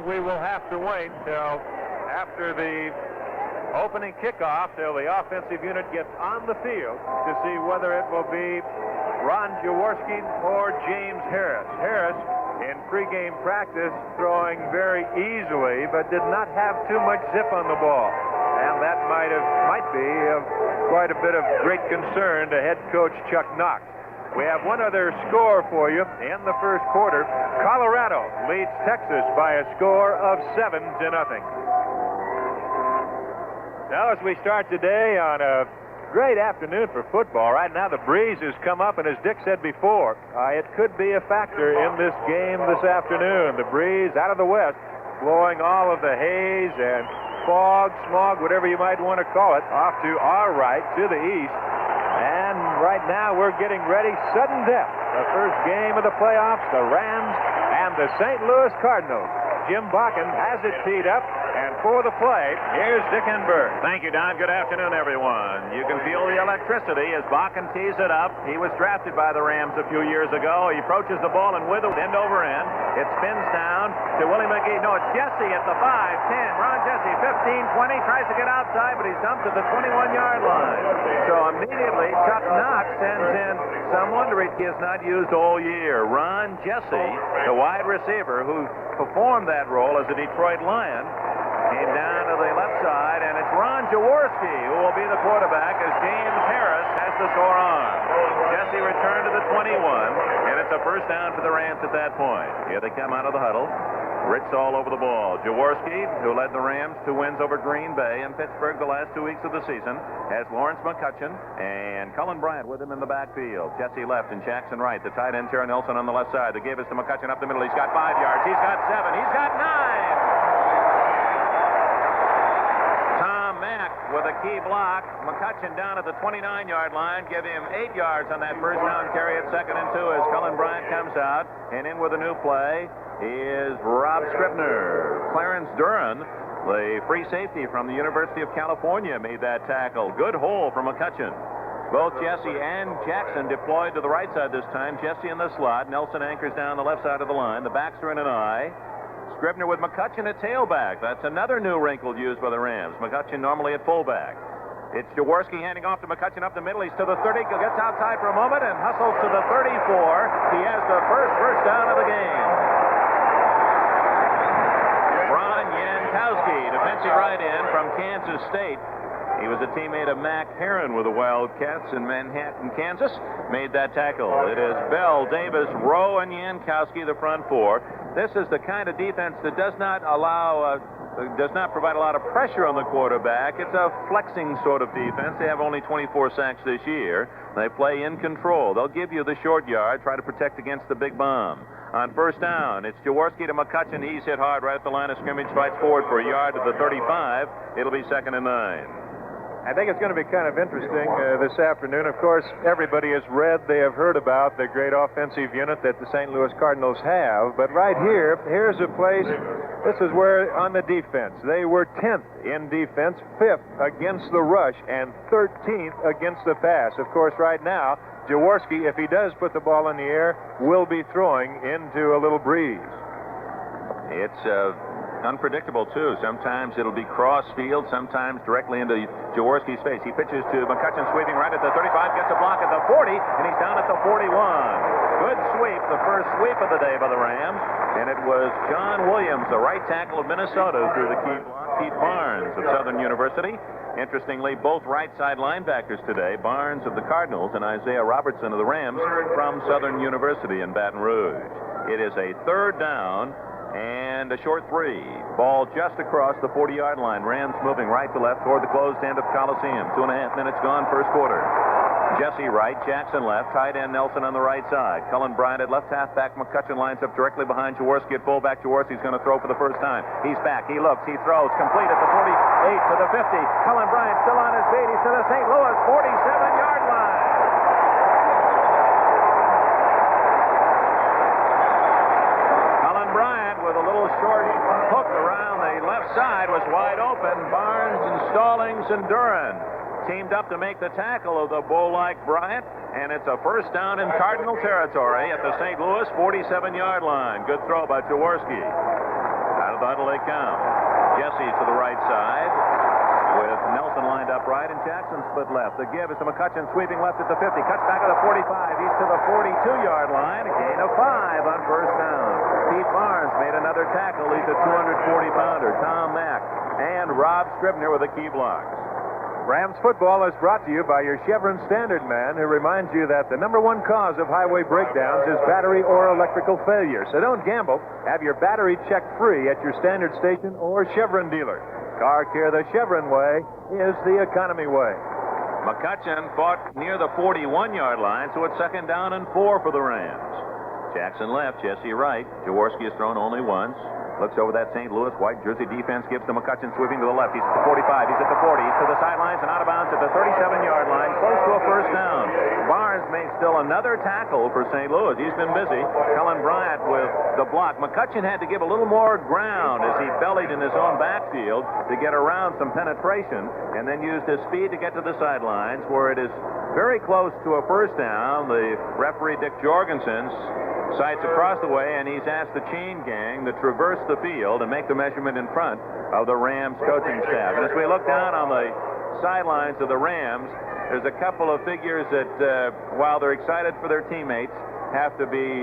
we will have to wait till after the opening kickoff, till the offensive unit gets on the field to see whether it will be Ron Jaworski or James Harris. Harris, in pregame practice, throwing very easily, but did not have too much zip on the ball. And that might be of quite a bit of great concern to head coach Chuck Knox. We have one other score for you in the first quarter. Colorado leads Texas by a score of 7-0. Now, as we start today on a great afternoon for football, right now the breeze has come up, and as Dick said before, it could be a factor in this game this afternoon. The breeze out of the west, blowing all of the haze and fog, smog, whatever you might want to call it, off to our right, to the east. And right now we're getting ready, sudden death. The first game of the playoffs, the Rams and the St. Louis Cardinals. Jim Bakken has it teed up, and for the play, here's Dick Enberg. Thank you, Don. Good afternoon, everyone. You can feel the electricity as Bakken tees it up. He was drafted by the Rams a few years ago. He approaches the ball and with it, end over end. It spins down to Willie McGee. No, it's Jesse at the 5, 10. Ron Jesse, 15, 20, tries to get outside, but he's dumped at the 21-yard line. So immediately, Chuck Knox sends in someone he has not used all year. Ron Jesse, the wide receiver who performed that role as a Detroit Lion, came down to the left side, and it's Ron Jaworski who will be the quarterback as James Harris has the sore arm. Jesse returned to the 21, and it's a first down for the Rams at that point. Here they come out of the huddle. Ritz all over the ball. Jaworski, who led the Rams to wins over Green Bay and Pittsburgh the last 2 weeks of the season, has Lawrence McCutcheon and Cullen Bryant with him in the backfield. Jesse left and Jackson right. The tight end, Terry Nelson, on the left side. They gave us to McCutcheon up the middle. He's got 5 yards. He's got 7. He's got 9. With a key block, McCutcheon down at the 29-yard line, give him 8 yards on that first down carry at 2nd and 2 as Cullen Bryant comes out, and in with a new play is Rob Scribner. Clarence Duran, the free safety from the University of California, made that tackle. Good hole for McCutcheon. Both Jesse and Jackson deployed to the right side this time. Jesse in the slot. Nelson anchors down the left side of the line. The backs are in an eye. Scribner with McCutcheon at tailback. That's another new wrinkle used by the Rams. McCutcheon normally at fullback. It's Jaworski handing off to McCutcheon up the middle. He's to the 30, gets outside for a moment and hustles to the 34. He has the first down of the game. Ron Jankowski, defensive right end from Kansas State. He was a teammate of Mac Heron with the Wildcats in Manhattan, Kansas. Made that tackle. It is Bell, Davis, Rowe, and Jankowski, the front four. This is the kind of defense that does not provide a lot of pressure on the quarterback. It's a flexing sort of defense. They have only 24 sacks this year. They play in control. They'll give you the short yard, try to protect against the big bomb. On first down, it's Jaworski to McCutcheon. He's hit hard right at the line of scrimmage, fights forward for a yard to the 35. It'll be 2nd and 9. I think it's going to be kind of interesting this afternoon. Of course, everybody has read, they have heard about the great offensive unit that the St. Louis Cardinals have. But right here, here's a place, this is where on the defense, they were 10th in defense, 5th against the rush, and 13th against the pass. Of course, right now, Jaworski, if he does put the ball in the air, will be throwing into a little breeze. It's unpredictable, too. Sometimes it'll be cross field, sometimes directly into Jaworski's face. He pitches to McCutcheon, sweeping right at the 35, gets a block at the 40, and he's down at the 41. Good sweep, the first sweep of the day by the Rams, and it was John Williams, the right tackle of Minnesota, through the key block. Pete Barnes of Southern University. Interestingly, both right side linebackers today, Barnes of the Cardinals and Isaiah Robertson of the Rams, from Southern University in Baton Rouge. It is a 3rd down and a short 3. Ball just across the 40-yard line. Rams moving right to left toward the closed end of the Coliseum. 2.5 minutes gone, first quarter. Jesse right, Jackson left, tight end Nelson on the right side. Cullen Bryant at left halfback. McCutcheon lines up directly behind Jaworski at fullback. Jaworski's going to throw for the first time. He's back, he looks, he throws, complete at the 48 to the 50. Cullen Bryant still on his feet. He's to the St. Louis 47-yard line. Cullen Bryant with a little short hook around the left side was wide open. Barnes and Stallings and Duran teamed up to make the tackle of the bull-like Bryant, and it's a first down in Cardinal territory at the St. Louis 47-yard line. Good throw by Jaworski. Out of 5 until they come. Jesse to the right side with Nelson lined up right and Jackson split left. The give is to McCutcheon, sweeping left at the 50. Cuts back at the 45. He's to the 42-yard line. A gain of 5 on first down. Pete Barnes made another tackle. He's a 240-pounder. Tom Mack and Rob Scribner with the key blocks. Rams football is brought to you by your Chevron Standard man, who reminds you that the #1 cause of highway breakdowns is battery or electrical failure. So don't gamble. Have your battery checked free at your Standard station or Chevron dealer. Car care the Chevron way is the economy way. McCutcheon fought near the 41-yard line, so it's 2nd down and 4 for the Rams. Jackson left, Jesse right. Jaworski has thrown only once. Looks over that St. Louis white jersey defense, gives to McCutcheon, sweeping to the left. He's at the 45, he's at the 40, he's to the sidelines and out of bounds at the 37-yard line, close to a first down. Barnes made still another tackle for St. Louis. He's been busy. Cullen Bryant with the block. McCutcheon had to give a little more ground as he bellied in his own backfield to get around some penetration, and then used his speed to get to the sidelines, where it is very close to a first down. The referee, Dick Jorgensen, sights across the way, and he's asked the chain gang to traverse the field and make the measurement in front of the Rams coaching staff. And as we look down on the sidelines of the Rams, there's a couple of figures that, while they're excited for their teammates, have to be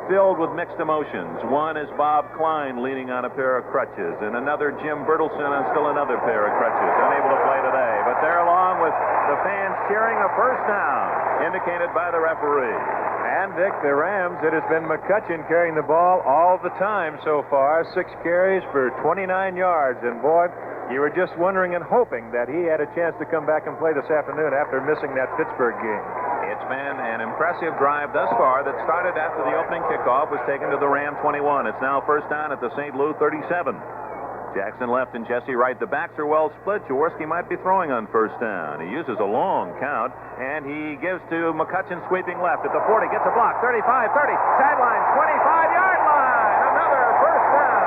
filled with mixed emotions. One is Bob Klein leaning on a pair of crutches, and another Jim Bertelson on still another pair of crutches, unable to play today. But they're along with the fans cheering a first down, indicated by the referee. And, Dick, the Rams, it has been McCutcheon carrying the ball all the time so far. 6 carries for 29 yards. And, boy, you were just wondering and hoping that he had a chance to come back and play this afternoon after missing that Pittsburgh game. It's been an impressive drive thus far that started after the opening kickoff was taken to the Ram 21. It's now first down at the St. Louis 37. Jackson left and Jesse right. The backs are well split. Jaworski might be throwing on first down. He uses a long count, and he gives to McCutcheon sweeping left at the 40. Gets a block. 35, 30. Sideline, 25-yard line. Another first down.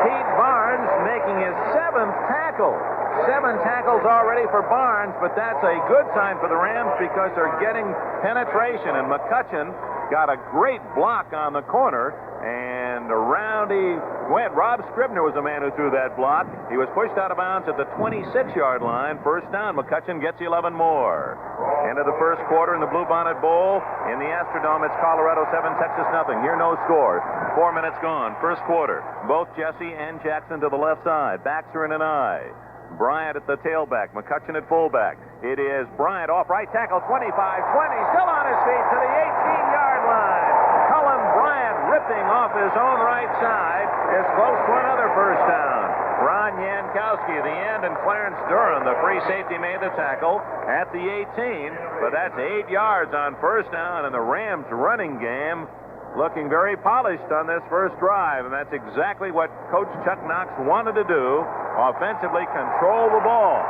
Pete Barnes making his 7th tackle. 7 tackles already for Barnes, but that's a good sign for the Rams because they're getting penetration, and McCutcheon got a great block on the corner, and around he went. Rob Scribner was the man who threw that block. He was pushed out of bounds at the 26-yard line. First down. McCutcheon gets 11 more. End of the first quarter in the Bluebonnet Bowl. In the Astrodome, it's Colorado 7, Texas nothing. Here, no score. 4 minutes gone. First quarter. Both Jesse and Jackson to the left side. Backs are in an eye. Bryant at the tailback, McCutcheon at fullback. It is Bryant off right tackle, 25, 20, still on his feet to the 18-yard line. Cullen Bryant ripping off his own right side is close to another first down. Ron Jankowski, the end, and Clarence Duran, the free safety, made the tackle at the 18, but that's 8 yards on first down, and the Rams running game looking very polished on this first drive, and that's exactly what Coach Chuck Knox wanted to do, offensively control the ball.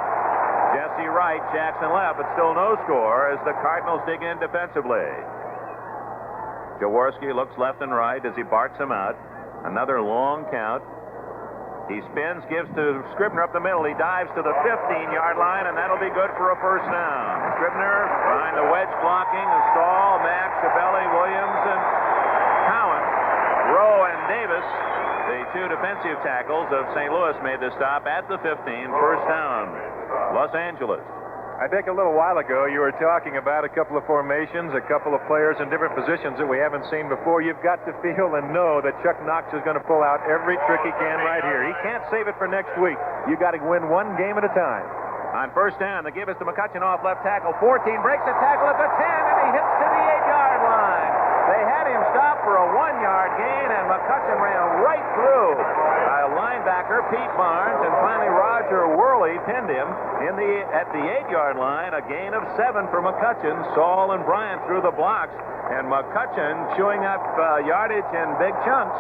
Jesse right, Jackson left, but still no score as the Cardinals dig in defensively. Jaworski looks left and right as he barks him out. Another long count. He spins, gives to Scribner up the middle. He dives to the 15-yard line, and that'll be good for a first down. Scribner behind the wedge blocking, Stahl, Mack, Chabelli, Williams, and Cowan. Rowe and Davis, the 2 defensive tackles of St. Louis, made the stop at the 15. First down, Los Angeles. I think a little while ago you were talking about a couple of formations, a couple of players in different positions that we haven't seen before. You've got to feel and know that Chuck Knox is going to pull out every trick he can right here. He can't save it for next week. You got to win one game at a time. On first down, the give is to McCutcheon off left tackle. 14, breaks a tackle at the 10, and he hits to the 8-yard line. They had him stopped for a 1-yard gain, and McCutcheon ran right through linebacker Pete Barnes, and finally Roger Worley pinned him at the 8-yard line. A gain of 7 for McCutcheon. Saul and Bryant threw the blocks, and McCutcheon chewing up yardage in big chunks.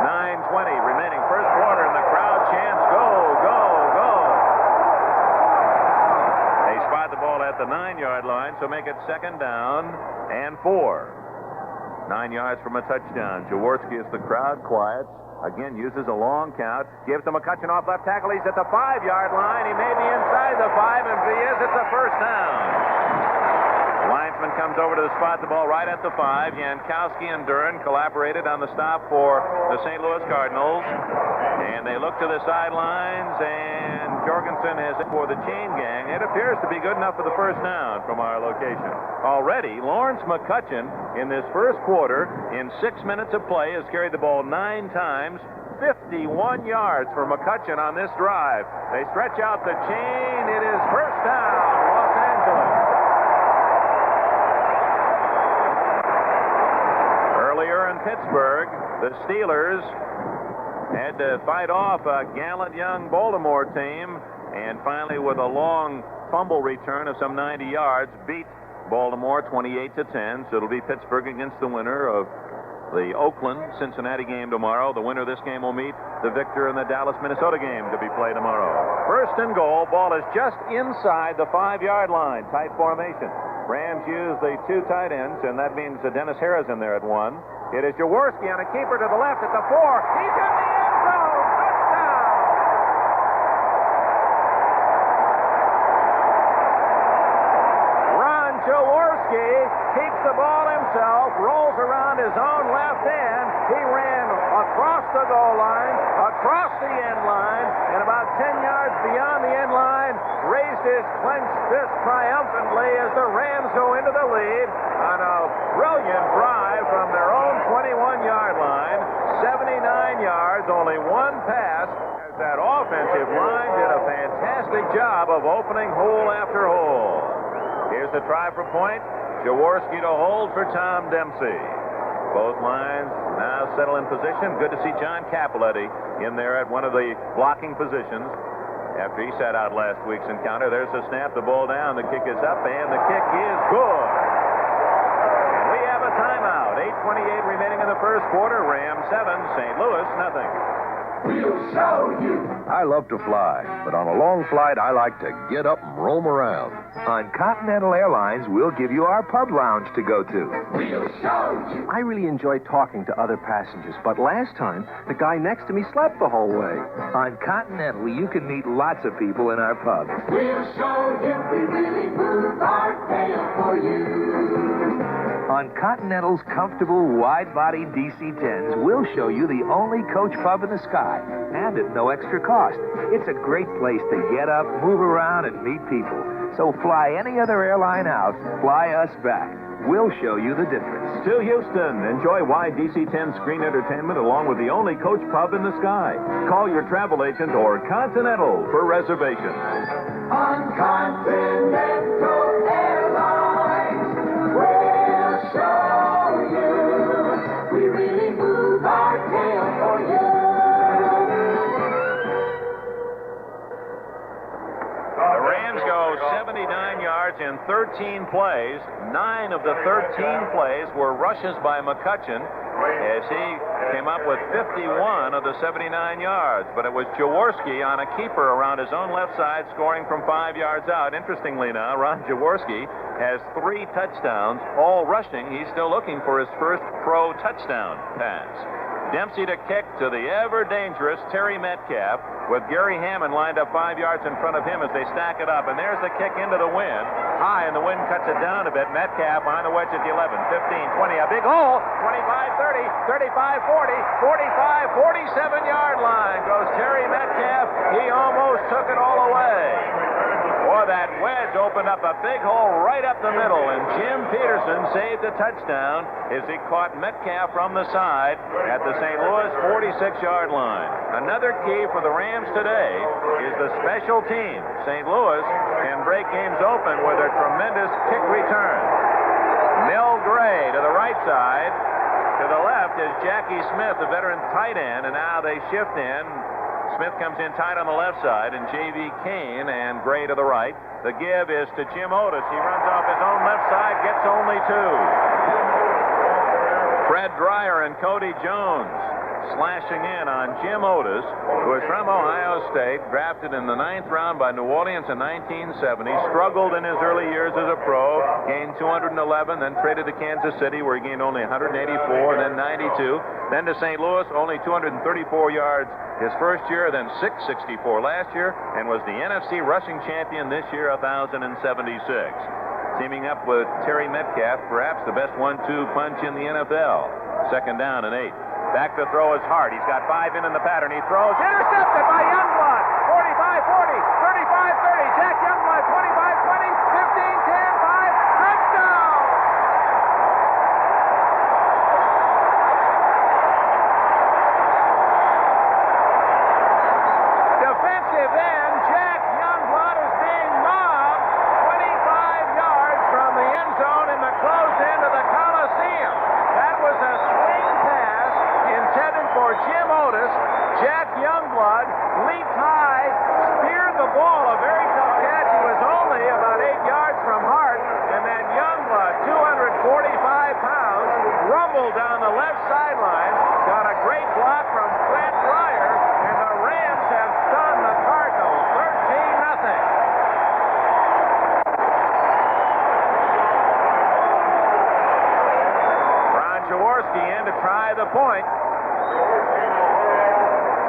9:20 remaining first quarter, and the crowd chants, "Go, go, go!" They spot the ball at the 9-yard line, so make it 2nd down and 4. 9 yards from a touchdown. Jaworski, as the crowd quiets, again uses a long count. Gives to McCutcheon off left tackle. He's at the 5-yard line. He may be inside. inside the 5, and if he is, it's a first down. The linesman comes over to the spot, the ball right at the 5. Jankowski and Duran collaborated on the stop for the St. Louis Cardinals. And they look to the sidelines, and Jorgensen has it for the chain gang. It appears to be good enough for the first down from our location. Already, Lawrence McCutcheon in this first quarter, in 6 minutes of play, has carried the ball 9 times. 51 yards for McCutcheon on this drive. They stretch out the chain. It is first down, Los Angeles. Earlier in Pittsburgh, the Steelers had to fight off a gallant young Baltimore team, and finally, with a long fumble return of some 90 yards, beat Baltimore 28-10. So it'll be Pittsburgh against the winner of the Oakland-Cincinnati game tomorrow. The winner of this game will meet the victor in the Dallas-Minnesota game to be played tomorrow. First and goal. Ball is just inside the 5-yard line. Tight formation. Rams use the 2 tight ends, and that means Dennis Harris in there at 1. It is Jaworski on a keeper to the left at the 4. He's in the end zone. Touchdown! Ron Jaworski keeps the ball himself, rolls around his own left end. He ran across the goal line, across the end line, and about 10 yards beyond the end line, raised his clenched fist triumphantly as the Rams go into the lead on a brilliant drive from their own 21-yard line. 79 yards, only one pass, as that offensive line did a fantastic job of opening hole after hole. Here's the try for point. Jaworski to hold for Tom Dempsey. Both lines now settle in position. Good to see John Capoletti in there at one of the blocking positions after he sat out last week's encounter. There's the snap, the ball down, the kick is up, and the kick is good. And we have a timeout. 8:28 remaining in the first quarter. Rams 7, St. Louis nothing. We'll show you. I love to fly, but on a long flight, I like to get up and roam around. On Continental Airlines, we'll give you our pub lounge to go to. We'll show you. I really enjoy talking to other passengers, but last time, the guy next to me slept the whole way. On Continental, you can meet lots of people in our pub. We'll show you we really move our tail for you. On Continental's comfortable, wide-body DC-10s, we'll show you the only coach pub in the sky, and at no extra cost. It's a great place to get up, move around, and meet people. So fly any other airline out, fly us back. We'll show you the difference. To Houston, enjoy wide DC-10 screen entertainment along with the only coach pub in the sky. Call your travel agent or Continental for reservations. On Continental Airlines, we'll show you we really move our tail for you. The Rams go 79 yards in 13 plays. 9 of the 13 plays were rushes by McCutcheon as he came up with 51 of the 79 yards. But it was Jaworski on a keeper around his own left side scoring from 5 yards out. Interestingly now, Ron Jaworski has 3 touchdowns, all rushing. He's still looking for his first pro touchdown pass. Dempsey to kick to the ever-dangerous Terry Metcalf with Gary Hammond lined up 5 yards in front of him as they stack it up. And there's the kick into the wind. High, and the wind cuts it down a bit. Metcalf on the wedge at the 11, 15, 20. A big hole. 25, 30, 35, 40, 45, 47-yard line goes Terry Metcalf. He almost took it all away. Boy, that wedge opened up a big hole right up the middle, and Jim Peterson saved a touchdown as he caught Metcalf from the side at the St. Louis 46-yard line. Another key for the Rams today is the special team. St. Louis can break games open with a tremendous kick return. Nell Gray to the right side. To the left is Jackie Smith, the veteran tight end, and now they shift in. Smith comes in tight on the left side, and J.V. Kane and Gray to the right. The give is to Jim Otis. He runs off his own left side, gets only 2. Fred Dreyer and Cody Jones slashing in on Jim Otis, who is from Ohio State, drafted in the 9th round by New Orleans in 1970, struggled in his early years as a pro, gained 211, then traded to Kansas City where he gained only 184, then 92, then to St. Louis, only 234 yards his first year, then 664 last year, and was the NFC rushing champion this year, 1,076. Teaming up with Terry Metcalf, perhaps the best 1-2 punch in the NFL. Second down and 8. Back to throw is Hart. He's got 5 in the pattern. He throws. Intercepted by Youngblood. 45-40, 35-30. Jack Youngblood, 25-20, 15-10, 5. Touchdown! Defensive end, Jack Youngblood is being mobbed 25 yards from the end zone in the closed end of the Coliseum. That was a swing pass intended for Jim Otis. Jack Youngblood leaped high, speared the ball, a very tough catch. He was only about 8 yards from Hart, and then Youngblood, 245 pounds, rumbled down the left sideline, got a great block from Fred Dreyer, and the Rams have stunned the Cardinals 13-0. Ron Jaworski in to try the point.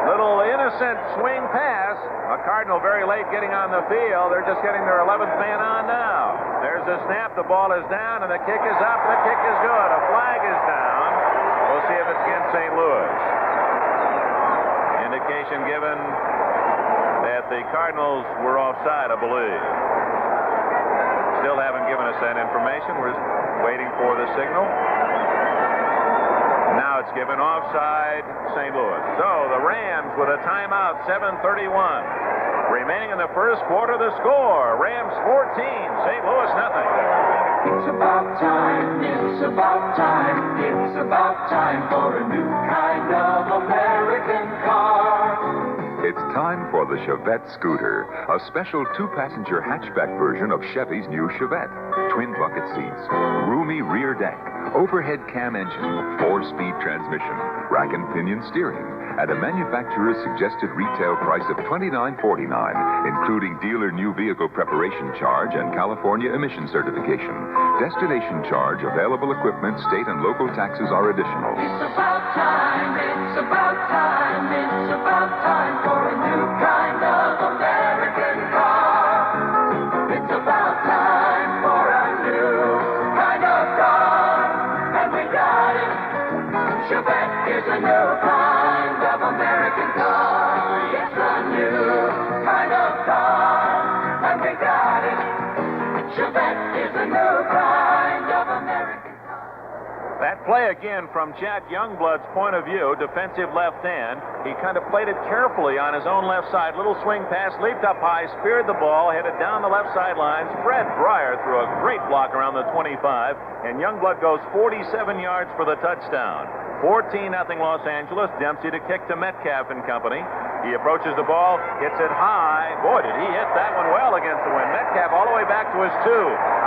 Little innocent swing pass. A Cardinal very late getting on the field. They're just getting their 11th man on now. There's a snap. The ball is down, and the kick is up. The kick is good. A flag is down. We'll see if it's against St. Louis. Indication given that the Cardinals were offside, I believe. Still haven't given us that information. We're waiting for the signal. Now it's given offside, St. Louis. So the Rams with a timeout, 7:31. Remaining in the first quarter, the score, Rams 14, St. Louis nothing. It's about time, it's about time, it's about time for a new kind of American car. It's time for the Chevette Scooter, a special 2-passenger hatchback version of Chevy's new Chevette. Twin bucket seats, roomy rear deck, overhead cam engine, 4-speed transmission, rack and pinion steering, at a manufacturer's suggested retail price of $29.49, including dealer new vehicle preparation charge and California emission certification. Destination charge, available equipment, state and local taxes are additional. It's about time, it's about time, it's about time for a new kind of American car. It's about time for a new kind of car, and we got it. Chevette is a new kind of American car. It's a new kind of car, and we got it. Chevette is a new kind of American car. That play again from Jack Youngblood's point of view, defensive left end. He kind of played it carefully on his own left side. Little swing pass, leaped up high, speared the ball, headed down the left sidelines. Fred Dreyer threw a great block around the 25, and Youngblood goes 47 yards for the touchdown. 14-0 Los Angeles. Dempsey to kick to Metcalf and company. He approaches the ball, hits it high. Boy, did he hit that one well against the wind. Metcalf all the way back to his 2.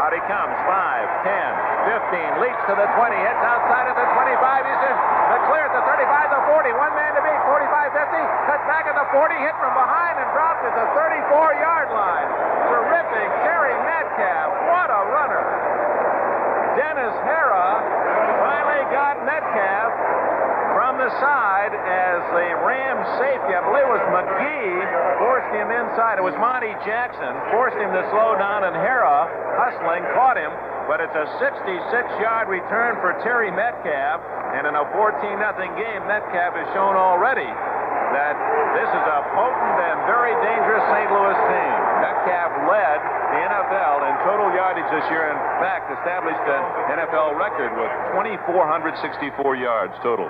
Out he comes. 5, 10, 15, leaps to the 20, hits outside of the 25. He's in the clear at the 35, the 40. One man to beat. 45, 50. Cuts back at the 40, hit from behind and dropped at the 34-yard line. Terrific Terry Metcalf. What a runner. Dennis Hara finally got Metcalf from the side as the Rams safety, I believe it was McGee, forced him inside. It was Monty Jackson, forced him to slow down, and Hara, hustling, caught him. But it's a 66-yard return for Terry Metcalf, and in a 14-0 game, Metcalf has shown already that this is a potent and very dangerous St. Louis team. Metcalf led the NFL in total yardage this year. In fact, established an NFL record with 2,464 yards total.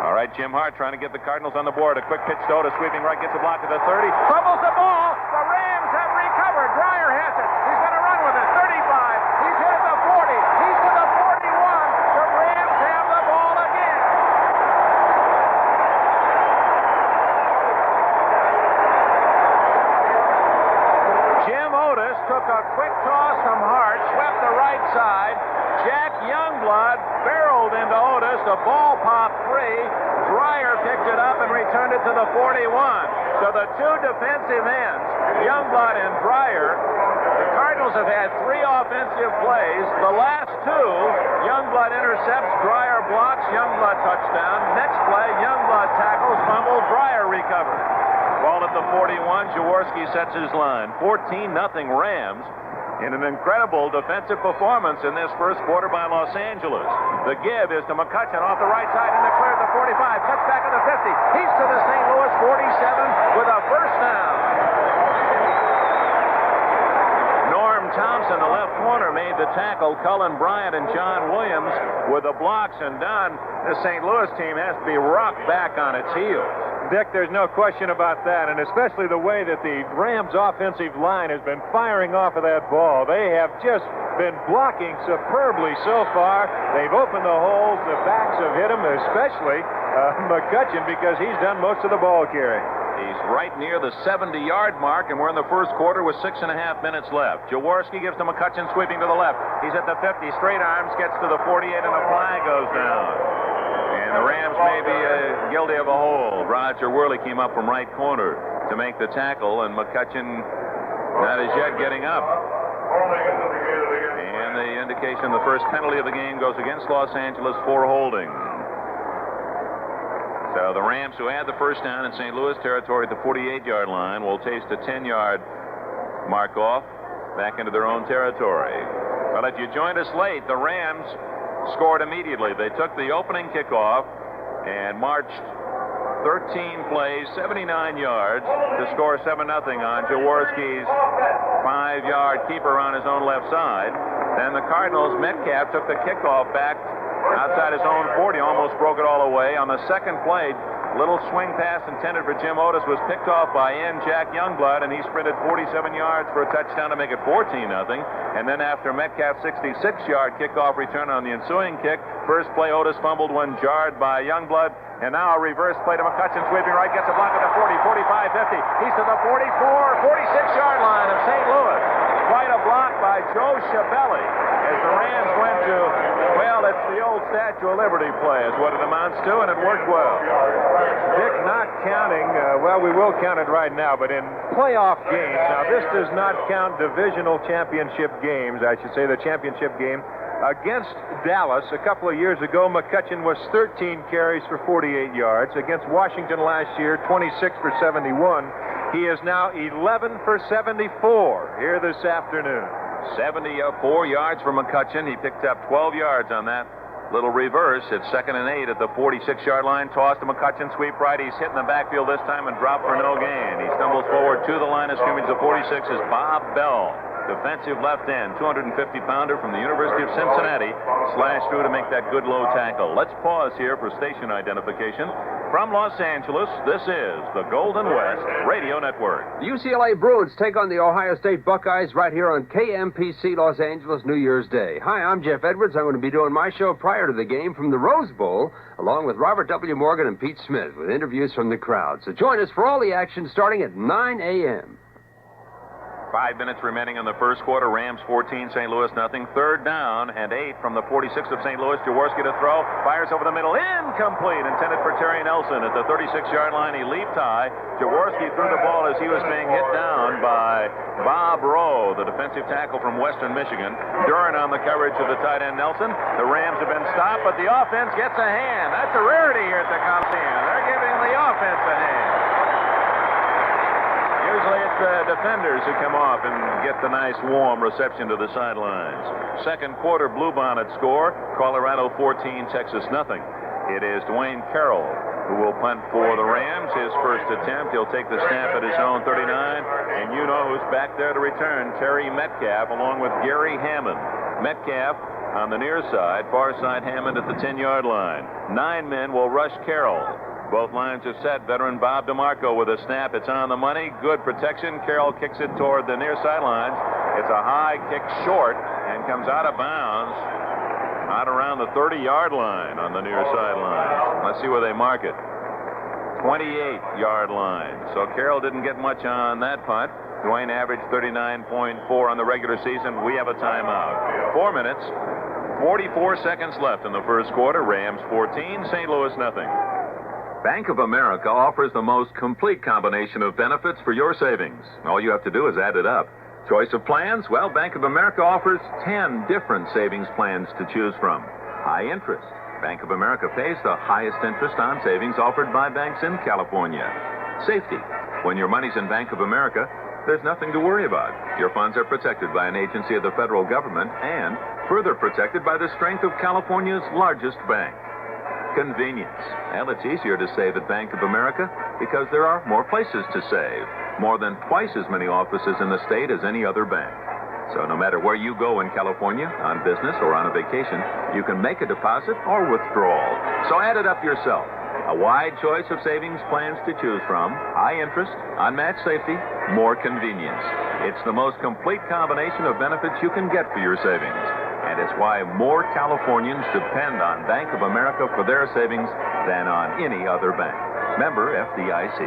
All right, Jim Hart trying to get the Cardinals on the board. A quick pitch to Otis, sweeping right, gets a block at the 30. Fumbles the ball. The Rams have recovered. Dreyer has it. He's going to run with it. 35. He's hit at the 40. He's to the 41. The Rams have the ball again. Jim Otis took a quick toss from Hart, swept the right side. Jack Youngblood barreled fumbled into Otis. The ball popped free. Dreyer picked it up and returned it to the 41. So the two defensive ends, Youngblood and Dreyer, the Cardinals have had 3 offensive plays. The last 2, Youngblood intercepts, Dreyer blocks, Youngblood touchdown. Next play, Youngblood tackles, fumble, Dreyer recovers. Ball at the 41, Jaworski sets his line. 14-0 Rams in an incredible defensive performance in this first quarter by Los Angeles. The give is to McCutcheon off the right side in the clear at the 45. Cuts back at the 50. He's to the St. Louis 47 with a first down. Norm Thompson, the left corner, made the tackle. Cullen Bryant and John Williams with the blocks, and done. The St. Louis team has to be rocked back on its heels. Dick, there's no question about that, and especially the way that the Rams' offensive line has been firing off of that ball. They have just been blocking superbly so far. They've opened the holes. The backs have hit him, especially McCutcheon, because he's done most of the ball carrying. He's right near the 70-yard mark, and we're in the first quarter with 6.5 minutes left. Jaworski gives to McCutcheon, sweeping to the left. He's at the 50, straight arms, gets to the 48, and the flag goes down. And the Rams may be guilty of a hold. Roger Worley came up from right corner to make the tackle, and McCutcheon not as yet getting up. And the indication the first penalty of the game goes against Los Angeles for holding. So the Rams, who had the first down in St. Louis territory at the 48-yard line, will taste a 10-yard mark off back into their own territory. Well, if you joined us late, the Rams scored immediately. They took the opening kickoff and marched 13 plays, 79 yards to score 7-0 on Jaworski's 5-yard keeper on his own left side. Then the Cardinals, Metcalf took the kickoff back outside his own 40, almost broke it all away. On the second play, little swing pass intended for Jim Otis was picked off by Jack Youngblood, and he sprinted 47 yards for a touchdown to make it 14-0. And then after Metcalf's 66-yard kickoff return on the ensuing kick, first play Otis fumbled when jarred by Youngblood, and now a reverse play to McCutcheon, sweeping right, gets a block at the 40, 45, 50. He's to the 44, 46-yard line of St. Louis. Quite a block by Joe Schiavelli as the Rams went to, well, it's the old Statue of Liberty play is what it amounts to, and it worked well. Dick, not counting, well, we will count it right now, but in playoff games, now this does not count divisional championship games, I should say the championship game. Against Dallas a couple of years ago, McCutcheon was 13 carries for 48 yards. Against Washington last year, 26 for 71. He is now 11 for 74 here this afternoon. 74 yards for McCutcheon. He picked up 12 yards on that little reverse. It's 2nd and 8 at the 46-yard line. Toss to McCutcheon, sweep right. He's hit in the backfield this time and dropped for no gain. He stumbles forward to the line of scrimmage. The 46 is Bob Bell, defensive left end, 250-pounder from the University of Cincinnati, slashed through to make that good low tackle. Let's pause here for station identification. From Los Angeles, this is the Golden West Radio Network. The UCLA Bruins take on the Ohio State Buckeyes right here on KMPC Los Angeles New Year's Day. Hi, I'm Jeff Edwards. I'm going to be doing my show prior to the game from the Rose Bowl, along with Robert W. Morgan and Pete Smith, with interviews from the crowd. So join us for all the action starting at 9 a.m. 5 minutes remaining in the first quarter. Rams 14, St. Louis nothing. 3rd down and 8 from the 46 of St. Louis. Jaworski to throw. Fires over the middle. Incomplete. Intended for Terry Nelson at the 36-yard line. He leaped high. Jaworski threw the ball as he was being hit down by Bob Rowe, the defensive tackle from Western Michigan. Duran on the coverage of the tight end Nelson. The Rams have been stopped, but the offense gets a hand. That's a rarity here at the Coliseum. They're giving the offense a hand. Usually it's the defenders who come off and get the nice warm reception to the sidelines. Second quarter Bluebonnet score, Colorado 14, Texas nothing. It is Dwayne Carroll who will punt for the Rams. His first attempt, he'll take the snap at his own 39, and you know who's back there to return, Terry Metcalf along with Gary Hammond. Metcalf on the near side, far side Hammond at the 10-yard line. 9 men will rush Carroll. Both lines are set. Veteran Bob DeMarco with a snap. It's on the money. Good protection. Carroll kicks it toward the near sidelines. It's a high kick short and comes out of bounds out around the 30-yard line on the near sideline. Let's see where they mark it. 28-yard line. So Carroll didn't get much on that punt. Dwayne averaged 39.4 on the regular season. We have a timeout. 4 minutes, 44 seconds left in the first quarter. Rams 14, St. Louis nothing. Bank of America offers the most complete combination of benefits for your savings. All you have to do is add it up. Choice of plans? Well, Bank of America offers 10 different savings plans to choose from. High interest. Bank of America pays the highest interest on savings offered by banks in California. Safety. When your money's in Bank of America, there's nothing to worry about. Your funds are protected by an agency of the federal government and further protected by the strength of California's largest bank. Convenience. Well, it's easier to save at Bank of America because there are more places to save. More than twice as many offices in the state as any other bank. So no matter where you go in California, on business or on a vacation, you can make a deposit or withdrawal. So add it up yourself. A wide choice of savings plans to choose from. High interest, unmatched safety, more convenience. It's the most complete combination of benefits you can get for your savings. And it's why more Californians depend on Bank of America for their savings than on any other bank. Member FDIC.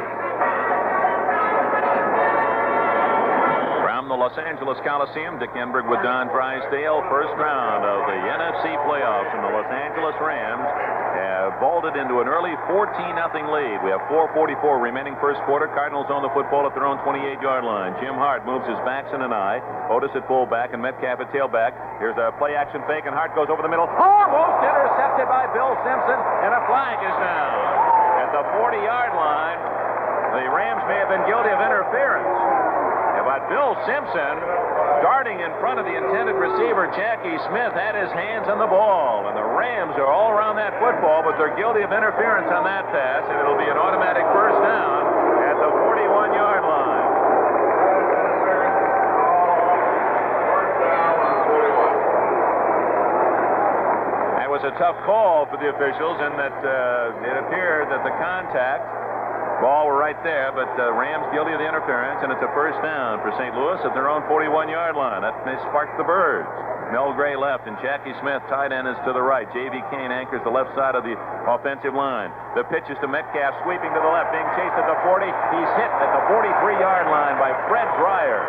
From the Los Angeles Coliseum, Dick Enberg with Don Drysdale. First round of the NFC Playoffs, and the Los Angeles Rams have vaulted into an early 14-0 lead. We have 4:44 remaining first quarter. Cardinals own the football at their own 28-yard line. Jim Hart moves his backs in an eye. Otis at fullback and Metcalf at tailback. Here's a play-action fake, and Hart goes over the middle. Almost intercepted by Bill Simpson, and a flag is down. At the 40-yard line, the Rams may have been guilty of interference. But Bill Simpson, darting in front of the intended receiver, Jackie Smith, had his hands on the ball. And the Rams are all around that football, but they're guilty of interference on that pass, and it'll be an automatic first down at the 41-yard line. That was a tough call for the officials, in that it appeared that the contact ball were right there, but Rams guilty of the interference, and it's a first down for St. Louis at their own 41-yard line. That may spark the birds. Mel Gray left, and Jackie Smith, tight end, is to the right. J.V. Kane anchors the left side of the offensive line. The pitch is to Metcalf, sweeping to the left, being chased at the 40. He's hit at the 43-yard line by Fred Dreyer.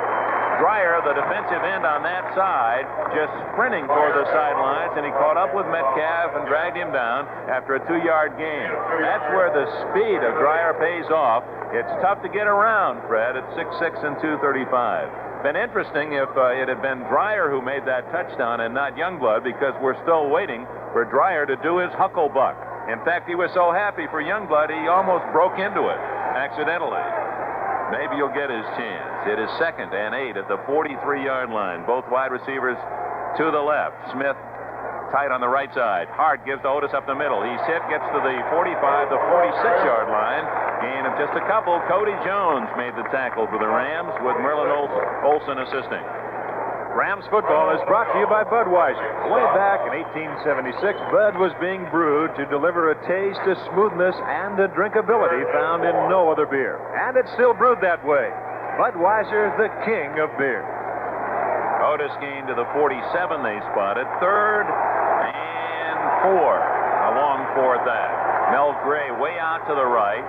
Dreyer, the defensive end on that side, just sprinting toward the sidelines, and he caught up with Metcalf and dragged him down after a 2-yard gain. That's where the speed of Dreyer pays off. It's tough to get around Fred at 6'6" and 235. Been interesting if it had been Dreyer who made that touchdown and not Youngblood, because we're still waiting for Dreyer to do his hucklebuck. In fact, he was so happy for Youngblood, he almost broke into it accidentally. Maybe you'll get his chance. It is 2nd and 8 at the 43-yard line. Both wide receivers to the left. Smith tight on the right side. Hart gives to Otis up the middle. He's hit, gets to the 45, the 46-yard line. Gain of just a couple. Cody Jones made the tackle for the Rams, with Merlin Olsen assisting. Rams football is brought to you by Budweiser. Way back in 1876, Bud was being brewed to deliver a taste, a smoothness, and a drinkability found in no other beer. And it's still brewed that way. Budweiser, the king of beer. Otis gained to the 47 they spotted. 3rd and 4. A long 4 at that. Mel Gray way out to the right,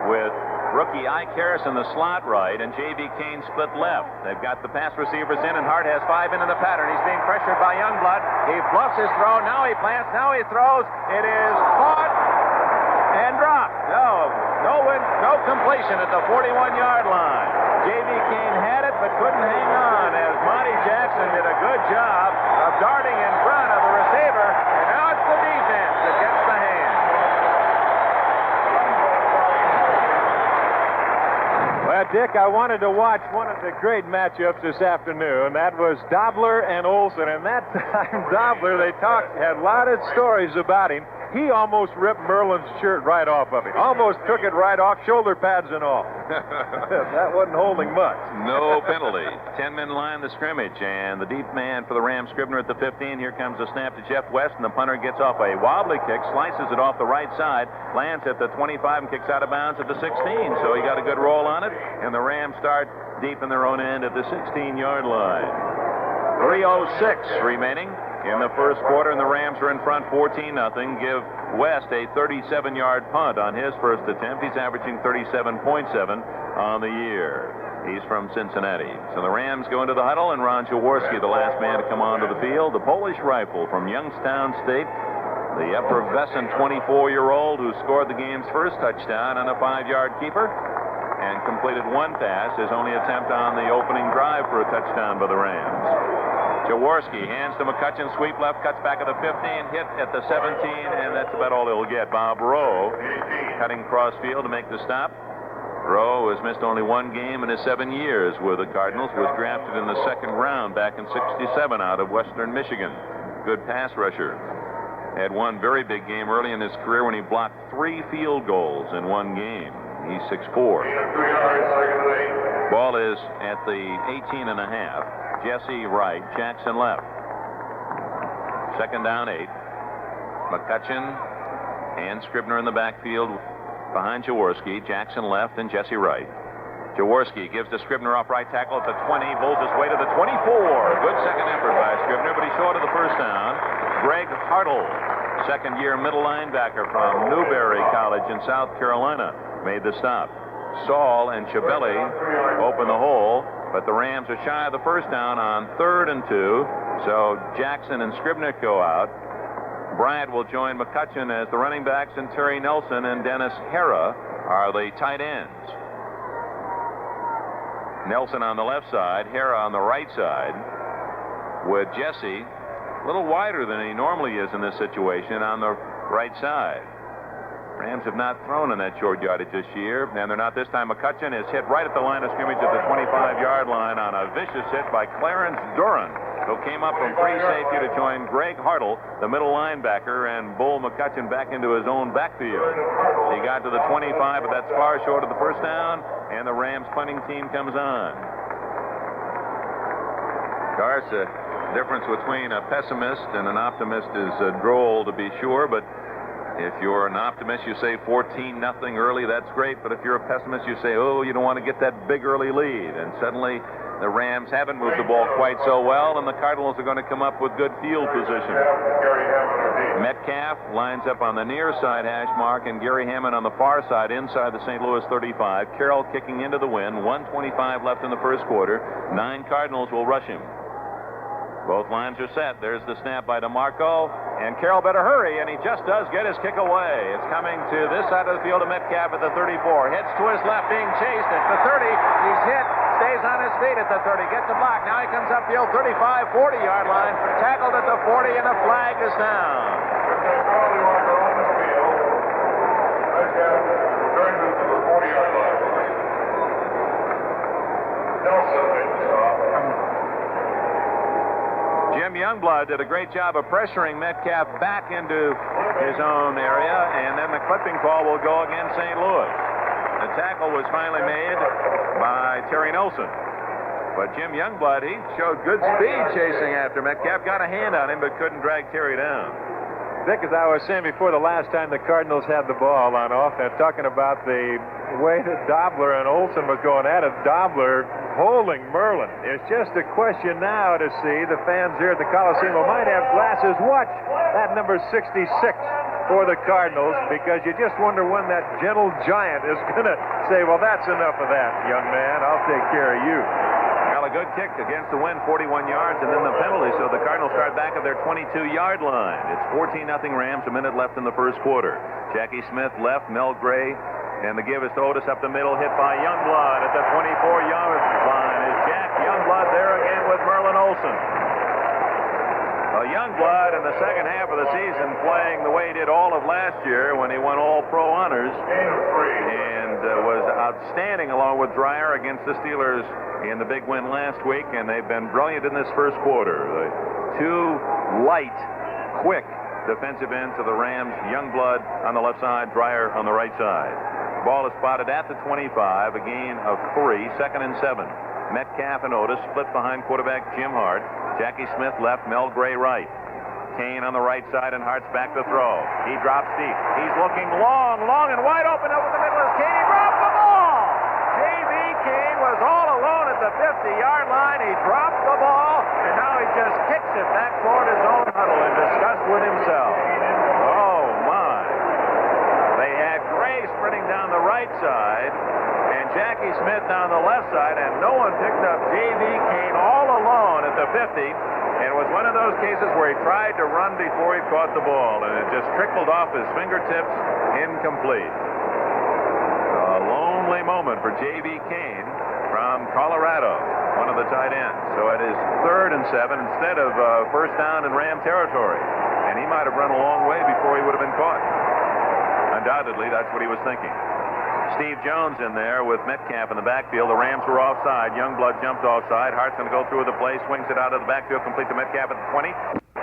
with rookie Ike Harris in the slot right, and J.V. Kane split left. They've got the pass receivers in, and Hart has 5 into the pattern. He's being pressured by Youngblood. He bluffs his throw. Now he plants. Now he throws. It is caught and dropped. No completion at the 41-yard line. J.V. Kane had it, but couldn't hang on, as Monty Jackson did a good job of darting in front of the receiver, and now it's the defense that gets the hand. Well, Dick, I wanted to watch one of the great matchups this afternoon. That was Dobler and Olsen, and that time Dobler, had a lot of stories about him. He almost ripped Merlin's shirt right off of him. Almost took it right off, shoulder pads and all. That wasn't holding much. No penalty. 10-men line the scrimmage, and the deep man for the Rams, Scribner at the 15. Here comes the snap to Jeff West, and the punter gets off a wobbly kick, slices it off the right side, lands at the 25 and kicks out of bounds at the 16. So he got a good roll on it, and the Rams start deep in their own end at the 16-yard line. 3:06 remaining in the first quarter, and the Rams are in front 14-0. Give West a 37-yard punt on his first attempt. He's averaging 37.7 on the year. He's from Cincinnati. So the Rams go into the huddle, and Ron Jaworski, the last man to come onto the field, the Polish rifle from Youngstown State, the effervescent 24-year-old who scored the game's first touchdown on a 5-yard keeper and completed one pass, his only attempt on the opening drive for a touchdown by the Rams. Jaworski hands to McCutcheon, sweep left, cuts back at the 15, hit at the 17, and that's about all he'll get. Bob Rowe cutting cross field to make the stop. Rowe has missed only one game in his 7 years with the Cardinals, was drafted in the second round back in '67 out of Western Michigan. Good pass rusher. Had one very big game early in his career when he blocked 3 field goals in one game. He's 6'4". Ball is at the 18.5. Jesse right, Jackson left. Second down 8. McCutcheon and Scribner in the backfield behind Jaworski. Jackson left and Jesse right. Jaworski gives to Scribner off right tackle at the 20, bulls his way to the 24. Good second effort by Scribner, but he's short of the first down. Greg Hartle, second-year middle linebacker from Newberry College in South Carolina, made the stop. Saul and Chabelli open the hole, but the Rams are shy of the first down on 3rd and 2, so Jackson and Scribner go out. Bryant will join McCutcheon as the running backs, and Terry Nelson and Dennis Hera are the tight ends. Nelson on the left side, Hera on the right side, with Jesse a little wider than he normally is in this situation on the right side. Rams have not thrown in that short yardage this year, and they're not this time. McCutcheon is hit right at the line of scrimmage at the 25-yard line on a vicious hit by Clarence Duran, who came up from free safety to join Greg Hartle, the middle linebacker, and bull McCutcheon back into his own backfield. He got to the 25, but that's far short of the first down, and the Rams punting team comes on. Of course, the difference between a pessimist and an optimist is droll, to be sure, but if you're an optimist, you say 14-0 early, that's great, but if you're a pessimist, you say, oh, you don't want to get that big early lead, and suddenly the Rams haven't moved the ball quite so well, and the Cardinals are going to come up with good field position. Metcalf lines up on the near side hash mark, and Gary Hammond on the far side inside the St. Louis 35. Carroll kicking into the wind. 1:25 left in the first quarter. 9 Cardinals will rush him. Both lines are set. There's the snap by DeMarco, and Carroll better hurry, and he just does get his kick away. It's coming to this side of the field to Metcalf at the 34. Hits to his left, being chased at the 30. He's hit. Stays on his feet at the 30. Gets a block. Now he comes upfield, 35, 40-yard line. Tackled at the 40, and a flag is down. Jim Youngblood did a great job of pressuring Metcalf back into his own area, and then the clipping call will go against St. Louis. The tackle was finally made by Terry Nelson. But Jim Youngblood, he showed good speed chasing after Metcalf, got a hand on him, but couldn't drag Terry down. Vic, as I was saying before, the last time the Cardinals had the ball on offense, talking about the way that Dobler and Olsen was going at it, Dobler holding Merlin. It's just a question now to see the fans here at the Coliseum who might have glasses. Watch that number 66 for the Cardinals, because you just wonder when that gentle giant is going to say, well, that's enough of that, young man. I'll take care of you. Well, a good kick against the wind, 41 yards, and then the penalty, so the Cardinals start back at their 22-yard line. It's 14-0 Rams, a minute left in the first quarter. Jackie Smith left, Mel Gray, and the give is to Otis up the middle, hit by Youngblood at the 24-yard line. Is Jack Youngblood there again with Merlin Olsen? Well, Youngblood in the second half of the season playing the way he did all of last year when he won All-Pro honors and was outstanding along with Dreyer against the Steelers in the big win last week, and they've been brilliant in this first quarter. The two light, quick defensive ends of the Rams, Youngblood on the left side, Dreyer on the right side. Ball is spotted at the 25, a gain of 3, 2nd and 7. Metcalf and Otis split behind quarterback Jim Hart. Jackie Smith left, Mel Gray right. Kane on the right side, and Hart's back to throw. He drops deep. He's looking long and wide open over the middle is Kane. He dropped the ball! J.B. Kane was all alone at the 50-yard line. He dropped the ball, and now he just kicks it back toward his own huddle in disgust with himself. Oh, my. They had Gray sprinting down the right side, and Jackie Smith down the left side, and no one picked up J.B. Kane all alone at the 50. And it was one of those cases where he tried to run before he caught the ball, and it just trickled off his fingertips, incomplete. A lonely moment for J.B. Kane from Colorado, one of the tight ends. So it is 3rd and 7 instead of first down in Ram territory. And he might have run a long way before he would have been caught. Undoubtedly, that's what he was thinking. Steve Jones in there with Metcalf in the backfield. The Rams were offside. Youngblood jumped offside. Hart's going to go through the play, swings it out of the backfield, complete to Metcalf at the 20.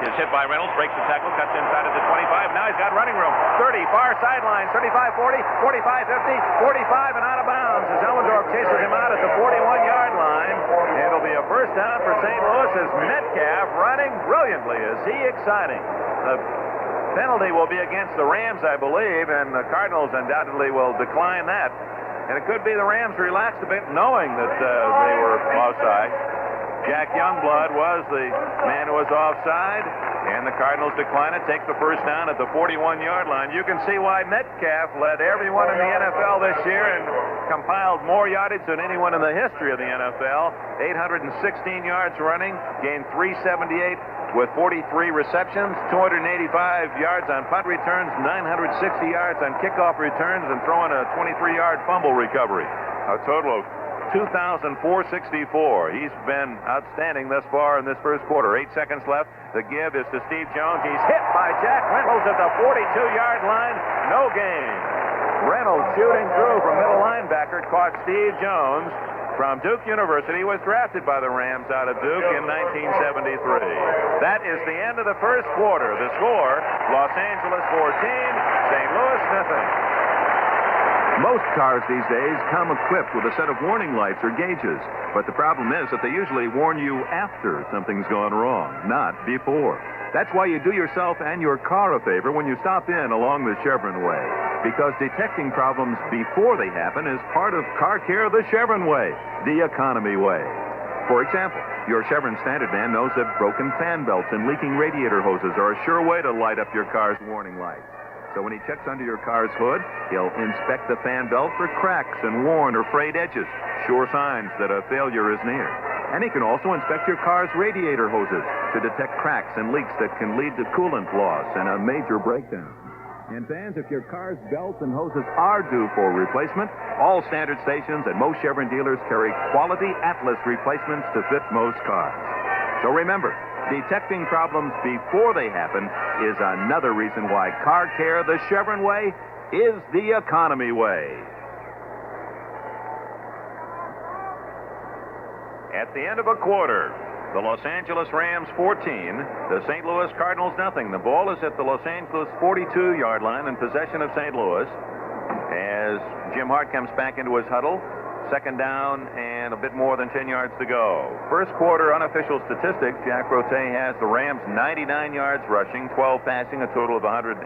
Is hit by Reynolds, breaks the tackle, cuts inside at the 25. Now he's got running room. 30, far sideline, 35, 40, 45, 50, 45, and out of bounds as Ellendorf chases him out at the 41-yard line. It'll be a first down for St. Louis as Metcalf running brilliantly. Is he exciting? The penalty will be against the Rams, I believe, and the Cardinals undoubtedly will decline that. And it could be the Rams relaxed a bit knowing that they were offside. Jack Youngblood was the man who was offside, and the Cardinals decline it, take the first down at the 41-yard line. You can see why Metcalf led everyone in the NFL this year and compiled more yardage than anyone in the history of the NFL. 816 yards running, gained 378 with 43 receptions, 285 yards on punt returns, 960 yards on kickoff returns, and throwing a 23-yard fumble recovery. A total of 2,464. He's been outstanding thus far in this first quarter. 8 seconds left. The give is to Steve Jones. He's hit by Jack Reynolds at the 42-yard line. No gain. Reynolds shooting through from middle linebacker caught Steve Jones from Duke University. Was drafted by the Rams out of Duke in 1973. That is the end of the first quarter. The score, Los Angeles 14, St. Louis nothing. Most cars these days come equipped with a set of warning lights or gauges, but the problem is that they usually warn you after something's gone wrong, not before. That's why you do yourself and your car a favor when you stop in along the Chevron Way, because detecting problems before they happen is part of Car Care the Chevron Way, the economy way. For example, your Chevron standard man knows that broken fan belts and leaking radiator hoses are a sure way to light up your car's warning lights. So when he checks under your car's hood, he'll inspect the fan belt for cracks and worn or frayed edges, sure signs that a failure is near. And he can also inspect your car's radiator hoses to detect cracks and leaks that can lead to coolant loss and a major breakdown. And fans, if your car's belts and hoses are due for replacement, all standard stations and most Chevron dealers carry quality Atlas replacements to fit most cars. So remember, detecting problems before they happen is another reason why Car Care the Chevron Way is the economy way. At the end of a quarter, the Los Angeles Rams 14, the St. Louis Cardinals nothing. The ball is at the Los Angeles 42-yard line in possession of St. Louis as Jim Hart comes back into his huddle. Second down and a bit more than 10 yards to go. First quarter unofficial statistics, Jack Rote has the Rams 99 yards rushing, 12 passing, a total of 111.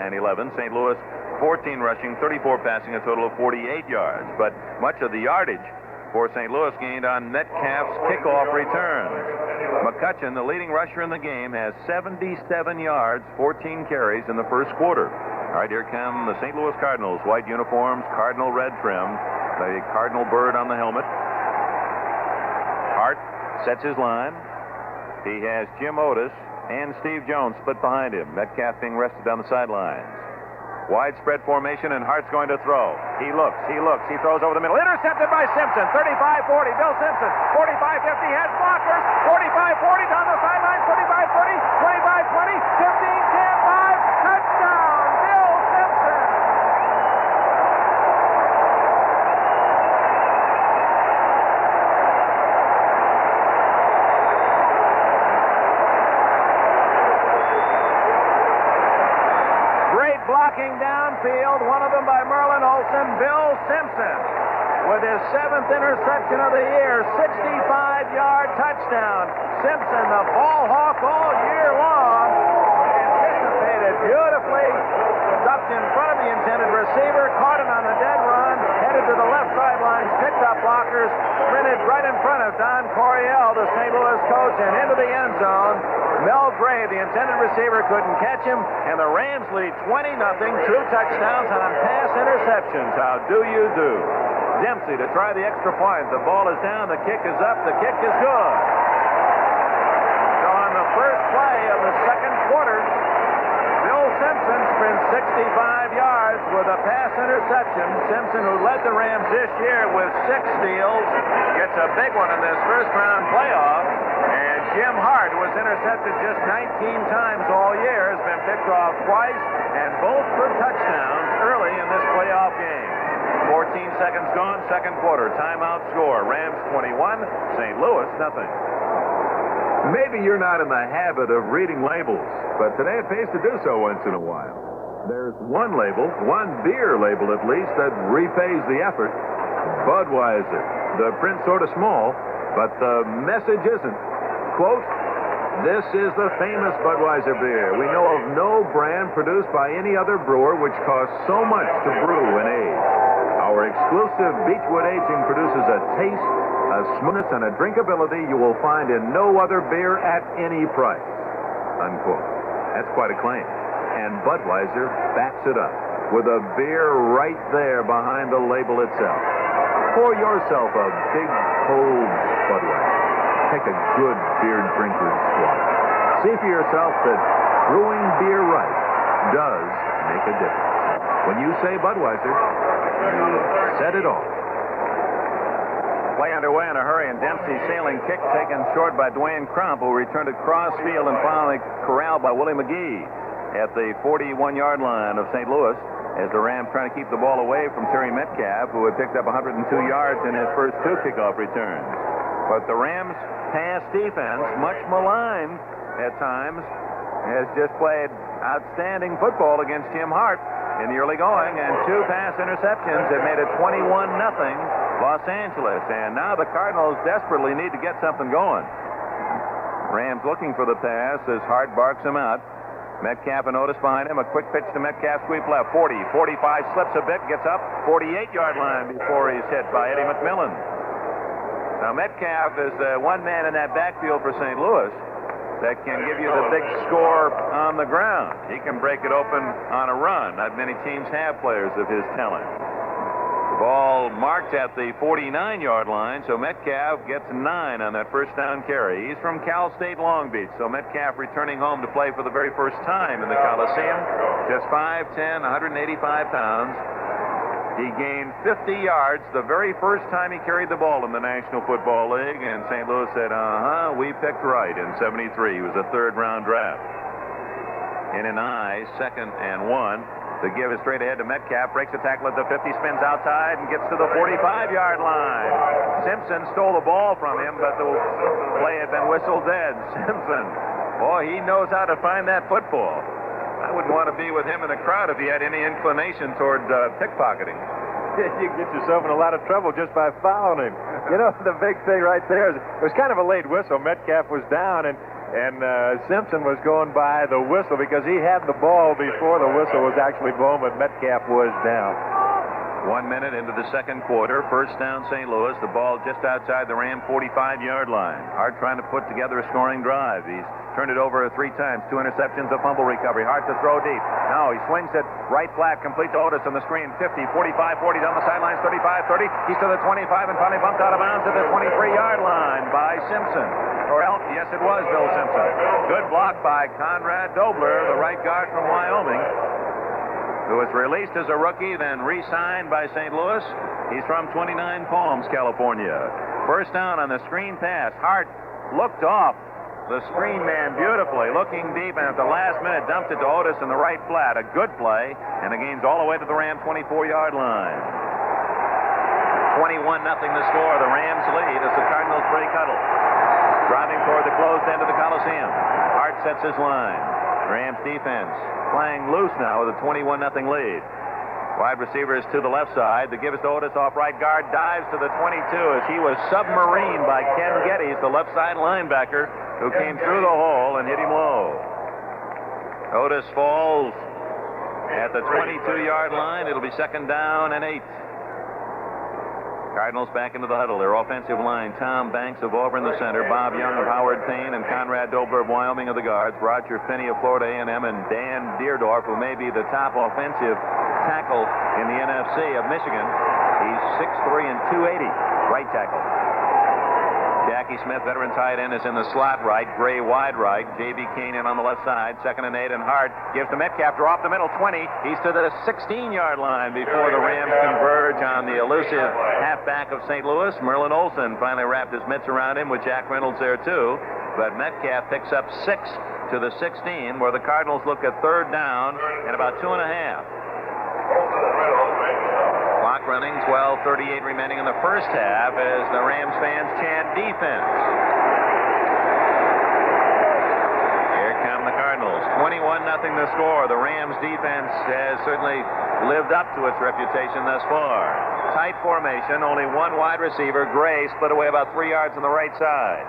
St. Louis 14 rushing, 34 passing, a total of 48 yards. But much of the yardage for St. Louis gained on Metcalf's kickoff returns. McCutcheon, the leading rusher in the game, has 77 yards, 14 carries in the first quarter. All right, here come the St. Louis Cardinals. White uniforms, cardinal red trim. The cardinal bird on the helmet. Hart sets his line. He has Jim Otis and Steve Jones split behind him. Metcalf being rested on the sidelines. Widespread formation, and Hart's going to throw. He looks, he throws over the middle. Intercepted by Simpson. 35-40, Bill Simpson. 45-50, has blockers. 45-40 down the sidelines. 45-30, 25-20, 15-10-5. Touchdown, Bill Simpson. Blocking downfield, one of them by Merlin Olsen, Bill Simpson, with his 7th interception of the year, 65-yard touchdown. Simpson, the ball hawk all year long, anticipated beautifully, ducked in front of the intended receiver, caught it on the dead run, headed to the left sidelines, picked up blockers, sprinted right in front of Don Coryell, the St. Louis coach, and into the end zone. Mel Gray, the intended receiver, couldn't catch him, and the Rams lead 20-0, 2 touchdowns on pass interceptions. How do you do? Dempsey to try the extra point. The ball is down. The kick is up. The kick is good. So on the first play of the second quarter, Bill Simpson spins 65 yards with a pass interception. Simpson, who led the Rams this year with 6 steals, gets a big one in this first-round playoff. And Jim Hart, who was intercepted just 19 times all year, has been picked off twice, and both for touchdowns early in this playoff game. 14 seconds gone, second quarter. Timeout score. Rams 21, St. Louis nothing. Maybe you're not in the habit of reading labels, but today it pays to do so once in a while. There's one label, one beer label at least, that repays the effort. Budweiser. The print sort of small, but the message isn't. Quote, "This is the famous Budweiser beer. We know of no brand produced by any other brewer which costs so much to brew and age. Our exclusive Beechwood aging produces a taste, a smoothness, and a drinkability you will find in no other beer at any price." Unquote. That's quite a claim. And Budweiser backs it up with a beer right there behind the label itself. Pour yourself a big, cold Budweiser. Take a good beer drinker's swallow. See for yourself that brewing beer right does make a difference. When you say Budweiser, you said it all. Play underway in a hurry, and Dempsey sailing kick taken short by Dwayne Crump, who returned across field and finally corralled by Willie McGee at the 41-yard line of St. Louis, as the Rams trying to keep the ball away from Terry Metcalf, who had picked up 102 yards in his first 2 kickoff returns. But the Rams' pass defense, much maligned at times, has just played outstanding football against Jim Hart in the early going, and 2 pass interceptions have made it 21-0 Los Angeles. And now the Cardinals desperately need to get something going. Rams looking for the pass as Hart barks him out. Metcalf and Otis behind him. A quick pitch to Metcalf, sweep left. 40, 45, slips a bit, gets up. 48-yard line before he's hit by Eddie McMillan. Now Metcalf is the one man in that backfield for St. Louis that can give you the big score on the ground. He can break it open on a run. Not many teams have players of his talent. The ball marked at the 49-yard line, so Metcalf gets 9 on that first down carry. He's from Cal State Long Beach, so Metcalf returning home to play for the very first time in the Coliseum. Just 5'10", 185 pounds. He gained 50 yards the very first time he carried the ball in the National Football League, and St. Louis said, we picked right in 73. He was a third-round draft. In an eye, 2nd and 1. The give is straight ahead to Metcalf, breaks the tackle at the 50, spins outside, and gets to the 45-yard line. Simpson stole the ball from him, but the play had been whistled dead. Simpson, boy, he knows how to find that football. I wouldn't want to be with him in the crowd if he had any inclination toward pickpocketing. You get yourself in a lot of trouble just by fouling him. You know, the big thing right there is it was kind of a late whistle. Metcalf was down, and Simpson was going by the whistle because he had the ball before the whistle was actually blown, but Metcalf was down. 1 minute into the second quarter, first down St. Louis. The ball just outside the Ram 45-yard line. Hart trying to put together a scoring drive. He's turned it over 3 times, 2 interceptions, a fumble recovery. Hart to throw deep. Now he swings it right flat, complete to Otis on the screen. 50, 45, 40 down the sidelines, 35, 30. He's to the 25 and finally bumped out of bounds to the 23-yard line by Simpson. Yes, it was Bill Simpson. Good block by Conrad Dobler, the right guard from Wyoming, who was released as a rookie, then re-signed by St. Louis. He's from 29 Palms, California. First down on the screen pass. Hart looked off the screen man beautifully, looking deep, and at the last minute dumped it to Otis in the right flat. A good play, and the game's all the way to the Ram 24-yard line. 21-0 the score. The Rams lead as the Cardinals break huddle. Driving toward the closed end of the Coliseum. Hart sets his line. Rams defense playing loose now with a 21-0 lead. Wide receivers to the left side. The give is to Otis off right guard. Dives to the 22 as he was submarined by Ken Geddes, the left side linebacker, who came through the hole and hit him low. Otis falls at the 22-yard line. It'll be 2nd down and 8. Cardinals back into the huddle. Their offensive line, Tom Banks of Auburn, the center, Bob Young of Howard Payne, and Conrad Dobler of Wyoming of the guards, Roger Finney of Florida A&M, and Dan Deerdorf, who may be the top offensive tackle in the NFC of Michigan. He's 6'3" and 280. Right tackle. Jackie Smith, veteran tight end, is in the slot right. Gray wide right. J.B. Kane in on the left side. 2nd and 8, and Hart gives to Metcalf. Draw up the middle, 20. He's to the 16-yard line before the Rams converge on the elusive halfback of St. Louis. Merlin Olsen finally wrapped his mitts around him with Jack Reynolds there, too. But Metcalf picks up 6 to the 16, where the Cardinals look at 3rd down and about 2.5. Clock running, 12:38 remaining in the first half as the Rams fans chant defense. Here come the Cardinals. 21-0 the score. The Rams defense has certainly lived up to its reputation thus far. Tight formation, only one wide receiver. Gray split away about 3 yards on the right side.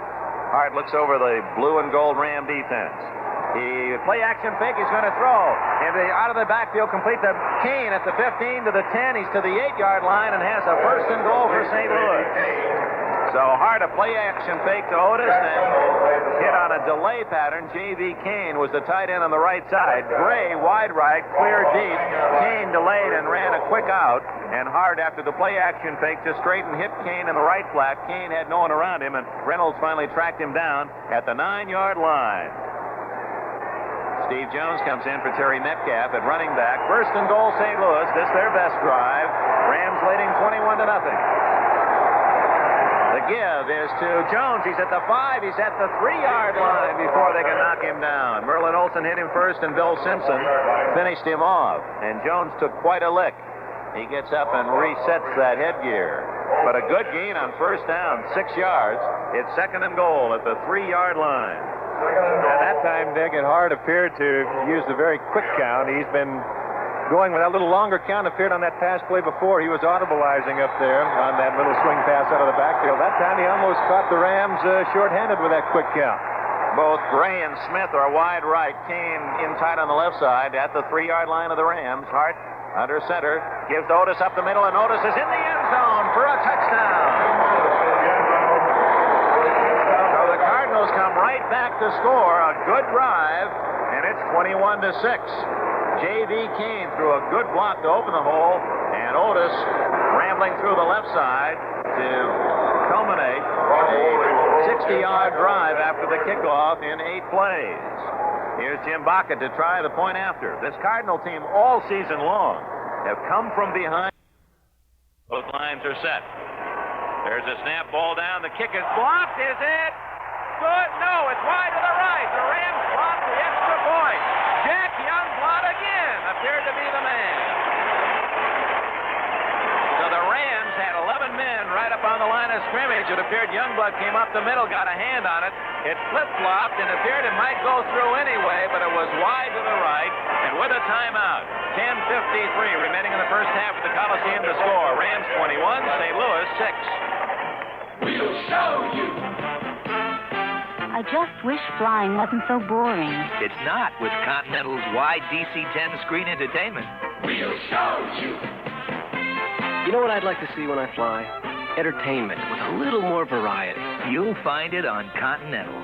Hart looks over the blue and gold Ram defense. He play action fake. He's going to throw. And out of the backfield, complete to Kane at the 15 to the 10. He's to the 8-yard line and has a 1st and goal for St. Louis. So Hart a play action fake to Otis and hit on a delay pattern. J.V. Kane was the tight end on the right side. Gray wide right, clear deep. Kane delayed and ran a quick out. And Hart, after the play action fake, just straight and hit Kane in the right flat. Kane had no one around him, and Reynolds finally tracked him down at the 9-yard line. Steve Jones comes in for Terry Metcalf at running back. 1st and goal, St. Louis. This their best drive. Rams leading 21-0. The give is to Jones. He's at the 5. He's at the 3-yard line before they can knock him down. Merlin Olsen hit him first, and Bill Simpson finished him off. And Jones took quite a lick. He gets up and resets that headgear. But a good gain on 1st down, 6 yards. It's 2nd and goal at the 3-yard line. At that time, Dick, Hart appeared to use the very quick count. He's been going with that little longer count. Appeared on that pass play before. He was audibleizing up there on that little swing pass out of the backfield. That time he almost caught the Rams short-handed with that quick count. Both Gray and Smith are wide right. Kane in tight on the left side at the 3-yard line of the Rams. Hart under center gives Otis up the middle, and Otis is in the end zone for a touchdown. Come right back to score. A good drive, and it's 21-6. J.V. Kane threw a good block to open the hole, and Otis rambling through the left side to culminate a 60-yard drive after the kickoff in 8 plays. Here's Jim Baca to try the point after. This Cardinal team all season long have come from behind. Both lines are set. There's a snap, ball down. The kick is blocked. Is it? Good. No, it's wide to the right. The Rams block the extra point. Jack Youngblood again appeared to be the man. So the Rams had 11 men right up on the line of scrimmage. It appeared Youngblood came up the middle, got a hand on it. It flip-flopped and appeared it might go through anyway, but it was wide to the right. And with a timeout, 10:53 remaining in the first half of the Coliseum to score. Rams 21, St. Louis 6. We'll show you. I just wish flying wasn't so boring. It's not with Continental's wide DC-10 screen entertainment. We'll show you. You know what I'd like to see when I fly? Entertainment with a little more variety. You'll find it on Continental.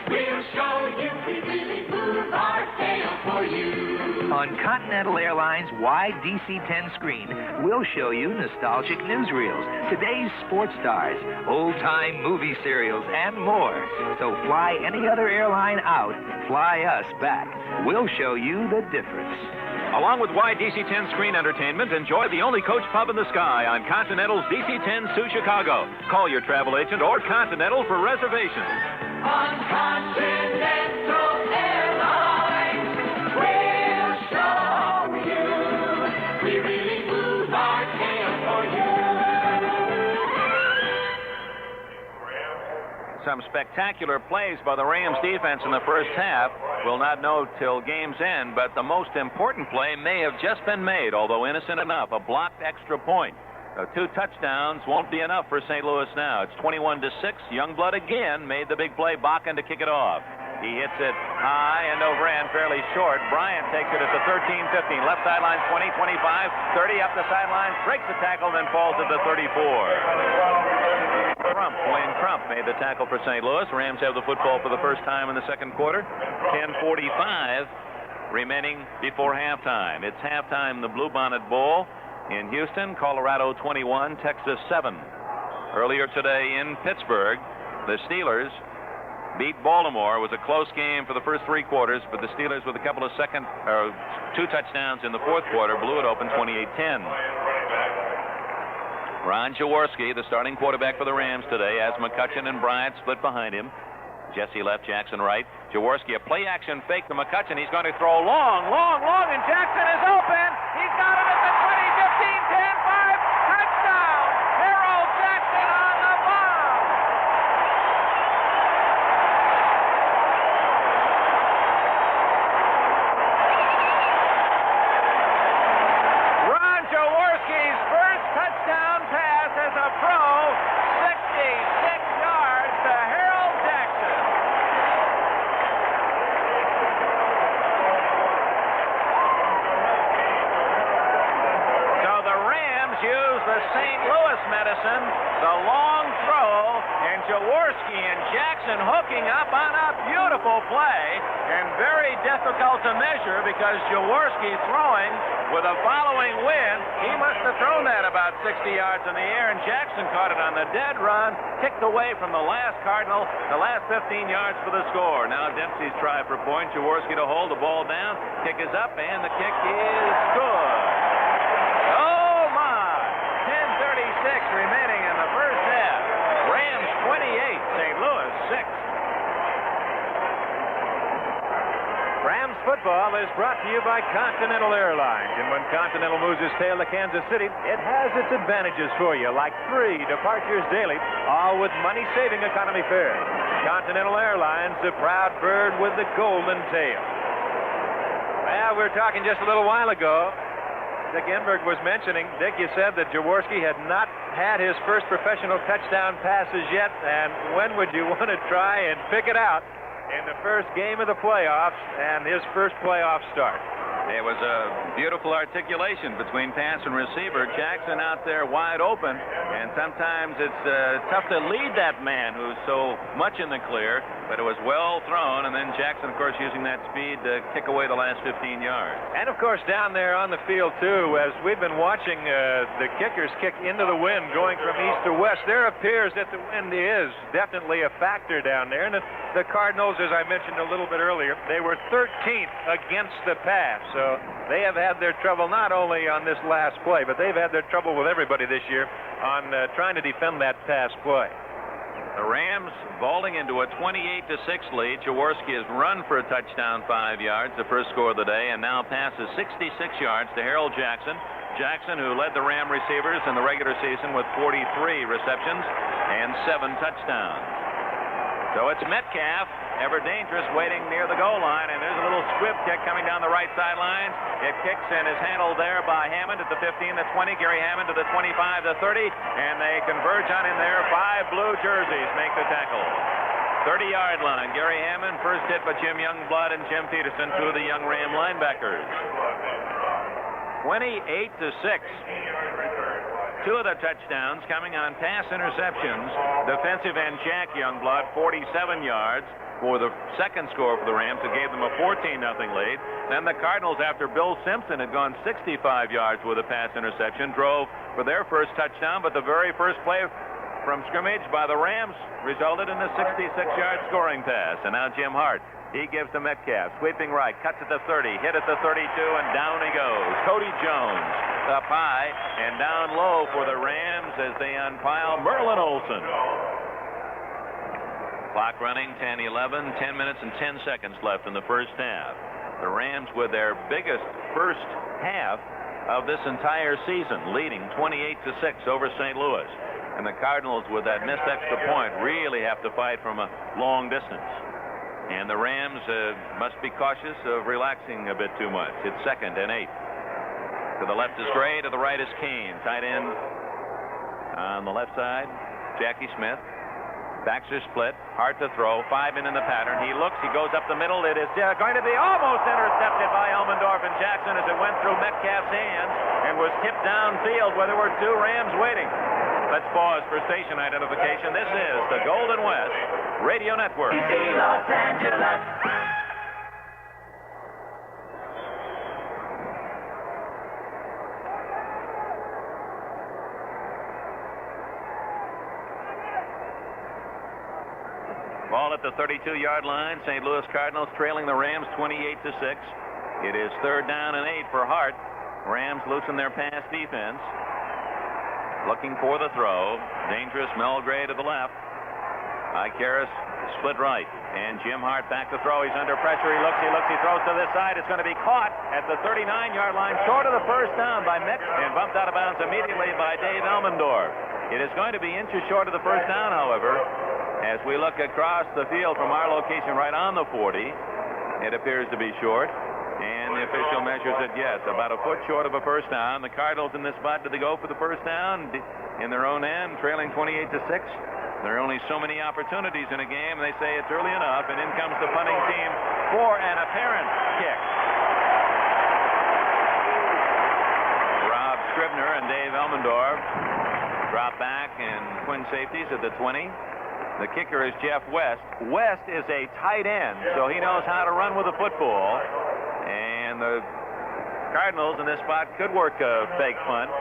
We'll show you we really move our tail for you. On Continental Airlines' wide DC-10 screen, we'll show you nostalgic newsreels, today's sports stars, old-time movie serials, and more. So fly any other airline out, fly us back. We'll show you the difference. Along with wide DC-10 screen entertainment, enjoy the only coach pub in the sky on Continental's DC-10 to Chicago. Call your travel agent or Continental for reservations. On Continental Airlines, we'll show you. We really move our tail for you. Some spectacular plays by the Rams defense in the first half. We'll not know till game's end, but the most important play may have just been made, although innocent enough, a blocked extra point. 2 touchdowns won't be enough for St. Louis now. It's 21-6. Youngblood again made the big play. Bakken to kick it off. He hits it high and over and fairly short. Bryant takes it at the 13-15. Left sideline 20, 25, 30 up the sideline. Breaks the tackle, then falls at the 34. Wayne Crump made the tackle for St. Louis. Rams have the football for the first time in the second quarter. 10:45 remaining before halftime. It's halftime, the Bluebonnet Bowl. in Houston, Colorado 21, Texas 7. Earlier today in Pittsburgh, the Steelers beat Baltimore. It was a close game for the first 3 quarters, but the Steelers, with a couple of 2 touchdowns in the 4th quarter, blew it open 28-10. Ron Jaworski, the starting quarterback for the Rams today, as McCutcheon and Bryant split behind him. Jesse left, Jackson right. Jaworski, a play-action fake to McCutcheon. He's going to throw long, and Jackson is open. He's got it at the 20, 15, 10, 5. Touchdown! Harold Jackson on the bomb. Ron Jaworski's first touchdown pass as a pro, 66 yards to Harold Jackson. So the Rams use the St. Louis medicine, the long throw, and Jaworski and Jackson hooking up on a beautiful play, and very difficult to measure because Jaworski throwing with a following wind. He must have thrown that about 60 yards in the air, and Jackson caught it on the dead run, kicked away from the last Cardinal, the last 15 yards for the score. Now Dempsey's try for point. Jaworski to hold the ball down. Kick is up, and the kick is good. Oh, my! 10:36 remaining in the first half. Rams 28, St. Louis 6. Rams football is brought to you by Continental Airlines. And when Continental moves its tail to Kansas City, it has its advantages for you, like 3 departures daily, all with money-saving economy fares. Continental Airlines, the proud bird with the golden tail. Well, we were talking just a little while ago. Dick Enberg was mentioning, Dick, you said that Jaworski had not had his first professional touchdown passes yet, and when would you want to try and pick it out in the first game of the playoffs and his first playoff start? It was a beautiful articulation between pass and receiver. Jackson out there wide open, and sometimes it's tough to lead that man who's so much in the clear, but it was well thrown, and then Jackson, of course, using that speed to kick away the last 15 yards. And, of course, down there on the field, too, as we've been watching the kickers kick into the wind going from east to west, there appears that the wind is definitely a factor down there. And the Cardinals, as I mentioned a little bit earlier, they were 13th against the pass. So they have had their trouble not only on this last play, but they've had their trouble with everybody this year on trying to defend that pass play. The Rams vaulting into a 28-6 lead. Jaworski has run for a touchdown 5 yards, the first score of the day, and now passes 66 yards to Harold Jackson. Jackson, who led the Ram receivers in the regular season with 43 receptions and 7 touchdowns. So it's Metcalf, ever dangerous, waiting near the goal line, and there's a little squib kick coming down the right sideline. It kicks and is handled there by Hammond at the 15, the 20, Gary Hammond to the 25, the 30, and they converge on in there. 5 blue jerseys make the tackle. 30-yard line, Gary Hammond, first hit by Jim Youngblood and Jim Peterson, 2 of the young Ram linebackers. 28-6. 2 of the touchdowns coming on pass interceptions. Defensive end Jack Youngblood, 47 yards for the second score for the Rams. It gave them a 14-0 lead. Then the Cardinals, after Bill Simpson had gone 65 yards with a pass interception, drove for their first touchdown, but the very first play from scrimmage by the Rams resulted in a 66-yard scoring pass. And now Jim Hart, he gives to Metcalf, sweeping right, cuts at the 30, hit at the 32, and down he goes. Cody Jones up high and down low for the Rams as they unpile Merlin Olsen. Clock running, 10-11, 10 minutes and 10 seconds left in the first half. The Rams with their biggest first half of this entire season, leading 28-6 over St. Louis. And the Cardinals, with that missed extra point, really have to fight from a long distance. And the Rams must be cautious of relaxing a bit too much. It's 2nd and 8. To the left is Gray, to the right is Kane. Tight end on the left side, Jackie Smith. Backs are split, hard to throw, 5 in the pattern. He looks, he goes up the middle. It is going to be almost intercepted by Elmendorf and Jackson as it went through Metcalf's hands and was tipped downfield where there were 2 Rams waiting. Let's pause for station identification. This is the Golden West Radio Network. Los Angeles. at the 32-yard line. St. Louis Cardinals trailing the Rams 28-6. It is 3rd down and 8 for Hart. Rams loosen their pass defense. Looking for the throw. Dangerous Melgray to the left. Icaris split right. And Jim Hart back to throw. He's under pressure. He looks, he throws to this side. It's going to be caught at the 39-yard line, short of the first down by Metz, and bumped out of bounds immediately by Dave Elmendorf. It is going to be inches short of the first down, however, as we look across the field from our location right on the 40. It appears to be short. And the official measures it, yes, about a foot short of a first down. The Cardinals in this spot, did they go for the first down in their own end, trailing 28-6? There are only so many opportunities in a game. They say it's early enough, and in comes the punting team for an apparent kick. Rob Scribner and Dave Elmendorf drop back and twin safeties at the 20. The kicker is Jeff West. West is a tight end, so he knows how to run with the football. And the Cardinals in this spot could work a fake punt.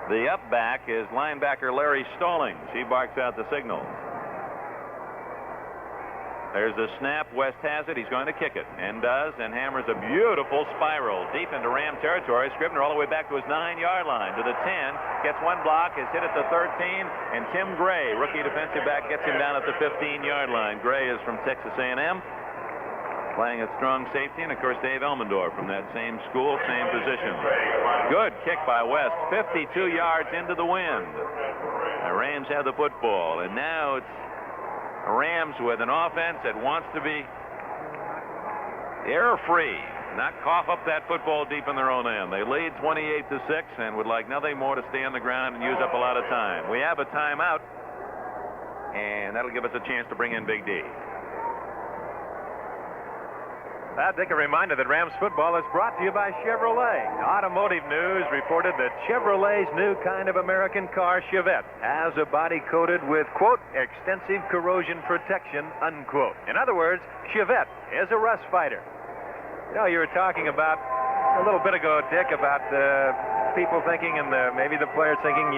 The up back is linebacker Larry Stallings. He barks out the signal. There's the snap. West has it. He's going to kick it, and does, and hammers a beautiful spiral deep into Ram territory. Scribner all the way back to his 9-yard line, to the 10, gets one block, is hit at the 13, and Tim Gray, rookie defensive back, gets him down at the 15-yard line. Gray is from Texas A&M, playing at strong safety, and of course Dave Elmendorf from that same school, same position. Good kick by West, 52 yards into the wind. The Rams have the football, and now it's Rams with an offense that wants to be error-free, not cough up that football deep in their own end. They lead 28-6 and would like nothing more to stay on the ground and use up a lot of time. We have a timeout, and that'll give us a chance to bring in Big D. Dick, a reminder that Rams football is brought to you by Chevrolet. Automotive News reported that Chevrolet's new kind of American car, Chevette, has a body coated with, quote, extensive corrosion protection, unquote. In other words, Chevette is a rust fighter. You know, you were talking about a little bit ago, Dick, about people thinking and maybe the players thinking,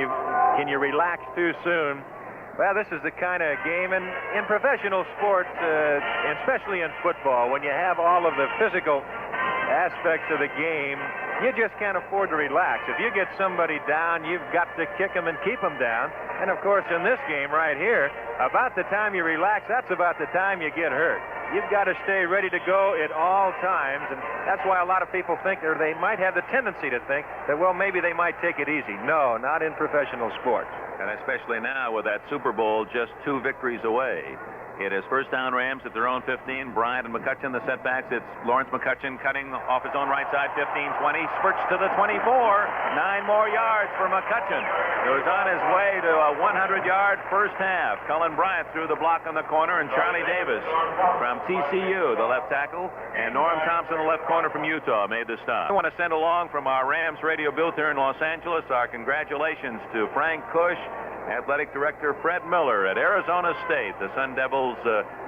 can you relax too soon? Well, this is the kind of game in professional sports, especially in football, when you have all of the physical aspects of the game, you just can't afford to relax. If you get somebody down, you've got to kick them and keep them down. And, of course, in this game right here, about the time you relax, that's about the time you get hurt. You've got to stay ready to go at all times, and that's why a lot of people think, or they might have the tendency to think, that, well, maybe they might take it easy. No, not in professional sports. And especially now with that Super Bowl just 2 victories away. It is first down Rams at their own 15. Bryant and McCutcheon, the setbacks. It's Lawrence McCutcheon cutting off his own right side, 15-20. Spurts to the 24. 9 more yards for McCutcheon. Goes on his way to a 100-yard first half. Cullen Bryant threw the block on the corner, and Charlie Davis from TCU, the left tackle, and Norm Thompson, the left corner from Utah, made the stop. I want to send along from our Rams radio booth here in Los Angeles our congratulations to Frank Cush, Athletic Director Fred Miller at Arizona State. The Sun Devils,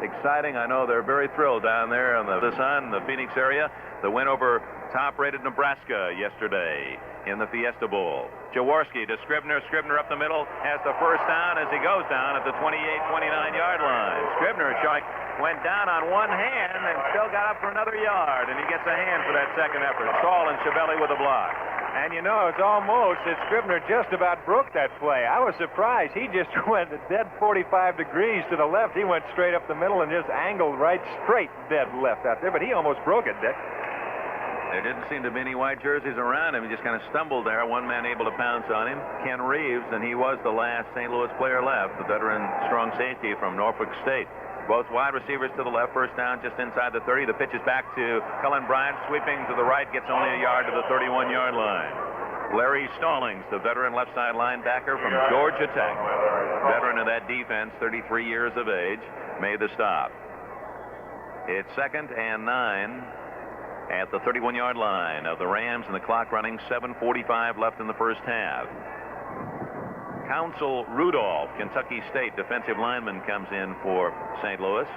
exciting. I know they're very thrilled down there in the Sun, the Phoenix area. The win over top-rated Nebraska yesterday in the Fiesta Bowl. Jaworski to Scribner. Scribner up the middle, has the first down as he goes down at the 28-29-yard line. Scribner went down on one hand and still got up for another yard, and he gets a hand for that second effort. Saul and Chiavelli with a block. And you know, it's almost that Scribner just about broke that play. I was surprised. He just went a dead 45 degrees to the left. He went straight up the middle and just angled right straight dead left out there, but he almost broke it, Dick. There didn't seem to be any white jerseys around him. He just kind of stumbled there. One man able to pounce on him, Ken Reeves, and he was the last St. Louis player left, the veteran strong safety from Norfolk State. Both wide receivers to the left, first down just inside the 30. The pitch is back to Cullen Bryant, sweeping to the right, gets only a yard to the 31-yard line. Larry Stallings, the veteran left side linebacker from Georgia Tech, veteran of that defense, 33 years of age, made the stop. It's 2nd and 9 at the 31-yard line of the Rams, and the clock running, 7:45 left in the first half. Council Rudolph, Kentucky State defensive lineman, comes in for St. Louis.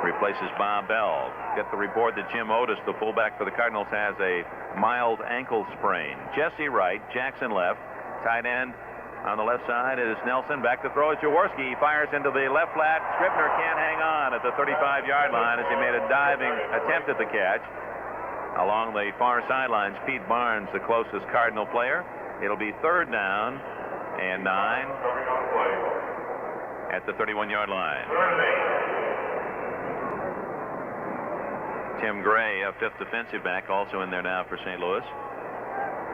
Replaces Bob Bell. Get the report that Jim Otis, the fullback for the Cardinals, has a mild ankle sprain. Jesse Wright, Jackson left. Tight end On the left side is Nelson. Back to throw is Jaworski. He fires into the left flat. Scribner can't hang on at the 35-yard line as he made a diving attempt at the catch. Along the far sidelines, Pete Barnes, the closest Cardinal player. It'll be 3rd down and 9 at the 31-yard line. Tim Gray, a 5th defensive back, also in there now for St. Louis.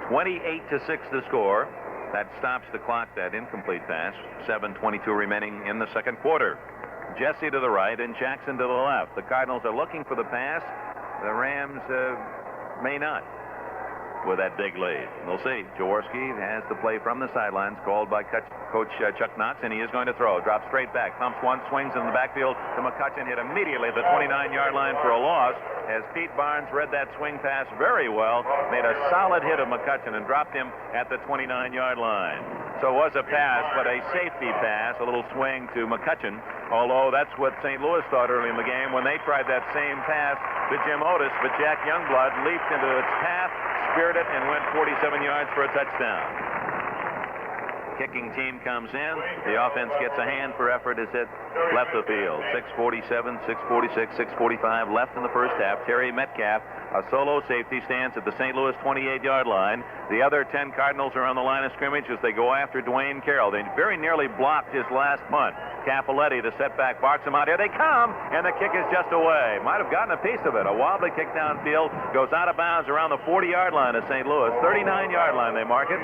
28-6 the score. That stops the clock, that incomplete pass. 7:22 remaining in the second quarter. Jesse to the right and Jackson to the left. The Cardinals are looking for the pass. The Rams may not with that big lead. We'll see. Jaworski has the play from the sidelines called by Coach Chuck Knotts, and he is going to throw. Drops straight back. Pumps one, swings in the backfield to McCutcheon. Hit immediately at the 29-yard line for a loss as Pete Barnes read that swing pass very well. Made a solid hit of McCutcheon and dropped him at the 29-yard line. So it was a pass, but a safety pass, a little swing to McCutcheon. Although that's what St. Louis thought early in the game when they tried that same pass to Jim Otis, but Jack Youngblood leaped into its path, speared it, and went 47 yards for a touchdown. Kicking team comes in. The offense gets a hand for effort as it left the field. 6:47, 6:46, 6:45 left in the first half. Terry Metcalf, a solo safety, stands at the St. Louis 28-yard line. The other 10 Cardinals are on the line of scrimmage as they go after Dwayne Carroll. They very nearly blocked his last punt. Capoletti, the setback, barks him out. Here they come, and the kick is just away. Might have gotten a piece of it. A wobbly kick downfield goes out of bounds around the 40-yard line of St. Louis. 39-yard line, they mark it.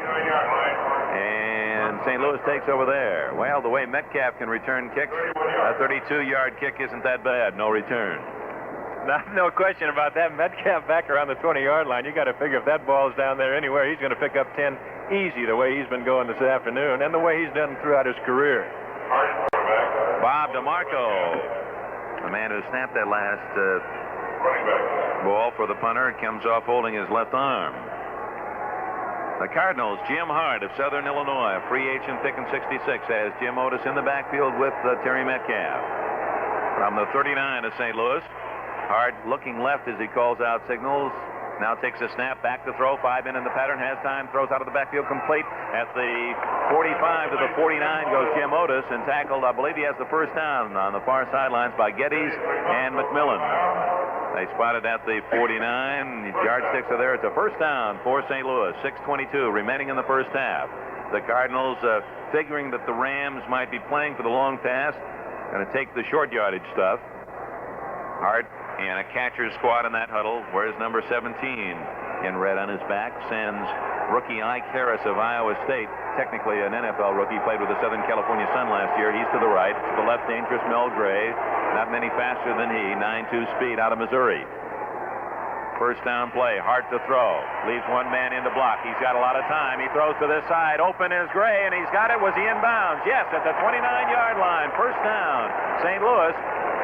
And St. Louis takes over there. Well, the way Metcalf can return kicks, a 32-yard kick isn't that bad. No return. No question about that. Metcalf back around the 20-yard line. You got to figure if that ball's down there anywhere, he's going to pick up 10 easy the way he's been going this afternoon and the way he's done throughout his career. Bob DeMarco, the man who snapped that last ball for the punter, comes off holding his left arm. The Cardinals, Jim Hart of Southern Illinois, a free agent picking 66, has Jim Otis in the backfield with Terry Metcalf. From the 39 of St. Louis, Hart looking left as he calls out signals. Now takes a snap, back to throw, 5 in the pattern, has time, throws out of the backfield, complete. At the 45 to the 49 goes Jim Otis, and tackled, I believe he has the first down on the far sidelines by Geddes and McMillan. They spotted at the 49. Yardsticks are there. It's a first down for St. Louis. 6:22 remaining in the first half. The Cardinals, figuring that the Rams might be playing for the long pass, going to take the short yardage stuff. Hart and a catcher's squad in that huddle. Where's number 17 in red on his back? Sends rookie Ike Harris of Iowa State, technically an NFL rookie, played with the Southern California Sun last year. He's to the right. To the left, dangerous Mel Gray. Not many faster than he. 9.2 speed out of Missouri. First down play. Hart to throw. Leaves one man in the block. He's got a lot of time. He throws to this side. Open is Gray, and he's got it. Was he in bounds? Yes, at the 29-yard line. First down. St. Louis.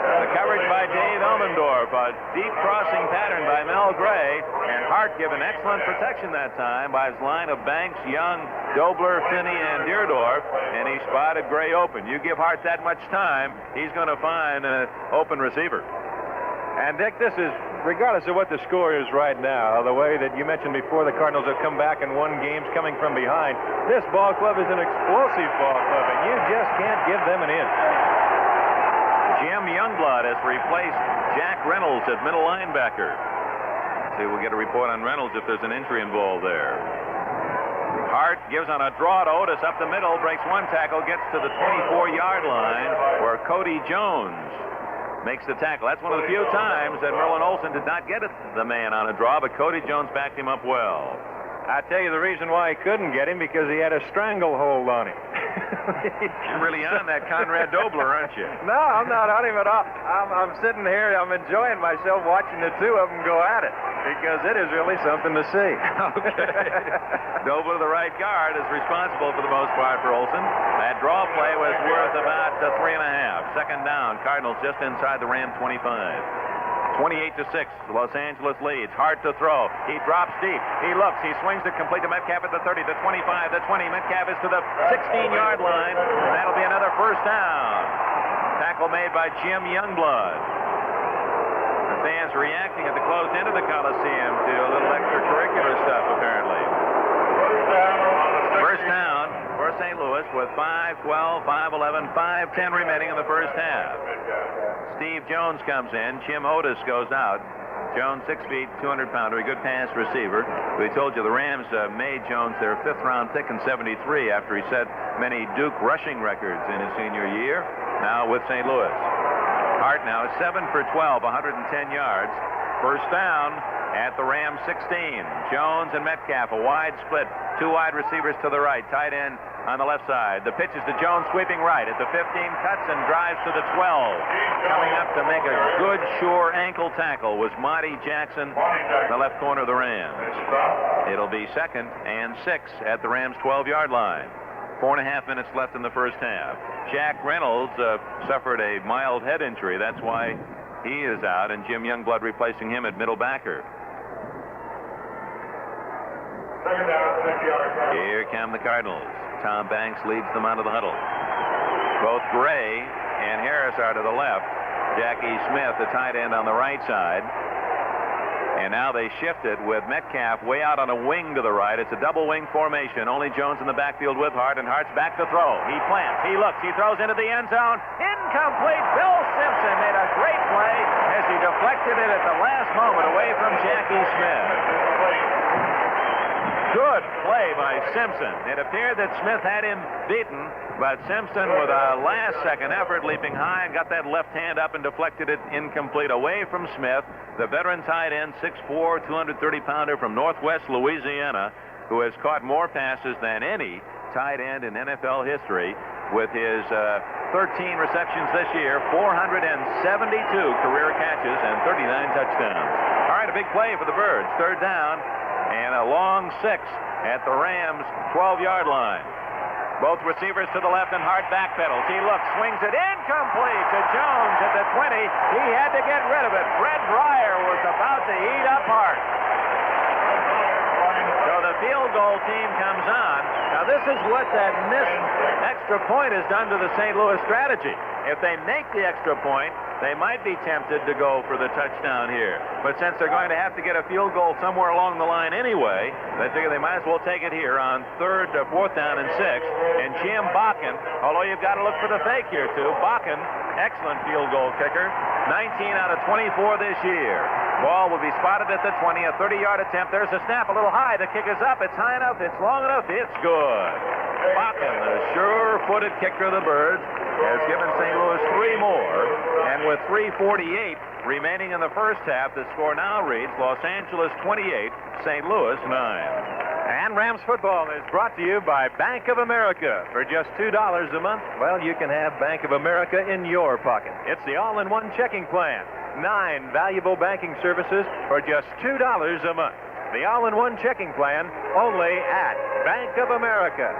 The coverage by Dave Elmendorf. A deep crossing pattern by Mel Gray. And Hart given excellent protection that time by his line of Banks, Young, Dobler, Finney, and Deerdorf. And he spotted Gray open. You give Hart that much time, he's going to find an open receiver. And, Dick, this is, regardless of what the score is right now, the way that you mentioned before, the Cardinals have come back and won games coming from behind. This ball club is an explosive ball club, and you just can't give them an inch. Jim Youngblood has replaced Jack Reynolds at middle linebacker. See, we'll get a report on Reynolds if there's an injury involved there. Hart gives on a draw to Otis up the middle, breaks one tackle, gets to the 24-yard line where Cody Jones makes the tackle. That's one of the few times that Merlin Olsen did not get the man on a draw, but Cody Jones backed him up well. I tell you the reason why he couldn't get him, because he had a stranglehold on him. You're really on that Conrad Dobler, aren't you? No, I'm not on him at all. I'm sitting here, I'm enjoying myself watching the two of them go at it, because it is really something to see. Okay. Dobler, the right guard, is responsible for the most part for Olsen. That draw play was worth about 3.5. Second down, Cardinals just inside the Ram 25. 28-6, Los Angeles leads. Hard to throw. He drops deep. He looks. He swings it complete to Metcalf at the 30, the 25, the 20. Metcalf is to the 16-yard line. And that'll be another first down. Tackle made by Jim Youngblood. The fans reacting at the closed end of the Coliseum to a little extracurricular stuff, apparently. First down for St. Louis with 5:12, 5:11, 5:10 remaining in the first half. Steve Jones comes in. Jim Otis goes out. Jones, 6 feet, 200-pounder, a good pass receiver. We told you the Rams made Jones their 5th-round pick in '73 after he set many Duke rushing records in his senior year. Now with St. Louis. Hart now is 7 for 12, 110 yards. First down at the Rams 16. Jones and Metcalf, a wide split. 2 wide receivers to the right, tight end on the left side. The pitch is to Jones, sweeping right at the 15, cuts and drives to the 12. Coming up to make a good, sure ankle tackle was Monty Jackson, the left corner of the Rams. It'll be 2nd and 6 at the Rams' 12-yard line. 4.5 minutes left in the first half. Jack Reynolds suffered a mild head injury. That's why he is out, and Jim Youngblood replacing him at middle backer. Here come the Cardinals. Tom Banks leads them out of the huddle. Both Gray and Harris are to the left. Jackie Smith, the tight end, on the right side. And now they shift it with Metcalf way out on a wing to the right. It's a double wing formation. Only Jones in the backfield with Hart, and Hart's back to throw. He plants. He looks. He throws into the end zone. Incomplete. Bill Simpson made a great play as he deflected it at the last moment away from Jackie Smith. Good play by Simpson. It appeared that Smith had him beaten, but Simpson, with a last-second effort, leaping high and got that left hand up and deflected it incomplete away from Smith, the veteran tight end, 6'4", 230-pounder from Northwest Louisiana, who has caught more passes than any tight end in NFL history with his 13 receptions this year, 472 career catches, and 39 touchdowns. All right, a big play for the Birds. 3rd down. And a long 6 at the Rams' 12-yard line. Both receivers to the left, and Hart backpedals. He looks, swings it incomplete to Jones at the 20. He had to get rid of it. Fred Dreyer was about to eat up Hart. So the field goal team comes on. Now this is what that missed extra point has done to the St. Louis strategy. If they make the extra point, they might be tempted to go for the touchdown here. But since they're going to have to get a field goal somewhere along the line anyway, they figure they might as well take it here on 4th down and 6. And Jim Bakken, although you've got to look for the fake here too, Bakken, excellent field goal kicker, 19 out of 24 this year. Ball will be spotted at the 20, a 30-yard attempt. There's a snap, a little high. The kick is up. It's high enough. It's long enough. It's good. Bakken, the sure-footed kicker of the Birds, has given St. Louis 3 more. And with 3:48 remaining in the first half, the score now reads Los Angeles 28, St. Louis 9. And Rams football is brought to you by Bank of America. For just $2 a month, well, you can have Bank of America in your pocket. It's the all-in-one checking plan. 9 valuable banking services for just $2 a month. The all-in-one checking plan only at Bank of America.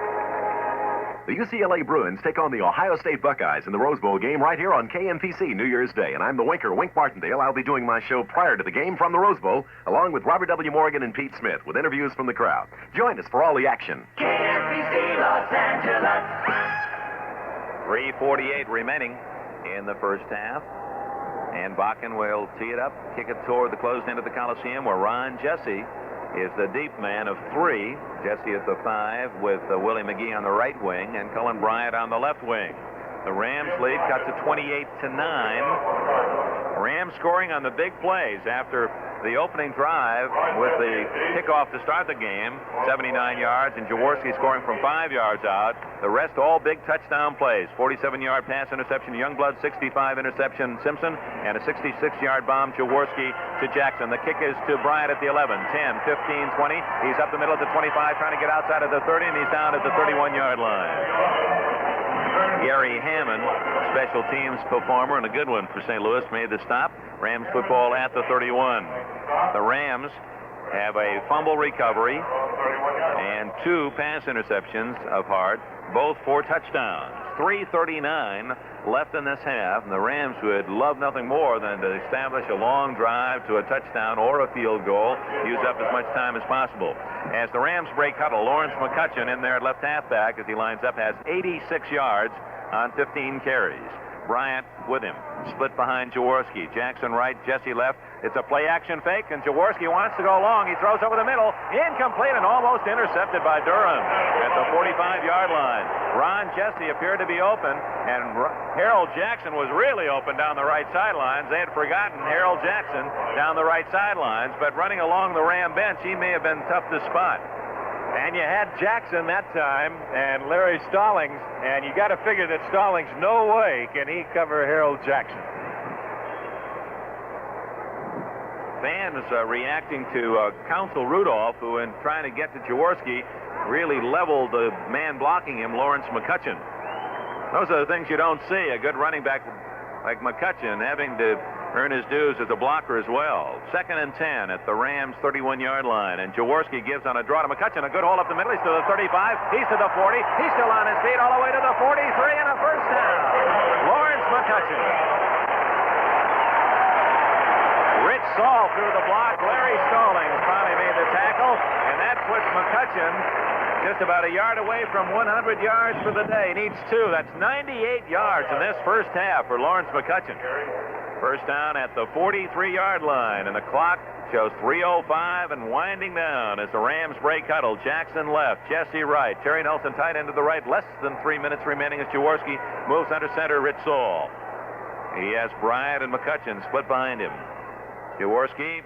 The UCLA Bruins take on the Ohio State Buckeyes in the Rose Bowl game right here on KMPC New Year's Day. And I'm the Winker, Wink Martindale. I'll be doing my show prior to the game from the Rose Bowl, along with Robert W. Morgan and Pete Smith, with interviews from the crowd. Join us for all the action. KMPC Los Angeles. 3:48 remaining in the first half. And Bakken will tee it up, kick it toward the closed end of the Coliseum, where Ron Jesse is the deep man of 3. Jesse at the 5 with Willie McGee on the right wing and Cullen Bryant on the left wing. The Rams lead cut to 28-9. Rams scoring on the big plays after the opening drive with the kickoff to start the game, 79 yards, and Jaworski scoring from 5 yards out. The rest all big touchdown plays. 47-yard pass interception to Youngblood, 65 interception Simpson, and a 66-yard bomb Jaworski to Jackson. The kick is to Bryant at the 11, 10, 15, 20. He's up the middle at the 25, trying to get outside of the 30, and he's down at the 31-yard line. Gary Hammond, special teams performer and a good one for St. Louis, made the stop. Rams football at the 31. The Rams have a fumble recovery and 2 pass interceptions of Hart, both for touchdowns. 3:39 left in this half, and the Rams would love nothing more than to establish a long drive to a touchdown or a field goal, use up as much time as possible. As the Rams break huddle, Lawrence McCutcheon in there at left halfback as he lines up has 86 yards on 15 carries. Bryant with him. Split behind Jaworski. Jackson right, Jesse left. It's a play-action fake, and Jaworski wants to go long. He throws over the middle. Incomplete and almost intercepted by Durham at the 45-yard line. Ron Jesse appeared to be open, and Harold Jackson was really open down the right sidelines. They had forgotten Harold Jackson down the right sidelines, but running along the Ram bench, he may have been tough to spot. And you had Jackson that time and Larry Stallings, and you got to figure that Stallings, no way can he cover Harold Jackson. Fans reacting to Counsel Rudolph, who in trying to get to Jaworski really leveled the man blocking him, Lawrence McCutcheon. Those are the things you don't see. A good running back like McCutcheon having to earn his dues as a blocker as well. 2nd and 10 at the Rams' 31-yard line, and Jaworski gives on a draw to McCutcheon. A good hole up the middle. He's to the 35. He's to the 40. He's still on his feet all the way to the 43, and a first down. Lawrence McCutcheon. Rich Saul through the block. Larry Stallings finally made the tackle, and that puts McCutcheon just about a yard away from 100 yards for the day. Needs 2. That's 98 yards in this first half for Lawrence McCutcheon. First down at the 43-yard line, and the clock shows 3:05 and winding down as the Rams break huddle. Jackson left, Jesse right, Terry Nelson tight end to the right. Less than 3 minutes remaining as Jaworski moves under center. Rich Saul. He has Bryant and McCutcheon split behind him. Jaworski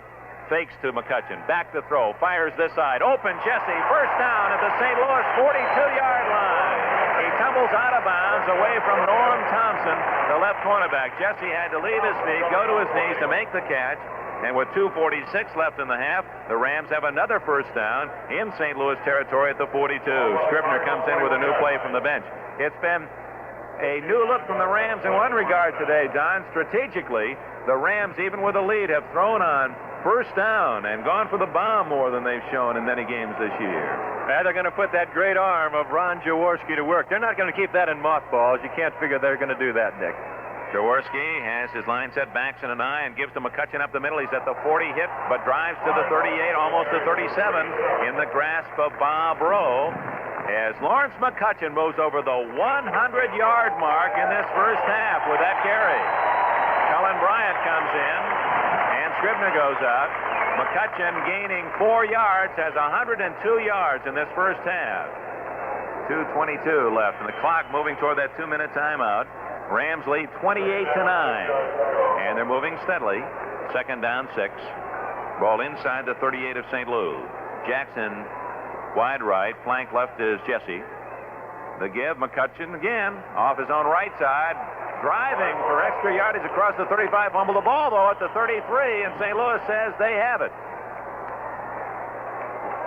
fakes to McCutcheon. Back to throw. Fires this side. Open Jesse. First down at the St. Louis 42-yard line. He tumbles out of bounds away from Norm Thompson, the left cornerback. Jesse had to leave his feet, go to his knees to make the catch. And with 2:46 left in the half, the Rams have another first down in St. Louis territory at the 42. Scribner comes in with a new play from the bench. It's been a new look from the Rams in one regard today, Don. Strategically, the Rams, even with a lead, have thrown on first down and gone for the bomb more than they've shown in many games this year. And they're going to put that great arm of Ron Jaworski to work. They're not going to keep that in mothballs. You can't figure they're going to do that, Nick. Jaworski has his line set, backs in an eye, and gives to McCutcheon up the middle. He's at the 40 hit, but drives to the 38, almost the 37, in the grasp of Bob Rowe, as Lawrence McCutcheon moves over the 100-yard mark in this first half with that carry. Cullen Bryant comes in, and Scribner goes out. McCutcheon gaining 4 yards, has 102 yards in this first half. 2:22 left, and the clock moving toward that 2-minute timeout. Rams lead 28-9, and they're moving steadily. 2nd down, 6. Ball inside the 38 of St. Louis. Jackson wide right, flank left is Jesse. The give, McCutcheon again off his own right side, driving for extra yardage across the 35. Fumble the ball though at the 33, and St. Louis says they have it.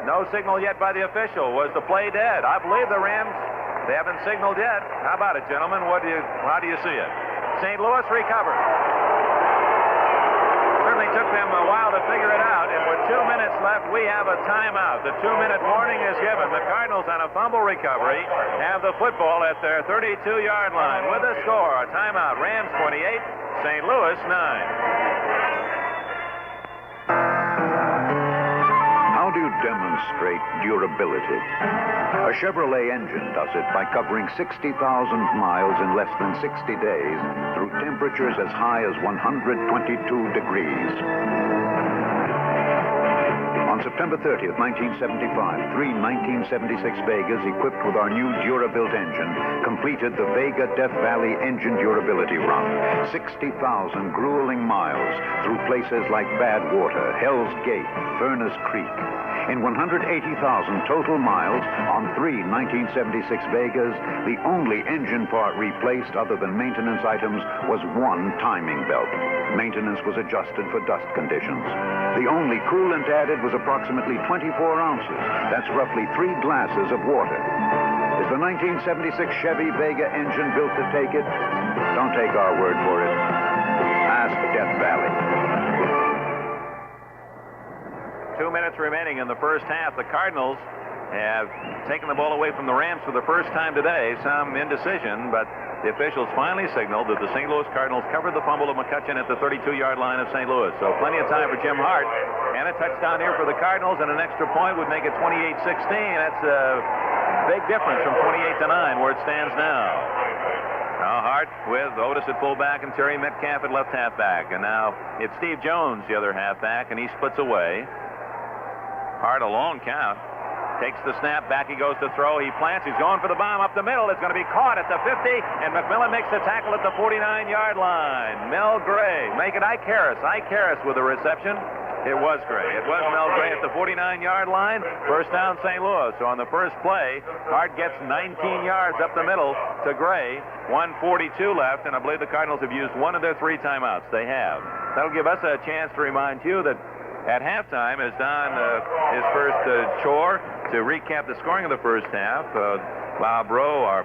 No signal yet by the official. Was the play dead? I believe the Rams, they haven't signaled yet. How about it, gentlemen? How do you see it? St. Louis recovered. Certainly took them a while to figure it out, and with 2 minutes left, we have a timeout. The 2-minute warning is given. The Cardinals, on a fumble recovery, have the football at their 32-yard line with a score. A timeout. Rams 28, St. Louis 9. How do you demonstrate durability? A Chevrolet engine does it by covering 60,000 miles in less than 60 days through temperatures as high as 122 degrees. On September 30th, 1975, 3 1976 Vegas equipped with our new Durabuilt engine completed the Vega Death Valley Engine Durability Run. 60,000 grueling miles through places like Badwater, Hell's Gate, Furnace Creek. In 180,000 total miles on 3 1976 Vegas, the only engine part replaced other than maintenance items was one timing belt. Maintenance was adjusted for dust conditions. The only coolant added was approximately 24 ounces. That's roughly 3 glasses of water. Is the 1976 Chevy Vega engine built to take it? Don't take our word for it. Ask Death Valley. 2 minutes remaining in the first half. The Cardinals have taken the ball away from the Rams for the first time today. Some indecision, but the officials finally signaled that the St. Louis Cardinals covered the fumble of McCutcheon at the 32-yard line of St. Louis. So plenty of time for Jim Hart. And a touchdown here for the Cardinals, and an extra point would make it 28-16. That's a big difference from 28-9 where it stands now. Now Hart with Otis at fullback and Terry Metcalf at left halfback. And now it's Steve Jones, the other halfback, and he splits away. Hart, a long count. Takes the snap, back he goes to throw. He plants, he's going for the bomb up the middle. It's going to be caught at the 50, and McMillan makes the tackle at the 49-yard line. Mel Gray, make it Ike Harris. Ike Harris with the reception. It was Gray. It was Mel Gray at the 49-yard line. First down, St. Louis. So on the first play, Hart gets 19 yards up the middle to Gray. 1:42 left, and I believe the Cardinals have used one of their 3 timeouts. They have. That'll give us a chance to remind you that at halftime, as Don his first chore to recap the scoring of the first half, Bob Rowe, our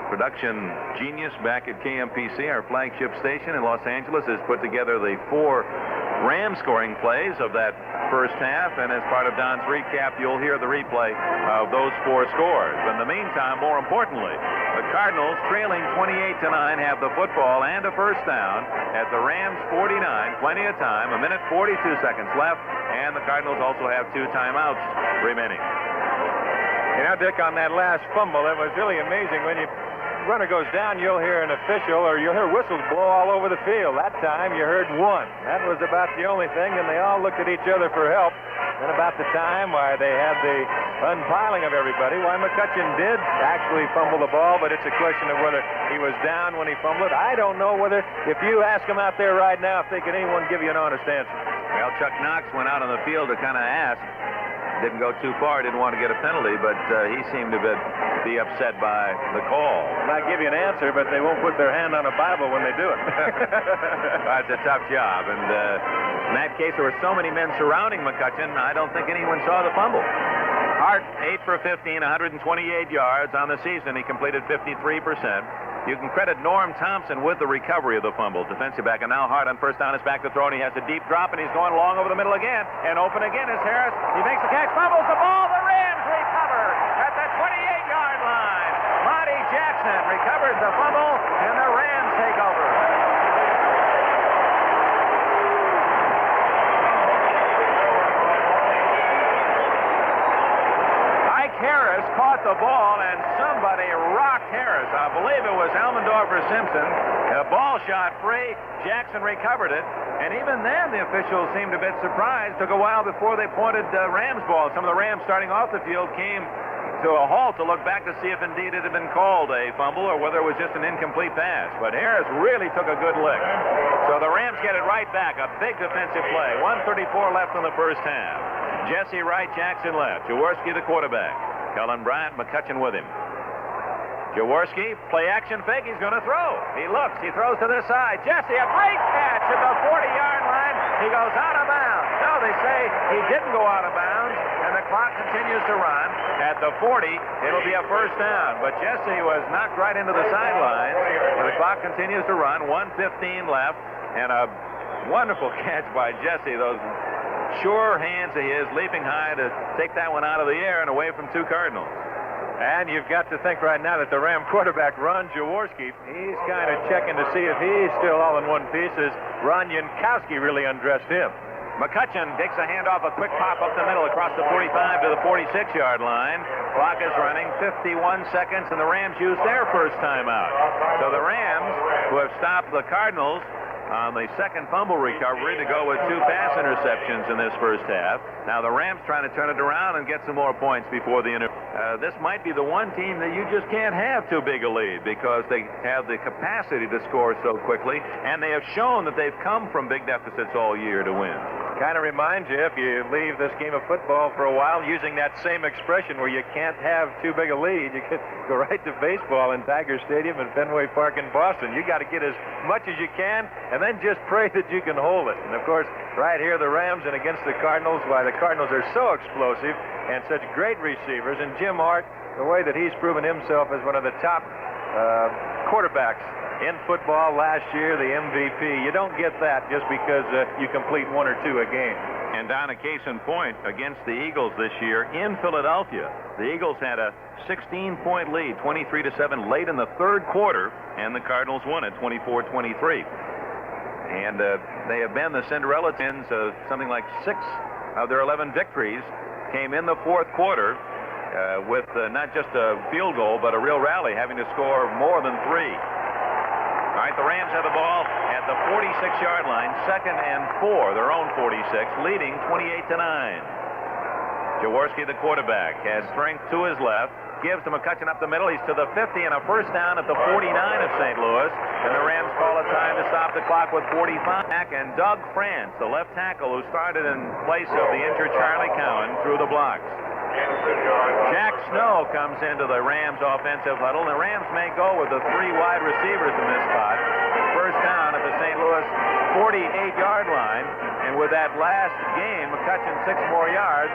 production genius back at KMPC, our flagship station in Los Angeles, has put together the 4 Ram scoring plays of that first half, and as part of Don's recap, you'll hear the replay of those 4 scores. But in the meantime, more importantly, the Cardinals, trailing 28-9, have the football and a first down at the Rams 49. Plenty of time, 1:42 left, and the Cardinals also have 2 timeouts remaining. You know, Dick, on that last fumble, it was really amazing. When you runner goes down, you'll hear an official, or you'll hear whistles blow all over the field. That time you heard one. That was about the only thing, and they all looked at each other for help. And about the time why they had the unpiling of everybody, why McCutcheon did actually fumble the ball, but it's a question of whether he was down when he fumbled. I don't know whether, if you ask them out there right now, if they can anyone give you an honest answer. Well, Chuck Knox went out on the field to kind of ask. Didn't go too far, didn't want to get a penalty, but he seemed to be upset by the call. I'll give you an answer, but they won't put their hand on a Bible when they do it. That's a tough job, and in that case, there were so many men surrounding McCutcheon, I don't think anyone saw the fumble. Hart, 8 for 15, 128 yards on the season. He completed 53%. You can credit Norm Thompson with the recovery of the fumble. Defensive back, and now Hart on first down is back to throw, and he has a deep drop, and he's going long over the middle again. And open again is Harris. He makes the catch, fumbles the ball. The Rams recover at the 28-yard line. Monty Jackson recovers the fumble, and the Rams take over. Harris caught the ball, and somebody rocked Harris. I believe it was Elmendorf or Simpson. The ball shot free. Jackson recovered it, and even then the officials seemed a bit surprised. Took a while before they pointed Rams ball. Some of the Rams starting off the field came to a halt to look back to see if indeed it had been called a fumble or whether it was just an incomplete pass. But Harris really took a good lick. So the Rams get it right back. A big defensive play. 1:34 left in the first half. Jesse right, Jackson left. Jaworski the quarterback. Cullen Bryant, McCutcheon with him. Jaworski, play action fake. He's going to throw. He looks. He throws to the side. Jesse, a great catch at the 40-yard line. He goes out of bounds. No, they say he didn't go out of bounds, and the clock continues to run. At the 40, it'll be a first down. But Jesse was knocked right into the sidelines. The clock continues to run. 1:15 left, and a wonderful catch by Jesse. Those sure hands of his, leaping high to take that one out of the air and away from 2 Cardinals. And you've got to think right now that the Ram quarterback, Ron Jaworski, he's kind of checking to see if he's still all in one piece, as Ron Jankowski really undressed him. McCutcheon takes a handoff, a quick pop up the middle across the 45 to the 46-yard line. Clock is running, 51 seconds, and the Rams use their first timeout. So the Rams, who have stopped the Cardinals on the second fumble recovery to go with 2 pass interceptions in this first half. Now the Rams trying to turn it around and get some more points before the end. This might be the one team that you just can't have too big a lead because they have the capacity to score so quickly, and they have shown that they've come from big deficits all year to win. Kind of reminds you, if you leave this game of football for a while, using that same expression where you can't have too big a lead, you can go right to baseball in Tiger Stadium and Fenway Park in Boston. You got to get as much as you can, and then just pray that you can hold it. And of course, right here, the Rams and against the Cardinals, why the Cardinals are so explosive and such great receivers. And Jim Hart, the way that he's proven himself as one of the top quarterbacks in football last year, the MVP. You don't get that just because you complete 1 or 2 a game. And on a case in point, against the Eagles this year in Philadelphia, the Eagles had a 16-point lead, 23-7 late in the third quarter, and the Cardinals won it 24-23. And they have been the Cinderella teams. Something like 6 of their 11 victories came in the fourth quarter with not just a field goal, but a real rally, having to score more than 3. All right, the Rams have the ball at the 46-yard line, 2nd and 4, their own 46, leading 28-9. Jaworski, the quarterback, has strength to his left, gives to McCutcheon up the middle. He's to the 50 and a first down at the 49 of St. Louis. And the Rams call a time to stop the clock with 45. And Doug France, the left tackle who started in place of the injured Charlie Cowan, through the blocks. Jack Snow comes into the Rams offensive huddle. The Rams may go with the 3 wide receivers in this spot. First down at the St. Louis 48-yard line. And with that last game, McCutcheon 6 more yards.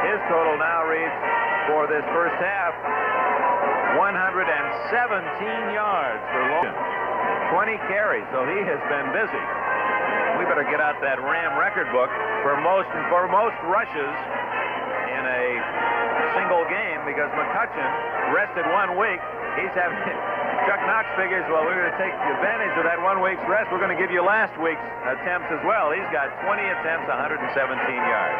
His total now reads for this first half 117 yards for Logan. 20 carries, so he has been busy. We better get out that Ram record book for most rushes in a single game, because McCutcheon rested 1 week. He's having Chuck Knox figures, well, we're going to take advantage of that 1 week's rest. We're going to give you last week's attempts as well. He's got 20 attempts, 117 yards.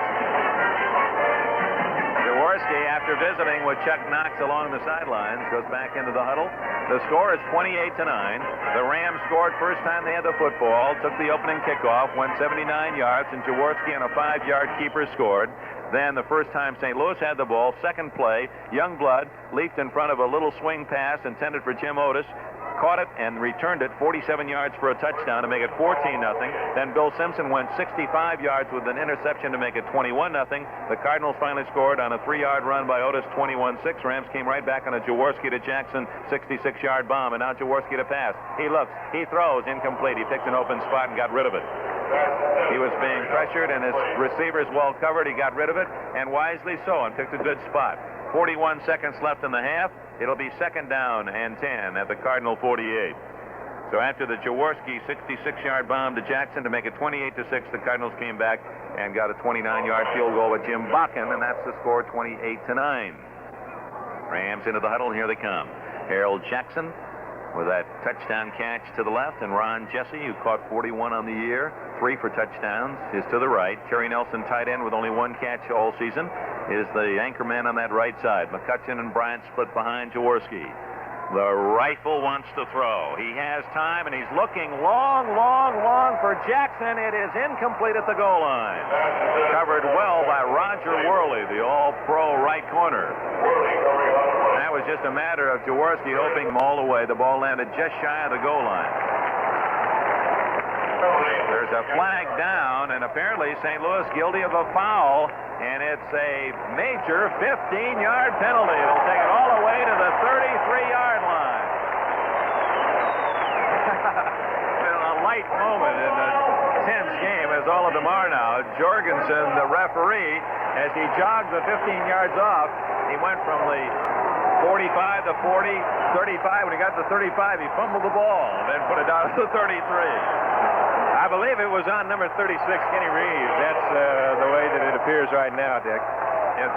Jaworski, after visiting with Chuck Knox along the sidelines, goes back into the huddle. The score is 28-9. The Rams scored first time they had the football, took the opening kickoff, went 79 yards, and Jaworski on a 5-yard keeper scored. Then the first time St. Louis had the ball, second play, Youngblood leaped in front of a little swing pass intended for Jim Otis, caught it and returned it 47 yards for a touchdown to make it 14-0. Then Bill Simpson went 65 yards with an interception to make it 21-0. The Cardinals finally scored on a 3-yard run by Otis, 21-6. Rams came right back on a Jaworski to Jackson 66-yard bomb, and now Jaworski to pass. He looks, he throws, incomplete. He picked an open spot and got rid of it. He was being pressured, and his receivers well covered. He got rid of it, and wisely so, and picked a good spot. 41 seconds left in the half. It'll be 2nd down and 10 at the Cardinal 48. So after the Jaworski 66-yard bomb to Jackson to make it 28-6, the Cardinals came back and got a 29-yard field goal with Jim Bakken, and that's the score, 28-9. Rams into the huddle, and here they come. Harold Jackson with that touchdown catch to the left, and Ron Jesse, who caught 41 on the year, 3 for touchdowns, is to the right. Terry Nelson, tight end with only 1 catch all season, is the anchor man on that right side. McCutcheon and Bryant split behind Jaworski. The rifle wants to throw. He has time, and he's looking long for Jackson. It is incomplete at the goal line. Covered well by Roger Worley, the all-pro right corner. That was just a matter of Jaworski hoping him all the way. The ball landed just shy of the goal line. There's a flag down, and apparently St. Louis guilty of a foul, and it's a major 15-yard penalty. It'll take it all the way to the 33-yard line. A light moment in the tense game, as all of them are now. Jorgensen, the referee, as he jogged the 15 yards off, he went from the 45 to 40, 35. When he got to 35, he fumbled the ball and then put it down to the 33. I believe it was on number 36, Kenny Reeves. That's the way that it appears right now, Dick. It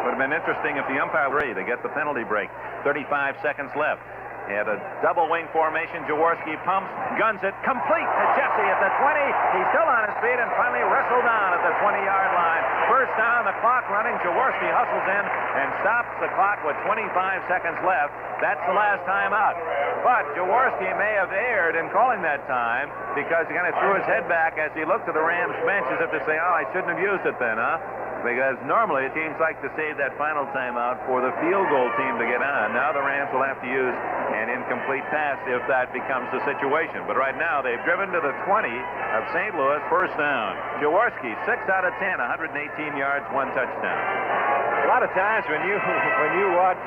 would have been interesting if the umpire were ready to get the penalty break. 35 seconds left. At a double wing formation, Jaworski pumps, guns it, complete to Jesse at the 20. He's still on his feet and finally wrestled down at the 20-yard line. First down, the clock running. Jaworski hustles in and stops the clock with 25 seconds left. That's the last time out. But Jaworski may have erred in calling that time because he kind of threw his head back as he looked to the Rams bench as if to say, oh, I shouldn't have used it then, huh? Because normally teams like to save that final timeout for the field goal team to get on. Now the Rams will have to use an incomplete pass if that becomes the situation. But right now they've driven to the 20 of St. Louis, first down. Jaworski, 6 out of 10, 118 yards, 1 touchdown. A lot of times when you watch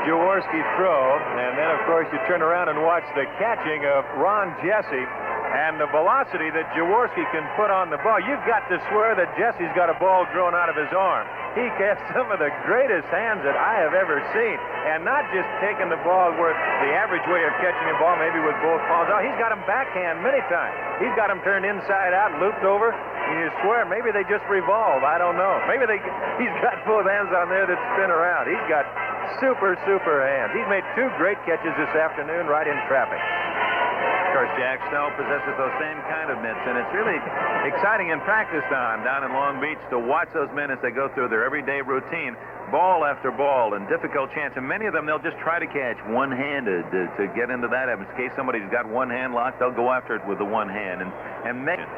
Jaworski throw, and then of course you turn around and watch the catching of Ron Jesse, and the velocity that Jaworski can put on the ball, you've got to swear that Jesse's got a ball drawn out of his arm. He has some of the greatest hands that I have ever seen. And not just taking the ball where the average way of catching a ball, maybe with both palms out. He's got him backhand many times. He's got him turned inside out, looped over. And you swear, maybe they just revolve. I don't know. Maybe he's got both hands on there that spin around. He's got super hands. He's made 2 great catches this afternoon right in traffic. Of course, Jack Snow possesses those same kind of mitts, and it's really exciting in practice down in Long Beach to watch those men as they go through their everyday routine, ball after ball, and difficult chance. And many of them, they'll just try to catch one-handed to get into that. In case somebody's got one hand locked, they'll go after it with the one hand and make it.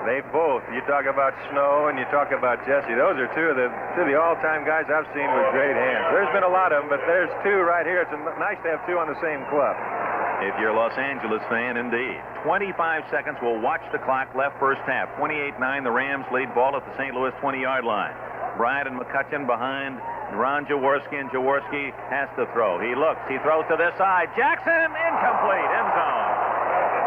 They both. You talk about Snow and you talk about Jesse. Those are two of the all-time guys I've seen with great hands. There's been a lot of them, but there's two right here. It's nice to have two on the same club. If you're a Los Angeles fan, indeed. 25 seconds. We'll watch the clock. Left first half. 28-9. The Rams lead ball at the St. Louis 20-yard line. Bryant and McCutcheon behind Ron Jaworski, and Jaworski has to throw. He looks. He throws to this side. Jackson, incomplete. End zone.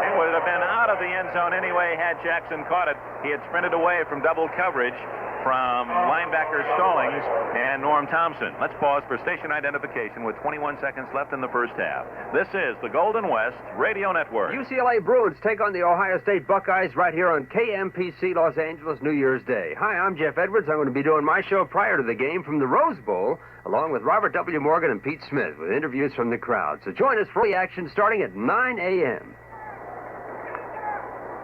It would have been out of the end zone anyway had Jackson caught it. He had sprinted away from double coverage from linebacker Stallings and Norm Thompson. Let's pause for station identification with 21 seconds left in the first half. This is the Golden West Radio Network. UCLA Bruins take on the Ohio State Buckeyes right here on KMPC Los Angeles New Year's Day. Hi, I'm Jeff Edwards. I'm going to be doing my show prior to the game from the Rose Bowl, along with Robert W. Morgan and Pete Smith with interviews from the crowd. So join us for the action starting at 9 a.m.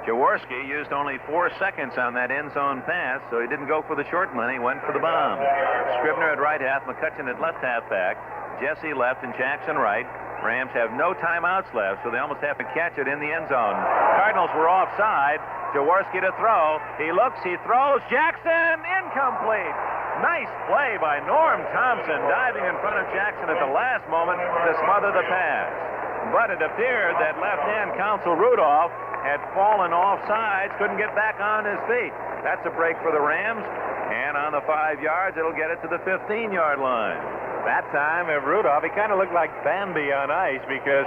Jaworski used only 4 seconds on that end zone pass, so he didn't go for the short one. He went for the bomb. Scribner at right half, McCutcheon at left half back, Jesse left and Jackson right. Rams have no timeouts left, so they almost have to catch it in the end zone. Cardinals were offside. Jaworski to throw. He looks, he throws. Jackson, incomplete. Nice play by Norm Thompson, diving in front of Jackson at the last moment to smother the pass. But it appeared that left-hand Counsel Rudolph had fallen offsides, couldn't get back on his feet. That's a break for the Rams, and on the 5 yards, it'll get it to the 15-yard line. That time, Rudolph, he kind of looked like Bambi on ice, because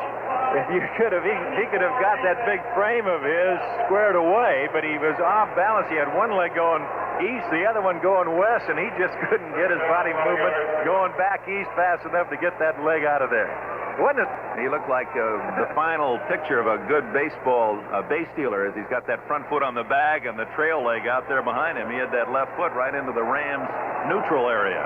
if he could have got that big frame of his squared away, but he was off balance. He had one leg going east, the other one going west, and he just couldn't get his body movement going back east fast enough to get that leg out of there. Wasn't it? He looked like the final picture of a good baseball base stealer, as he's got that front foot on the bag and the trail leg out there behind him. He had that left foot right into the Rams' neutral area.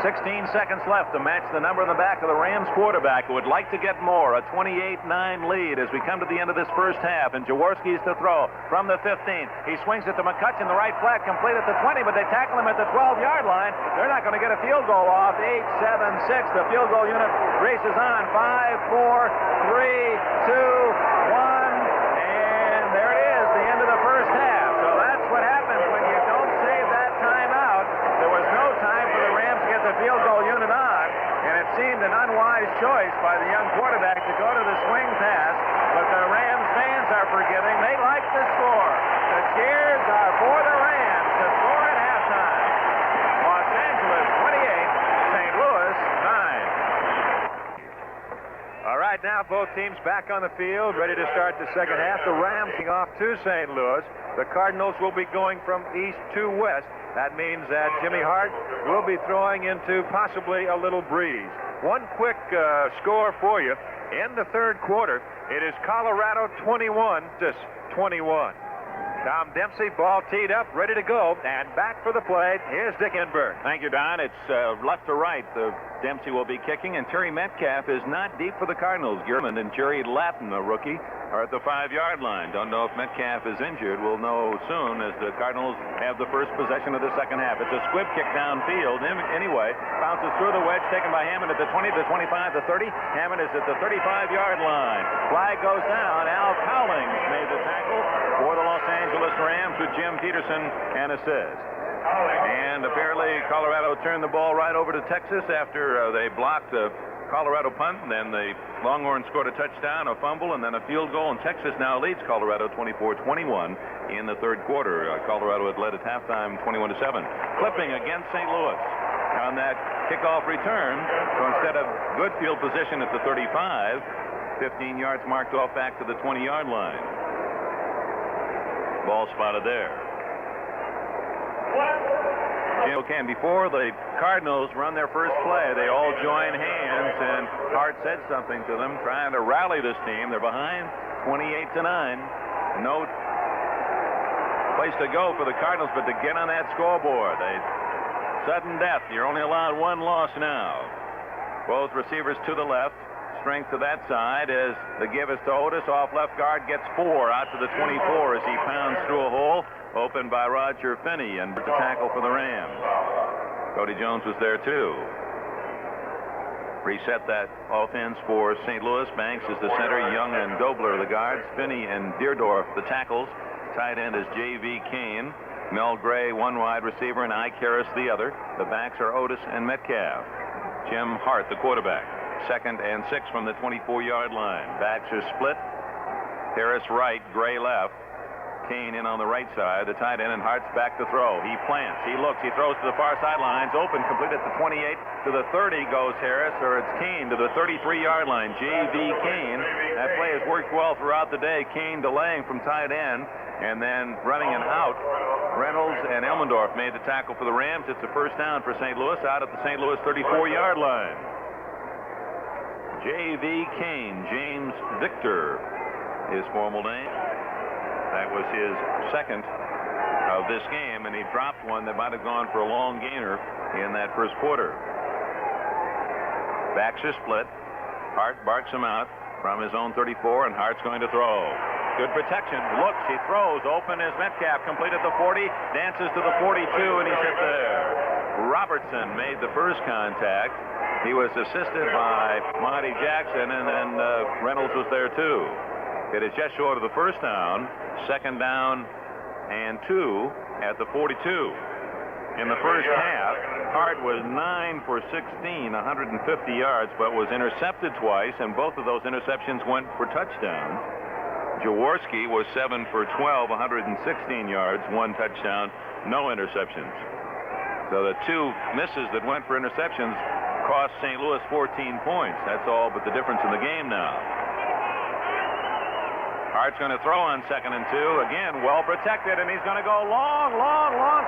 16 seconds left to match the number in the back of the Rams quarterback, who would like to get more. A 28-9 lead as we come to the end of this first half, and Jaworski's to throw from the 15. He swings it to McCutcheon, the right flat, complete at the 20, but they tackle him at the 12-yard line. They're not going to get a field goal off. 8-7-6. The field goal unit races on. 5, 4, 3, 2, 1, and there it is, the end of the first half. So that's what happens when you don't save that time out. There was no time for the Rams to get the field goal unit on, and it seemed an unwise choice by the young quarterback to go to the swing pass, but the Rams fans are forgiving. They like the score. The cheers are for the Rams to score at halftime. Los Angeles 28, St. Louis 9. All right, now both teams back on the field, ready to start the second half. The Rams off to St. Louis. The Cardinals will be going from east to west. That means that Jimmy Hart will be throwing into possibly a little breeze. One quick score for you. In the third quarter, it is Colorado 21 to 21. Tom Dempsey, ball teed up, ready to go, and back for the play. Here's Dick Enberg. Thank you, Don. It's left to right. Dempsey will be kicking, and Terry Metcalf is not deep for the Cardinals. German and Jerry Latin, a rookie, are at the 5-yard line. Don't know if Metcalf is injured. We'll know soon as the Cardinals have the first possession of the second half. It's a squib kick downfield. Anyway, bounces through the wedge, taken by Hammond at the 20, the 25, the 30. Hammond is at the 35-yard line. Flag goes down. Al Cowlings made the tackle for the Los Angeles Rams with Jim Peterson and assist. And apparently Colorado turned the ball right over to Texas after they blocked the Colorado punt, and then the Longhorns scored a touchdown, a fumble, and then a field goal, and Texas now leads Colorado 24-21 in the third quarter. Colorado had led at halftime 21-7. Clipping against St. Louis on that kickoff return. So instead of good field position at the 35, 15 yards marked off back to the 20-yard line. Ball spotted there. Before the Cardinals run their first play, they all join hands, and Hart said something to them, trying to rally this team. They're behind 28-9. No place to go for the Cardinals but to get on that scoreboard. Sudden death. You're only allowed one loss now. Both receivers to the left. strength to that side as the give is to Otis. Off left guard, gets 4 out to the 24 as he pounds through a hole opened by Roger Finney, and the tackle for the Rams. Cody Jones was there too. Reset that offense for St. Louis. Banks is the center, Young and Dobler the guards, Finney and Deerdorf the tackles. Tight end is J.V. Kane. Mel Gray, one wide receiver, and Ike Harris the other. The backs are Otis and Metcalf. Jim Hart, the quarterback. 2nd and 6 from the 24-yard line. Backs are split. Harris right, Gray left. Kane in on the right side. The tight end, and Hart's back to throw. He plants. He looks. He throws to the far sidelines. Open, complete at the 28. To the 30 goes Harris, or it's Kane to the 33-yard line. J.V. Kane. That play has worked well throughout the day. Kane delaying from tight end, and then running an out. Reynolds and Elmendorf made the tackle for the Rams. It's a first down for St. Louis out at the St. Louis 34-yard line. J.V. Kane, James Victor, his formal name. That was his 2nd of this game, and he dropped one that might have gone for a long gainer in that first quarter. Backs are split. Hart barks him out from his own 34, and Hart's going to throw. Good protection. Looks, he throws. Open is Metcalf. Complete at the 40. Dances to the 42, and he's hit there. Robertson made the first contact. He was assisted by Monty Jackson, and then Reynolds was there too. It is just short of the first down. 2nd down and 2 at the 42. In the first half, Hart was 9 for 16, 150 yards, but was intercepted twice, and both of those interceptions went for touchdowns. Jaworski was 7 for 12, 116 yards, 1 touchdown, no interceptions. So the 2 misses that went for interceptions cost St. Louis 14 points. That's all but the difference in the game now. Hart's going to throw on 2nd and 2. Again, well protected, and he's going to go long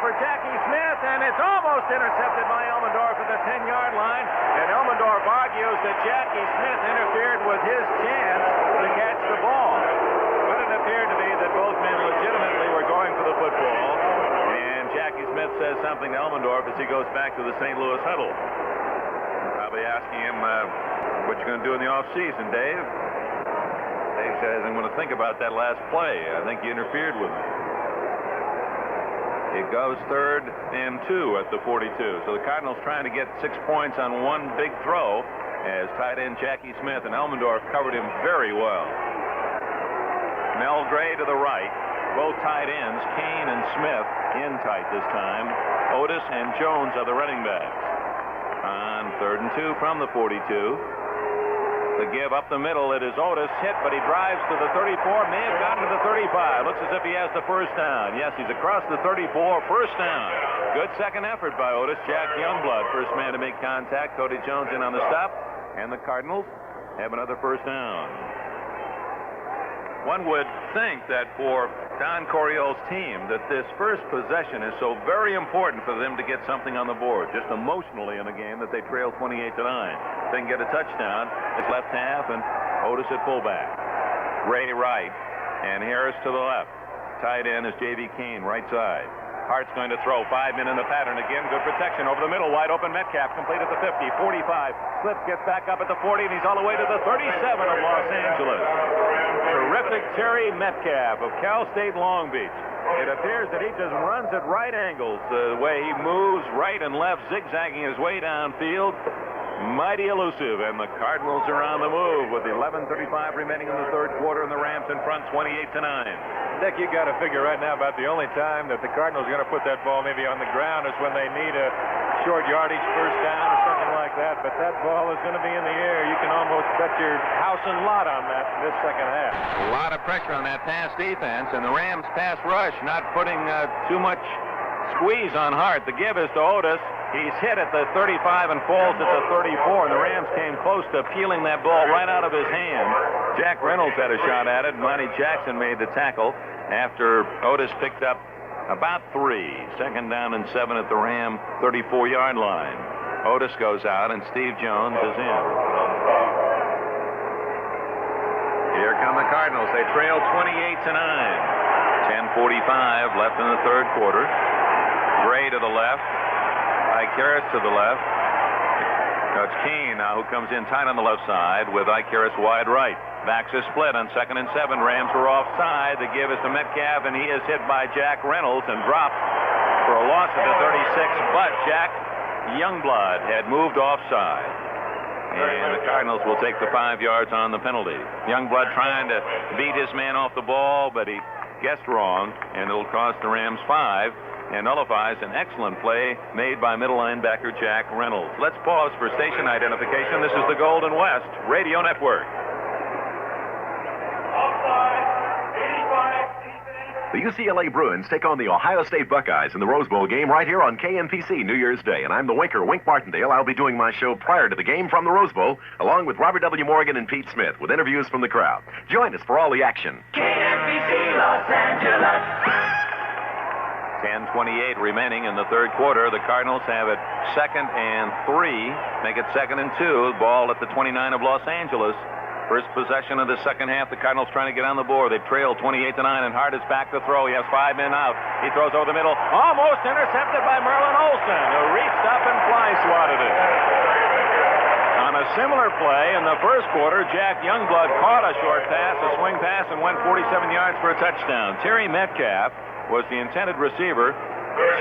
for Jackie Smith, and it's almost intercepted by Elmendorf at the 10-yard line. And Elmendorf argues that Jackie Smith interfered with his chance to catch the ball. But it appeared to be that both men legitimately were going for the football. And Jackie Smith says something to Elmendorf as he goes back to the St. Louis huddle. Probably asking him, what you going to do in the offseason, Dave? Dave says, I'm going to think about that last play. I think you interfered with him. It goes 3rd and 2 at the 42. So the Cardinals trying to get 6 points on one big throw as tight end Jackie Smith, and Elmendorf covered him very well. Mel Gray to the right. Both tight ends, Kane and Smith, in tight this time. Otis and Jones are the running backs. On 3rd and 2 from the 42. The give up the middle. It is Otis hit, but he drives to the 34. May have gotten to the 35. Looks as if he has the first down. Yes, he's across the 34. First down. Good second effort by Otis. Jack Youngblood, first man to make contact. Cody Jones in on the stop. And the Cardinals have another first down. One would think that for Don Coryell's team that this first possession is so very important for them to get something on the board, just emotionally in a game that they trail 28-9. If they can get a touchdown, it's left half, and Otis at fullback. Gray right, and Harris to the left. Tight end is J.V. Kane, right side. Hart's going to throw. 5 men in the pattern again. Good protection over the middle. Wide open Metcalf. Complete at the 50. 45. Slips, gets back up at the 40, and he's all the way to the 37 of Los Angeles. Terrific Terry Metcalf of Cal State Long Beach. It appears that he just runs at right angles. The way he moves right and left, zigzagging his way downfield. Mighty elusive, and the Cardinals are on the move with 11:35 remaining in the third quarter, and the Rams in front 28-9. Dick, you got to figure right now about the only time that the Cardinals are going to put that ball maybe on the ground is when they need a short yardage first down or something like that. But that ball is going to be in the air. You can almost bet your house and lot on that in this second half. A lot of pressure on that pass defense, and the Rams pass rush not putting too much squeeze on Hart. The give is to Otis. He's hit at the 35 and falls at the 34, and the Rams came close to peeling that ball right out of his hand. Jack Reynolds had a shot at it. Monty Jackson made the tackle after Otis picked up about 3. 2nd down and 7 at the Ram 34-yard line. Otis goes out, and Steve Jones is in. Here come the Cardinals. They trail 28-9. 10:45 left in the third quarter. Gray to the left. Ike Harris to the left. Coach Keene, who comes in tight on the left side with Ike Harris wide right. Backs are split on 2nd and 7. Rams are offside. The give is to Metcalf, and he is hit by Jack Reynolds and dropped for a loss of the 36. But Jack Youngblood had moved offside. And the Cardinals will take the 5 yards on the penalty. Youngblood trying to beat his man off the ball, but he guessed wrong, and it'll cost the Rams 5 and nullifies an excellent play made by middle linebacker Jack Reynolds. Let's pause for station identification. This is the Golden West Radio Network. The UCLA Bruins take on the Ohio State Buckeyes in the Rose Bowl game right here on KMPC New Year's Day. And I'm the Winker, Wink Martindale. I'll be doing my show prior to the game from the Rose Bowl, along with Robert W. Morgan and Pete Smith, with interviews from the crowd. Join us for all the action. KMPC Los Angeles. 10:28 remaining in the third quarter. The Cardinals have it 2nd and 3. Make it 2nd and 2. Ball at the 29 of Los Angeles. First possession of the second half, the Cardinals trying to get on the board. They trail 28-9, and Hart is back to throw. He has 5 men out. He throws over the middle. Almost intercepted by Merlin Olsen, who reached up and fly-swatted it. On a similar play in the first quarter, Jack Youngblood caught a short pass, a swing pass, and went 47 yards for a touchdown. Terry Metcalf was the intended receiver,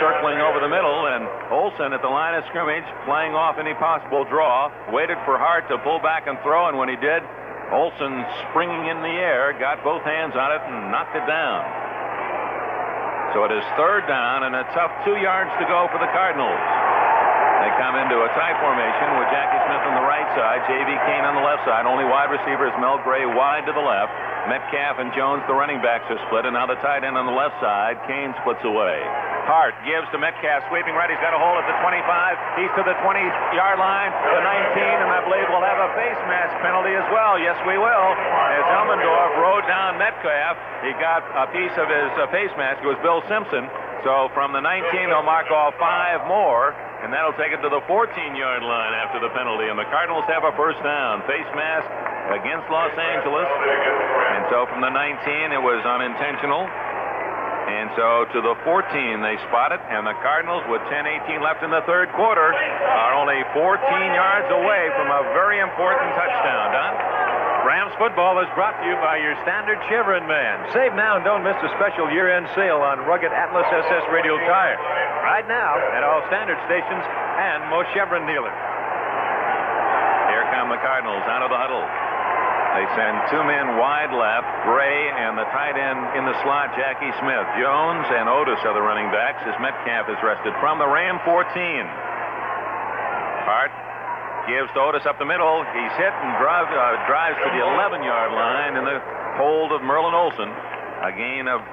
circling over the middle, and Olsen at the line of scrimmage, playing off any possible draw, waited for Hart to pull back and throw, and when he did, Olsen, springing in the air, got both hands on it and knocked it down. So it is 3rd down and a tough 2 yards to go for the Cardinals. They come into a tight formation with Jackie Smith on the right side, J.V. Kane on the left side. Only wide receivers Mel Gray wide to the left. Metcalf and Jones, the running backs, are split, and now the tight end on the left side. Kane splits away. Hart gives to Metcalf, sweeping right. He's got a hold at the 25. He's to the 20-yard line, the 19, and I believe we'll have a face mask penalty as well. Yes, we will. As Elmendorf rode down Metcalf, he got a piece of his face mask. It was Bill Simpson. So from the 19, they'll mark off 5 more, and that'll take it to the 14-yard line after the penalty. And the Cardinals have a first down. Face mask against Los Angeles. And so from the 19, it was unintentional. And so to the 14, they spot it, and the Cardinals, with 10:18 left in the third quarter, are only 14 yards away from a very important touchdown. Don? Rams football is brought to you by your Standard Chevron man. Save now and don't miss the special year-end sale on rugged Atlas SS radial tires. Right now at all Standard stations and most Chevron dealers. Here come the Cardinals out of the huddle. They send 2 men wide left, Gray and the tight end in the slot, Jackie Smith. Jones and Otis are the running backs as Metcalf is rested from the Ram 14. Hart gives to Otis up the middle. He's hit and drives to the 11-yard line in the hold of Merlin Olsen. A gain of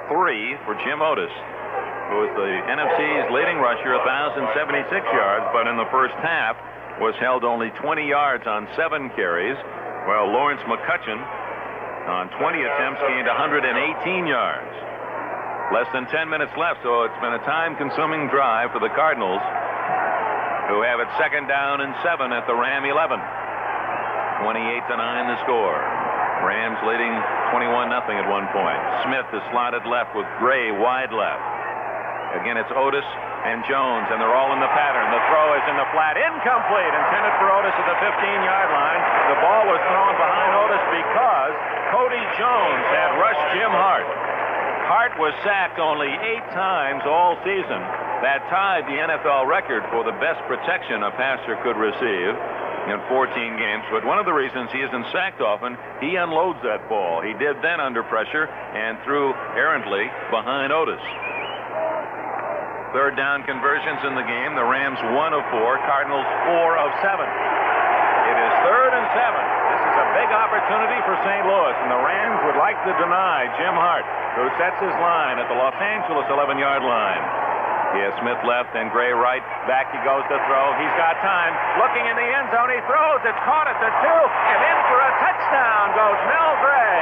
3 for Jim Otis, who is the NFC's leading rusher, 1,076 yards, but in the first half was held only 20 yards on 7 carries. Well, Lawrence McCutcheon, on 20 attempts, gained 118 yards. Less than 10 minutes left, so it's been a time-consuming drive for the Cardinals, who have it 2nd down and 7 at the Ram 11. 28-9 the score. Rams leading 21-0 at one point. Smith is slotted left with Gray wide left. Again, it's Otis and Jones, and they're all in the pattern. The throw is in the flat. Incomplete. Intended for Otis at the 15-yard line. The ball was thrown behind Otis because Cody Jones had rushed Jim Hart. Hart was sacked only 8 times all season. That tied the NFL record for the best protection a passer could receive in 14 games. But one of the reasons he isn't sacked often, he unloads that ball. He did then under pressure and threw errantly behind Otis. 3rd down conversions in the game. The Rams 1 of 4, Cardinals 4 of 7. It is 3rd and 7. This is a big opportunity for St. Louis, and the Rams would like to deny Jim Hart, who sets his line at the Los Angeles 11-yard line. He has Smith left and Gray right. Back he goes to throw. He's got time. Looking in the end zone. He throws. It's caught at the 2. And in for a touchdown goes Mel Gray.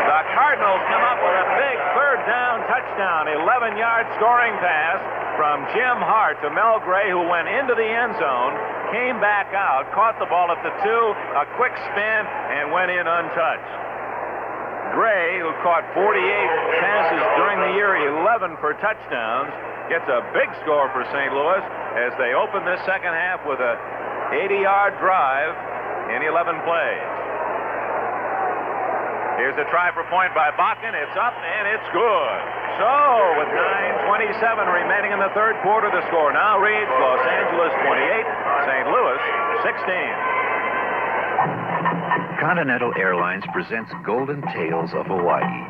The Cardinals come up with a big 3rd down touchdown. 11-yard scoring pass from Jim Hart to Mel Gray, who went into the end zone, came back out, caught the ball at the 2, a quick spin, and went in untouched. Gray, who caught 48 passes during the year, 11 for touchdowns, gets a big score for St. Louis as they open this second half with a 80-yard drive in 11 plays. Here's a try for point by Bakken. It's up, and it's good. So, with 9:27 remaining in the third quarter, the score now reads Los Angeles 28, St. Louis 16. Continental Airlines presents Golden Tales of Hawaii.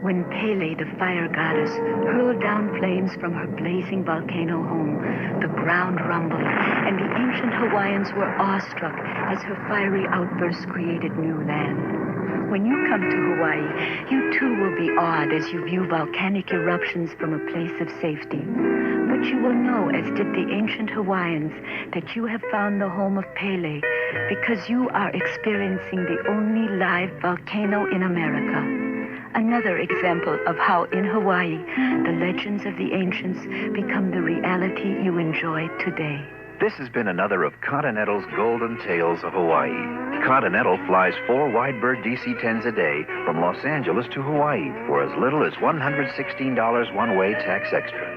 When Pele, the fire goddess, hurled down flames from her blazing volcano home, the ground rumbled, and the ancient Hawaiians were awestruck as her fiery outbursts created new land. When you come to Hawaii, you too will be awed as you view volcanic eruptions from a place of safety. But you will know, as did the ancient Hawaiians, that you have found the home of Pele because you are experiencing the only live volcano in America. Another example of how in Hawaii, the legends of the ancients become the reality you enjoy today. This has been another of Continental's Golden Tales of Hawaii. Continental flies 4 widebird DC-10s a day from Los Angeles to Hawaii for as little as $116 one-way tax extra.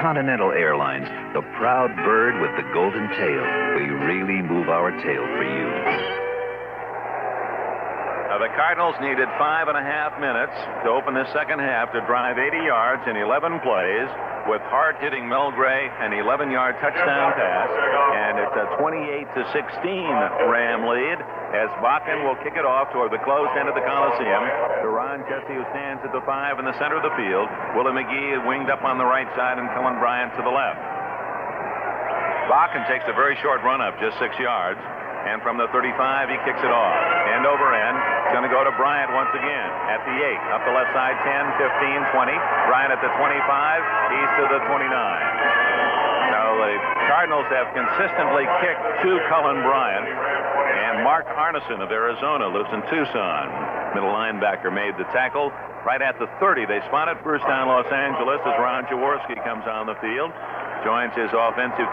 Continental Airlines, the proud bird with the golden tail. We really move our tail for you. The Cardinals needed 5.5 minutes to open the second half to drive 80 yards in 11 plays with hard-hitting Mel Gray, an 11-yard touchdown pass, and it's a 28-16 Ram lead as Bakken will kick it off toward the closed end of the Coliseum to Ron Jesse, who stands at the 5 in the center of the field. Willie McGee winged up on the right side and Cullen Bryant to the left. Bakken takes a very short run up, just 6 yards. And from the 35, he kicks it off. End over end. It's going to go to Bryant once again at the 8. Up the left side, 10, 15, 20. Bryant at the 25. He's to the 29. Now, the Cardinals have consistently kicked to Cullen Bryant. And Mark Arneson of Arizona lives in Tucson. Middle linebacker made the tackle. Right at the 30, they spotted first down Los Angeles as Ron Jaworski comes on the field. Joins his offensive.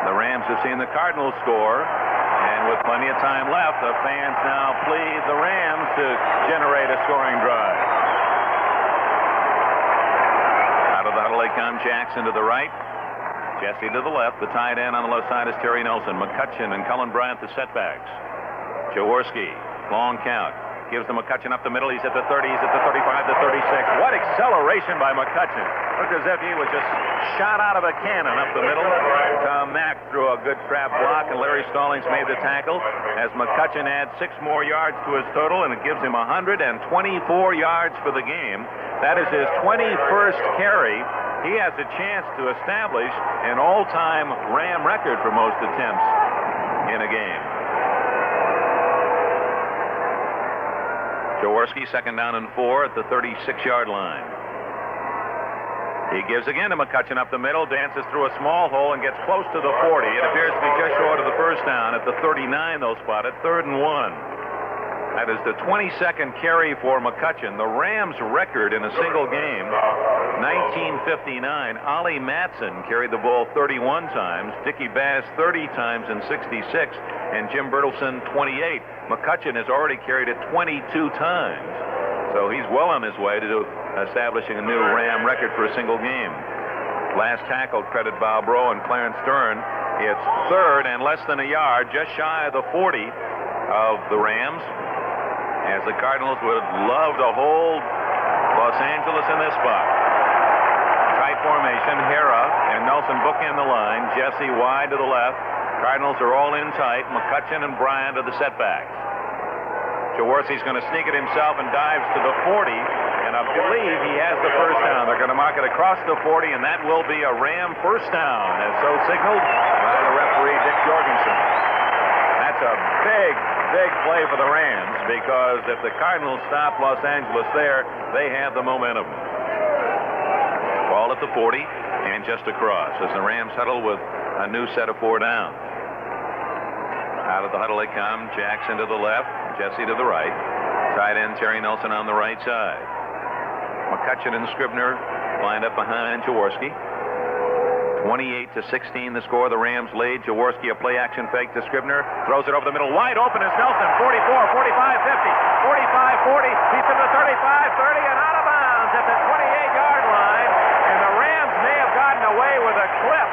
The Rams have seen the Cardinals score. And with plenty of time left, the fans now plead the Rams to generate a scoring drive. Out of the huddle they come. Jackson to the right. Jesse to the left. The tight end on the left side is Terry Nelson. McCutcheon and Cullen Bryant the setbacks. Jaworski, long count. Gives to McCutcheon up the middle. He's at the 30. He's at the 35, the 36. What acceleration by McCutcheon. Looked as if he was just shot out of a cannon up the middle. Tom Mack threw a good trap block, and Larry Stallings made the tackle as McCutcheon adds 6 more yards to his total, and it gives him 124 yards for the game. That is his 21st carry. He has a chance to establish an all-time Ram record for most attempts in a game. Jaworski, second down and 4 at the 36-yard line. He gives again to McCutcheon up the middle, dances through a small hole and gets close to the 40. It appears to be just short of the first down. At the 39, they'll spot it, 3rd and 1. That is the 22nd carry for McCutcheon. The Rams' record in a single game, 1959. Ollie Matson carried the ball 31 times, Dickie Bass 30 times in 66, and Jim Bertelsen 28. McCutcheon has already carried it 22 times. So he's well on his way to establishing a new Ram record for a single game. Last tackle, credit Bob Rowe and Clarence Stern. It's 3rd and less than a yard, just shy of the 40 of the Rams, as the Cardinals would love to hold Los Angeles in this spot. Tight formation, Hera and Nelson bookend the line. Jesse wide to the left. Cardinals are all in tight. McCutcheon and Bryant are the setbacks. Jaworski's going to sneak it himself and dives to the 40, and I believe he has the first down. They're going to mark it across the 40, and that will be a Ram first down, as so signaled by the referee, Dick Jorgensen. That's a big play for the Rams, because if the Cardinals stop Los Angeles there, they have the momentum. Ball at the 40 and just across as the Rams huddle with a new set of 4 downs. Out of the huddle they come. Jackson to the left, Jesse to the right. Tight end Terry Nelson on the right side. McCutcheon and Scribner lined up behind Jaworski. 28-16 the score. The Rams lead. Jaworski a play action fake to Scribner. Throws it over the middle. Wide open is Nelson. 44, 45, 50. 45-40. He's to the 35-30 and out of bounds at the 28-yard line. And the Rams may have gotten away with a clip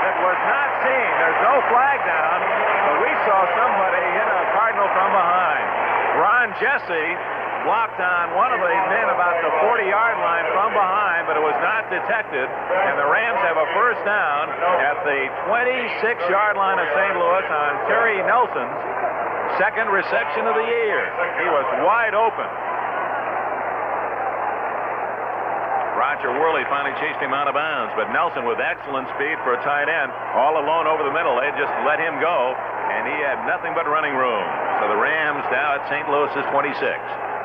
that was not seen. There's no flag down, but we saw somebody hit a Cardinal from behind. Ron Jesse blocked on one of the men about the 40-yard line from behind, but it was not detected. And the Rams have a first down at the 26-yard line of St. Louis on Terry Nelson's second reception of the year. He was wide open. Roger Worley finally chased him out of bounds, but Nelson with excellent speed for a tight end, all alone over the middle. They just let him go, and he had nothing but running room. So the Rams now at St. Louis's 26.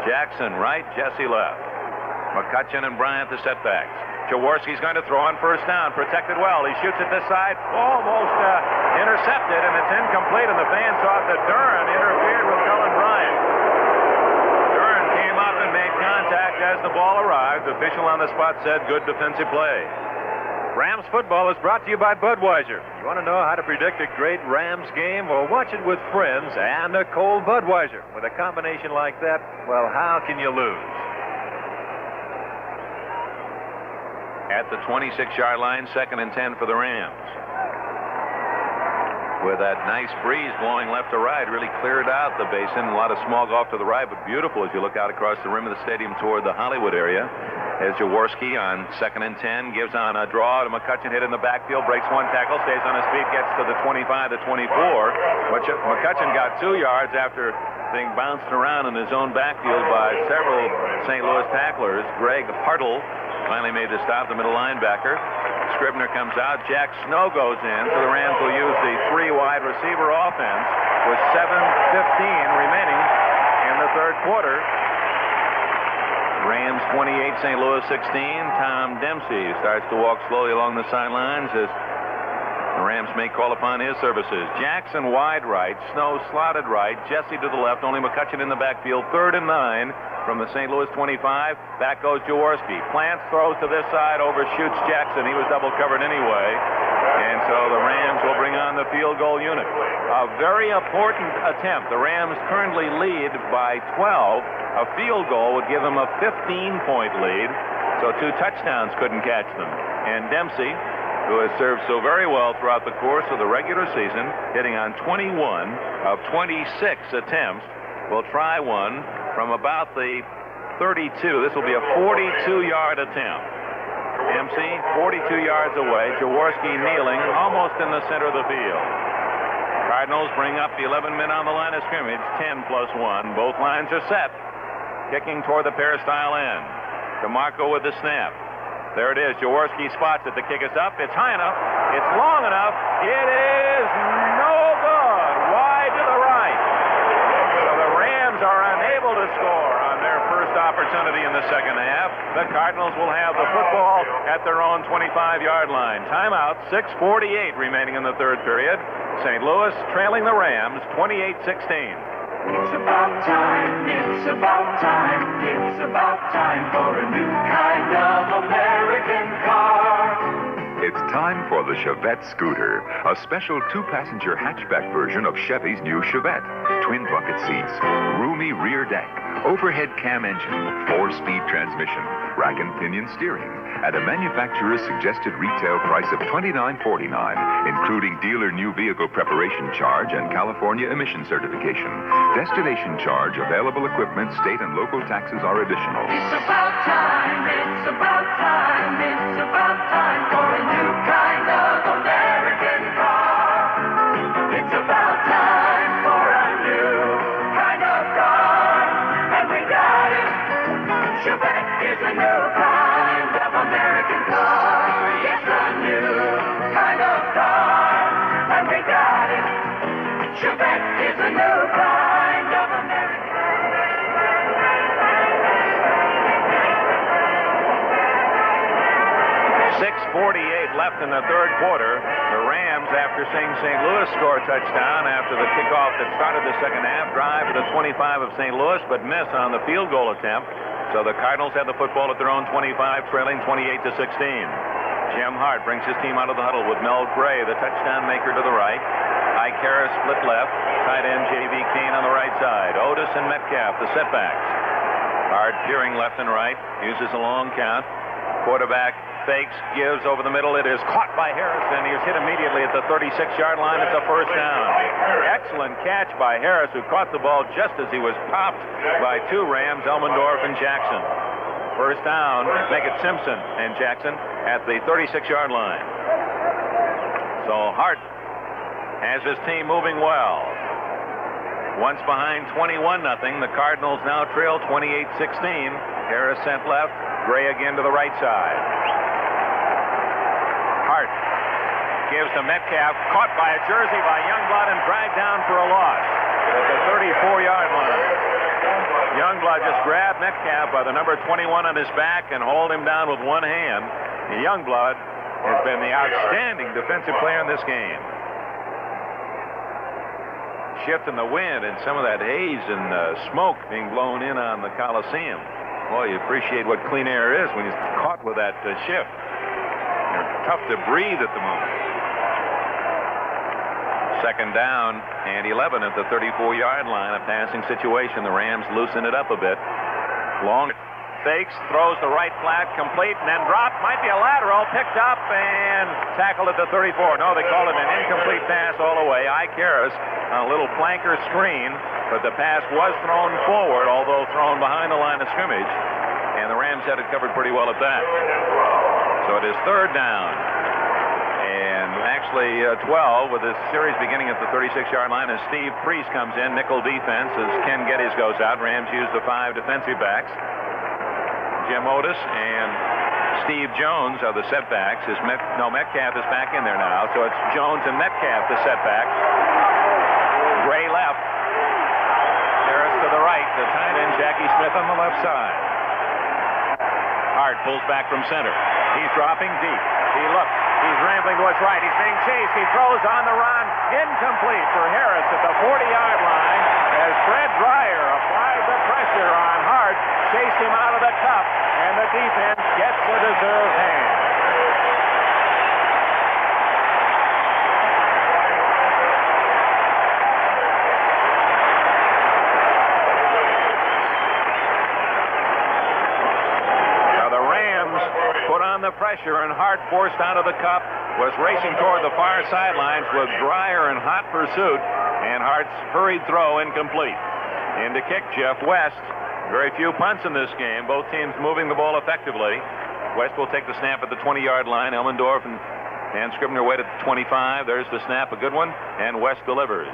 Jackson right, Jesse left. McCutcheon and Bryant the setbacks. Jaworski's going to throw on first down, protected well. He shoots at this side, almost intercepted, and it's incomplete, and the fans thought that Duran interfered with Cullen Bryant. Duran came up and made contact as the ball arrived. The official on the spot said good defensive play. Rams football is brought to you by Budweiser. You want to know how to predict a great Rams game? Well, watch it with friends and a cold Budweiser. With a combination like that, well, how can you lose? At the 26-yard line, 2nd and 10 for the Rams. With that nice breeze blowing left to right, really cleared out the basin. A lot of smog off to the right, but beautiful as you look out across the rim of the stadium toward the Hollywood area. As Jaworski on 2nd and 10 gives on a draw to McCutcheon, hit in the backfield, breaks one tackle, stays on his feet, gets to the 25, the 24. McCutcheon got 2 yards after being bounced around in his own backfield by several St. Louis tacklers. Greg Hartle finally made the stop, the middle linebacker. Scribner comes out. Jack Snow goes in, so the Rams will use the 3-wide receiver offense with 7:15 remaining in the third quarter. Rams 28, St. Louis 16. Tom Dempsey starts to walk slowly along the sidelines as the Rams may call upon his services. Jackson wide right, Snow slotted right, Jesse to the left, only McCutcheon in the backfield. 3rd and 9 from the St. Louis 25. Back goes Jaworski. Plants throws to this side, overshoots Jackson. He was double covered anyway. And so the Rams will bring on the field goal unit. A very important attempt. The Rams currently lead by 12. A field goal would give them a 15-point lead, so 2 touchdowns couldn't catch them. And Dempsey, who has served so very well throughout the course of the regular season, hitting on 21 of 26 attempts, will try one from about the 32. This will be a 42-yard attempt. Dempsey, 42 yards away. Jaworski kneeling almost in the center of the field. Cardinals bring up the 11 men on the line of scrimmage, 10+1. Both lines are set. Kicking toward the peristyle end. DeMarco with the snap. There it is. Jaworski spots it. The kick is up. It's high enough. It's long enough. It is no good. Wide to the right. So the Rams are unable to score on their first opportunity in the second half. The Cardinals will have the football at their own 25-yard line. Timeout. 6:48 remaining in the third period. St. Louis trailing the Rams 28-16. It's about time, it's about time, it's about time for a new kind of American car. It's time for the Chevette Scooter, a special 2-passenger hatchback version of Chevy's new Chevette. Twin bucket seats, roomy rear deck, overhead cam engine, 4-speed transmission, rack and pinion steering, at a manufacturer's suggested retail price of $29.49, including dealer new vehicle preparation charge and California emission certification. Destination charge, available equipment, state and local taxes are additional. It's about time, it's about time, it's about time for a new kind of American car. It's about time for a new kind of car, and we got it. Chevette is a new kind of American car. It's a new kind of car, and we got it. Chevette is a new kind of American car. 6:48 left in the third quarter. The Rams, after seeing St. Louis score a touchdown after the kickoff that started the second half, drive to the 25 of St. Louis, but miss on the field goal attempt. So the Cardinals have the football at their own 25, trailing 28-16. Jim Hart brings his team out of the huddle with Mel Gray, the touchdown maker, to the right. Ike Harris split left. Tight end J.B. Kane on the right side. Otis and Metcalf, the setbacks. Hard peering left and right. Uses a long count. Quarterback fakes, gives over the middle. It is caught by Harris, and he was hit immediately at the 36-yard line. It's a first down. Excellent catch by Harris, who caught the ball just as he was popped by two Rams, Elmendorf and Jackson. First down, make it Simpson and Jackson at the 36-yard line. So Hart has his team moving well. Once behind 21-0, the Cardinals now trail 28-16. Harris sent left, Gray again to the right side. Hart gives to Metcalf, caught by a jersey by Youngblood and dragged down for a loss at the 34-yard line. Youngblood just grabbed Metcalf by the number 21 on his back and hauled him down with one hand. Youngblood has been the outstanding defensive player in this game. Shift in the wind and some of that haze and smoke being blown in on the Coliseum. Boy, you appreciate what clean air is when you're caught with that shift. You're tough to breathe at the moment. Second down and 11 at the 34-yard line. A passing situation. The Rams loosen it up a bit. Long fakes, throws the right flat, complete, and then dropped. Might be a lateral, picked up and tackled at the 34. No, they called it an incomplete pass all the way. Ike Harris on a little flanker screen, but the pass was thrown forward, although thrown behind the line of scrimmage, and the Rams had it covered pretty well at that. So it is third down. And actually 12 with this series beginning at the 36-yard line as Steve Priest comes in, nickel defense as Ken Geddes goes out. Rams use the 5 defensive backs. Jim Otis and Steve Jones are the setbacks. Metcalf is back in there now, so it's Jones and Metcalf the setbacks. Gray left. Harris to the right. The tight end Jackie Smith on the left side. Hart pulls back from center. He's dropping deep. He looks. He's rambling to his right. He's being chased. He throws on the run. Incomplete for Harris at the 40-yard line as Fred Dreyer applied the pressure on Hart, chased him out of the cup, and the defense gets a deserved hand. The pressure, and Hart, forced out of the cup, was racing toward the far sidelines with Dreyer in hot pursuit, and Hart's hurried throw incomplete. In to kick, Jeff West. Very few punts in this game. Both teams moving the ball effectively. West will take the snap at the 20-yard line. Elmendorf and Scribner wait at the 25. There's the snap, a good one, and West delivers.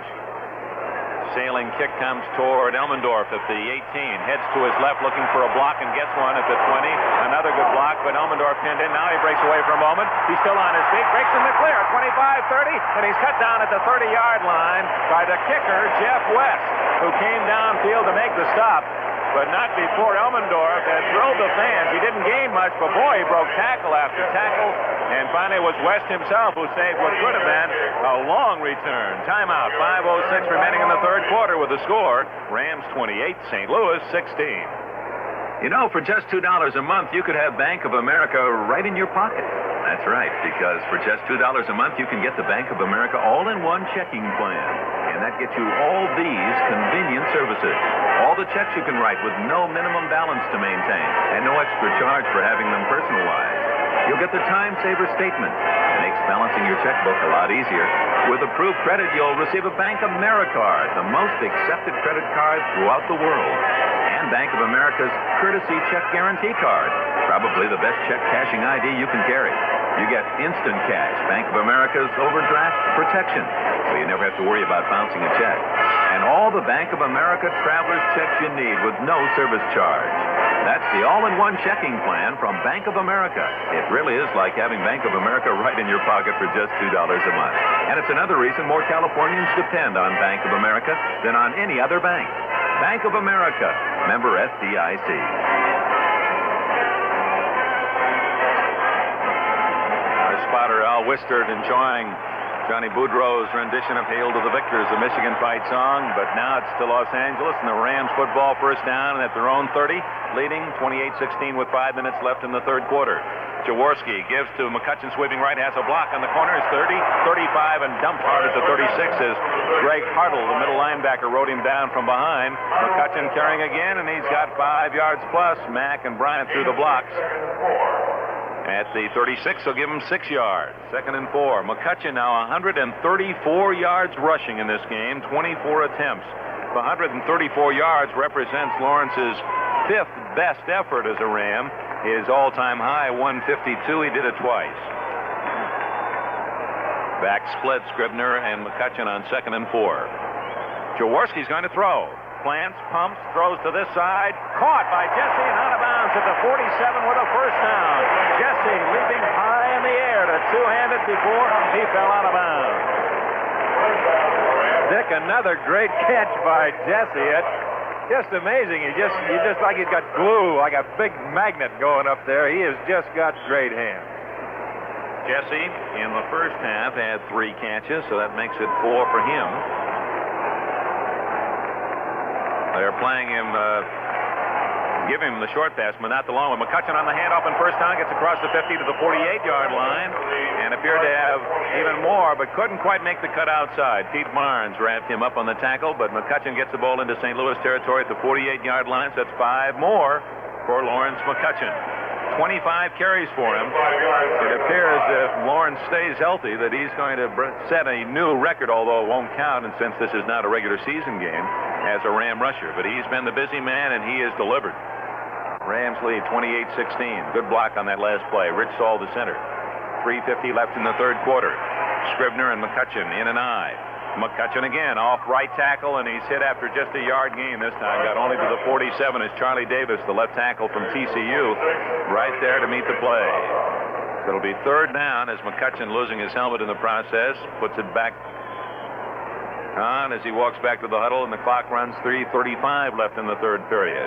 Sailing kick comes toward Elmendorf at the 18. Heads to his left looking for a block and gets one at the 20. Another good block, but Elmendorf pinned in. Now he breaks away for a moment. He's still on his feet. Breaks in the clear. 25-30. And he's cut down at the 30-yard line by the kicker, Jeff West, who came downfield to make the stop. But not before Elmendorf had thrilled the fans. He didn't gain much, but boy, he broke tackle after tackle. And finally it was West himself who saved what could have been a long return. Timeout, 5:06 remaining in the third quarter with the score. Rams 28, St. Louis 16. You know, for just $2 a month, you could have Bank of America right in your pocket. That's right, because for just $2 a month, you can get the Bank of America all-in-one checking plan. And that gets you all these convenient services. All the checks you can write with no minimum balance to maintain and no extra charge for having them personalized. You'll get the Time Saver Statement. Makes balancing your checkbook a lot easier. With approved credit, you'll receive a Bank of America card, the most accepted credit card throughout the world. And Bank of America's Courtesy Check Guarantee Card, probably the best check cashing ID you can carry. You get instant cash, Bank of America's overdraft protection, so you never have to worry about bouncing a check. And all the Bank of America traveler's checks you need with no service charge. That's the all-in-one checking plan from Bank of America. It really is like having Bank of America right in your pocket for just $2 a month. And it's another reason more Californians depend on Bank of America than on any other bank. Bank of America, member FDIC. Our spotter Al Wistert enjoying Johnny Boudreau's rendition of Hail to the Victors, the Michigan fight song. But now it's to Los Angeles, and the Rams football first down at their own 30, leading 28-16 with 5 minutes left in the third quarter. Jaworski gives to McCutcheon, sweeping right, has a block on the corner. It's 30, 35, and dumped hard at the 36 as Greg Hartle, the middle linebacker, rode him down from behind. McCutcheon carrying again, and he's got 5 yards plus. Mack and Bryant through the blocks. At the 36, he'll give him 6 yards. 2nd and 4. McCutcheon now 134 yards rushing in this game, 24 attempts. The 134 yards represents Lawrence's 5th best effort as a Ram. His all-time high, 152. He did it twice. Back split, Scribner and McCutcheon on 2nd and 4. Jaworski's going to throw. Plants, pumps, throws to this side. Caught by Jesse and out of bounds at the 47 with a first down. Jesse leaping high in the air to two-handed before he fell out of bounds. Dick, another great catch by Jesse. It's just amazing. He just like he's got glue, like a big magnet going up there. He has just got great hands. Jesse in the first half had 3 catches, so that makes it 4 for him. They're playing him, give him the short pass, but not the long one. McCutcheon on the handoff and first down, gets across the 50 to the 48-yard line, and appeared to have even more, but couldn't quite make the cut outside. Pete Barnes wrapped him up on the tackle, but McCutcheon gets the ball into St. Louis territory at the 48-yard line, so that's 5 more for Lawrence McCutcheon. 25 carries for him. It appears if Lawrence stays healthy that he's going to set a new record, although it won't count, and since this is not a regular season game, as a Ram rusher. But he's been the busy man, and he has delivered. Rams lead 28-16. Good block on that last play. Rich Saul to center. 3:50 left in the third quarter. Scribner and McCutcheon in an eye. McCutcheon again off right tackle, and he's hit after just a yard gain this time. Got only to the 47 as Charlie Davis, the left tackle from TCU, right there to meet the play. So it'll be third down as McCutcheon, losing his helmet in the process, puts it back on as he walks back to the huddle, and the clock runs 3:35 left in the third period.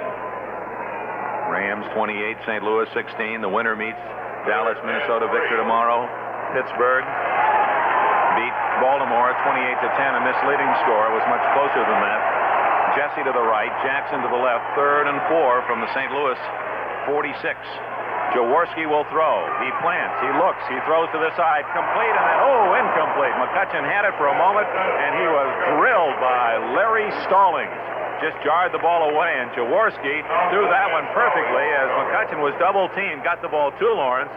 Rams 28, St. Louis 16. The winner meets Dallas, Minnesota victor tomorrow. Pittsburgh beat Baltimore 28-10, and this leading score was much closer than that. Jesse to the right, Jackson to the left, 3rd and 4 from the St. Louis 46. Jaworski will throw. He plants. He looks. He throws to the side. Complete, and then, incomplete. McCutcheon had it for a moment, and he was drilled by Larry Stallings. Just jarred the ball away, and Jaworski threw that one perfectly as McCutcheon was double-teamed, got the ball to Lawrence,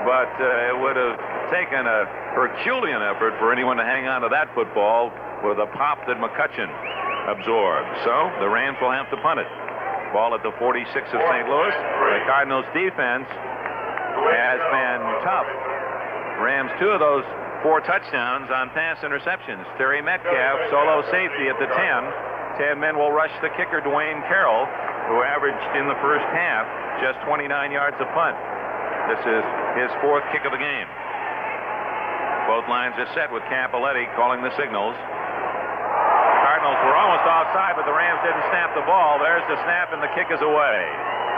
but it would have taken a Herculean effort for anyone to hang on to that football with a pop that McCutcheon absorbed. So the Rams will have to punt it. Ball at the 46 of St. Louis. The Cardinals defense has been tough. Rams 2 of those 4 touchdowns on pass interceptions. Terry Metcalf, solo safety at the 10. 10 men will rush the kicker, Dwayne Carroll, who averaged in the first half just 29 yards a punt. This is his 4th kick of the game. Both lines are set with Campbelletti calling the signals. Cardinals were almost offside, but the Rams didn't snap the ball. There's the snap, and the kick is away.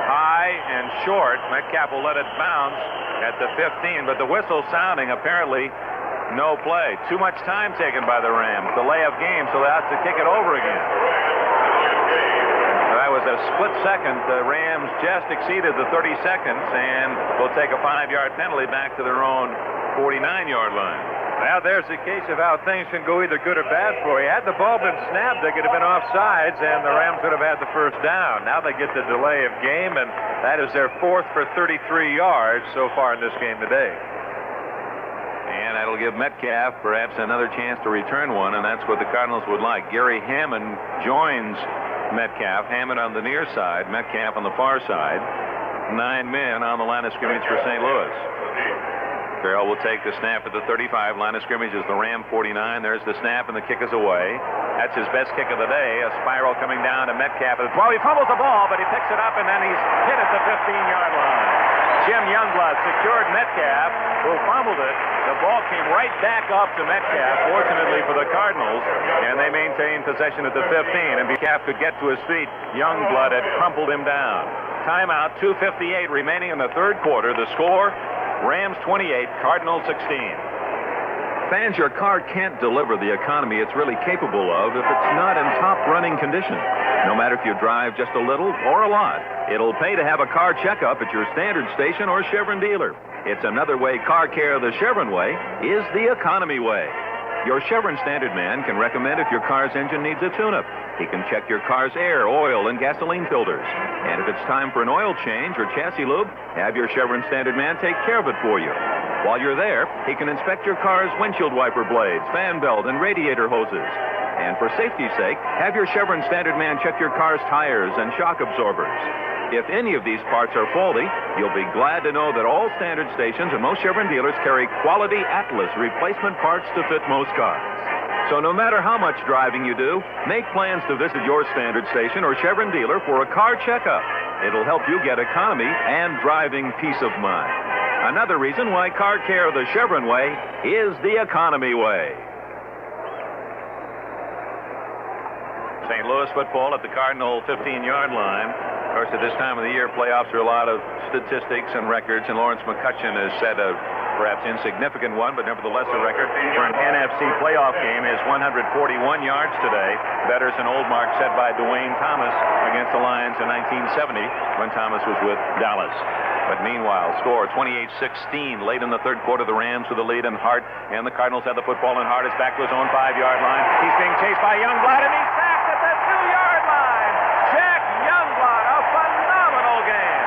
High and short. Metcalf will let it bounce at the 15, but the whistle sounding, apparently no play. Too much time taken by the Rams. Delay of game, so they have to kick it over again. That was a split second. The Rams just exceeded the 30 seconds and will take a 5-yard penalty back to their own 49-yard line. Now there's a case of how things can go either good or bad for you. Had the ball been snapped, they could have been offsides, and the Rams would have had the first down. Now they get the delay of game, and that is their 4th for 33 yards so far in this game today. And that'll give Metcalf perhaps another chance to return one, and that's what the Cardinals would like. Gary Hammond joins Metcalf. Hammond on the near side, Metcalf on the far side. 9 men on the line of scrimmage for St. Louis. Farrell will take the snap at the 35. Line of scrimmage is the Ram 49. There's the snap, and the kick is away. That's his best kick of the day. A spiral coming down to Metcalf. Well, he fumbles the ball, but he picks it up, and then he's hit at the 15-yard line. Jim Youngblood secured Metcalf, who fumbled it. The ball came right back up to Metcalf, fortunately for the Cardinals, and they maintained possession at the 15. And Metcalf could get to his feet. Youngblood had crumpled him down. Timeout, 2:58 remaining in the third quarter. The score, Rams 28, Cardinals 16. Fans, your car can't deliver the economy it's really capable of if it's not in top running condition. No matter if you drive just a little or a lot, it'll pay to have a car checkup at your Standard station or Chevron dealer. It's another way car care the Chevron way is the economy way. Your Chevron Standard man can recommend if your car's engine needs a tune-up. He can check your car's air, oil, and gasoline filters. And if it's time for an oil change or chassis lube, have your Chevron Standard man take care of it for you. While you're there, he can inspect your car's windshield wiper blades, fan belt, and radiator hoses. And for safety's sake, have your Chevron Standard man check your car's tires and shock absorbers. If any of these parts are faulty, you'll be glad to know that all Standard stations and most Chevron dealers carry quality Atlas replacement parts to fit most cars. So no matter how much driving you do, make plans to visit your Standard station or Chevron dealer for a car checkup. It'll help you get economy and driving peace of mind. Another reason why car care the Chevron way is the economy way. St. Louis football at the Cardinal 15-yard line. Of course, at this time of the year, playoffs are a lot of statistics and records, and Lawrence McCutcheon has set a perhaps insignificant one, but nevertheless a record for an NFC playoff game is 141 yards today. Betters an old mark set by Dwayne Thomas against the Lions in 1970 when Thomas was with Dallas. But meanwhile, score 28-16 late in the third quarter. The Rams with the lead, and Hart and the Cardinals have the football, and Hart is back to his own 5-yard line. He's being chased by Youngblood, and he's sacked at the 2-yard line. Jack Youngblood, a phenomenal game.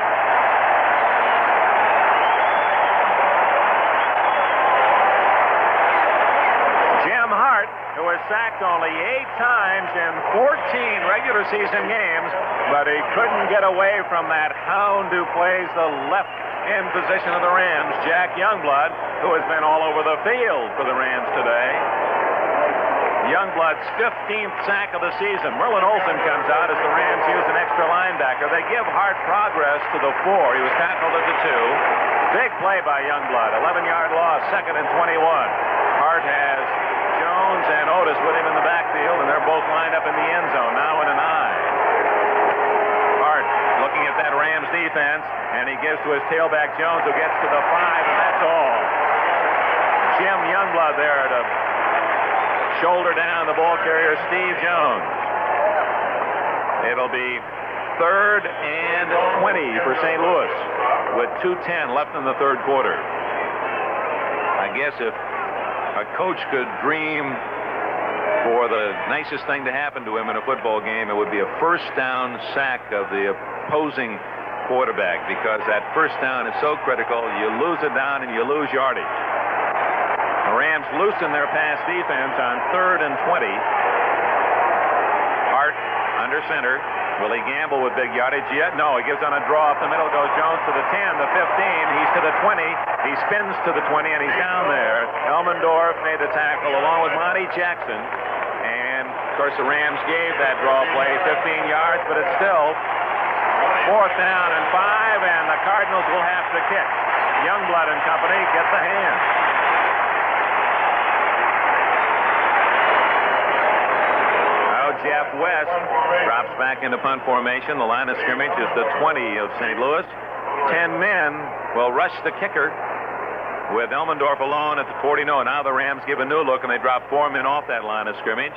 Jim Hart, who was sacked only 8 times in 14 regular season games, but he couldn't get away from that hound who plays the left end position of the Rams, Jack Youngblood, who has been all over the field for the Rams today. Youngblood's 15th sack of the season. Merlin Olsen comes out as the Rams use an extra linebacker. They give Hart progress to the 4. He was tackled at the 2. Big play by Youngblood. 11-yard loss, 2nd and 21. Hart has Jones and Otis with him in the backfield, and they're both lined up in the end zone, now in an eye. Hart looking at that Rams defense, and he gives to his tailback Jones, who gets to the 5, and that's all. Jim Youngblood there to shoulder down the ball carrier, Steve Jones. It'll be 3rd and 20 for St. Louis with 2:10 left in the third quarter. I guess if a coach could dream for the nicest thing to happen to him in a football game, it would be a first down sack of the opposing quarterback, because that first down is so critical. You lose it down and you lose yardage. The Rams loosen their pass defense on 3rd and 20. Hart under center. Will he gamble with big yardage yet? No, he gives on a draw up the middle. Goes Jones to the 10, the 15. He's to the 20. He spins to the 20, and he's down there. Elmendorf made the tackle along with Monty Jackson. And, of course, the Rams gave that draw play 15 yards, but it's still 4th down and 5, and the Cardinals will have to kick. Youngblood and company get the hand. Jeff West drops back into punt formation. The line of scrimmage is the 20 of St. Louis. 10 men will rush the kicker with Elmendorf alone at the 40. No, now the Rams give a new look, and they drop 4 men off that line of scrimmage.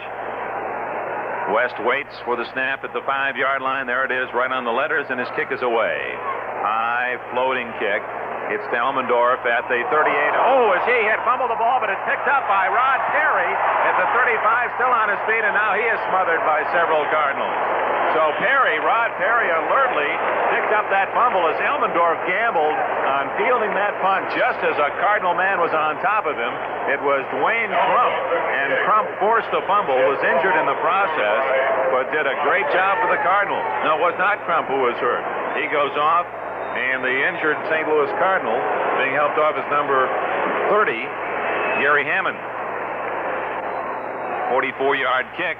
West waits for the snap at the 5-yard line. There it is, right on the letters, and his kick is away. High floating kick. It's to Elmendorf at the 38. Oh, as he had fumbled the ball, but it's picked up by Rod Perry at the 35, still on his feet, and now he is smothered by several Cardinals. So Rod Perry alertly picked up that fumble as Elmendorf gambled on fielding that punt just as a Cardinal man was on top of him. It was Dwayne Crump, and Crump forced the fumble, was injured in the process, but did a great job for the Cardinals. No, it was not Crump who was hurt. He goes off, and the injured St. Louis Cardinal being helped off is number 30, Gary Hammond. 44-yard kick.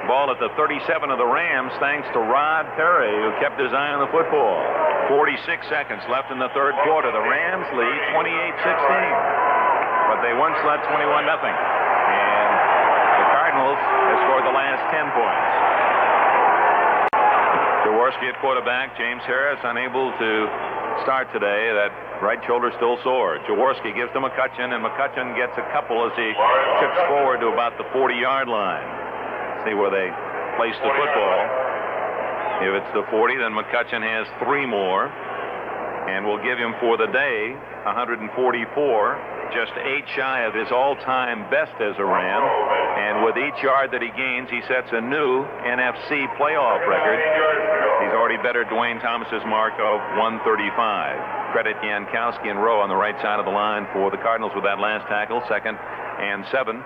Ball at the 37 of the Rams, thanks to Rod Perry, who kept his eye on the football. 46 seconds left in the third quarter. The Rams lead 28-16. But they once led 21-0. And the Cardinals have scored the last 10 points. Jaworski at quarterback. James Harris unable to start today. That right shoulder still sore. Jaworski gives to McCutcheon, and McCutcheon gets a couple as he chips forward to about the 40-yard line. See where they place the football. If it's the 40, then McCutcheon has 3 more. And we'll give him for the day 144, just 8 shy of his all-time best as a Ram. And with each yard that he gains, he sets a new NFC playoff record. He's already bettered Dwayne Thomas's mark of 135. Credit Yankowski and Rowe on the right side of the line for the Cardinals with that last tackle, 2nd and 7.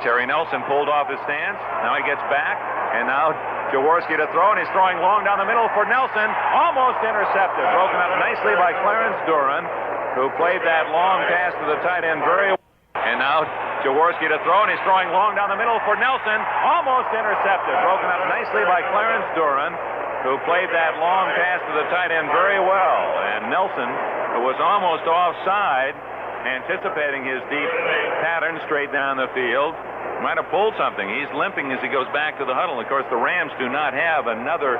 Terry Nelson pulled off his stance. Now he gets back, and now Jaworski to throw, and he's throwing long down the middle for Nelson. Almost intercepted. Broken up nicely by Clarence Duran, who played that long pass to the tight end very well. And now Jaworski to throw, and he's throwing long down the middle for Nelson. Almost intercepted. Broken up nicely by Clarence Duran, who played that long pass to the tight end very well. And Nelson, who was almost offside, anticipating his deep pattern straight down the field, might have pulled something. He's limping as he goes back to the huddle. Of course, the Rams do not have another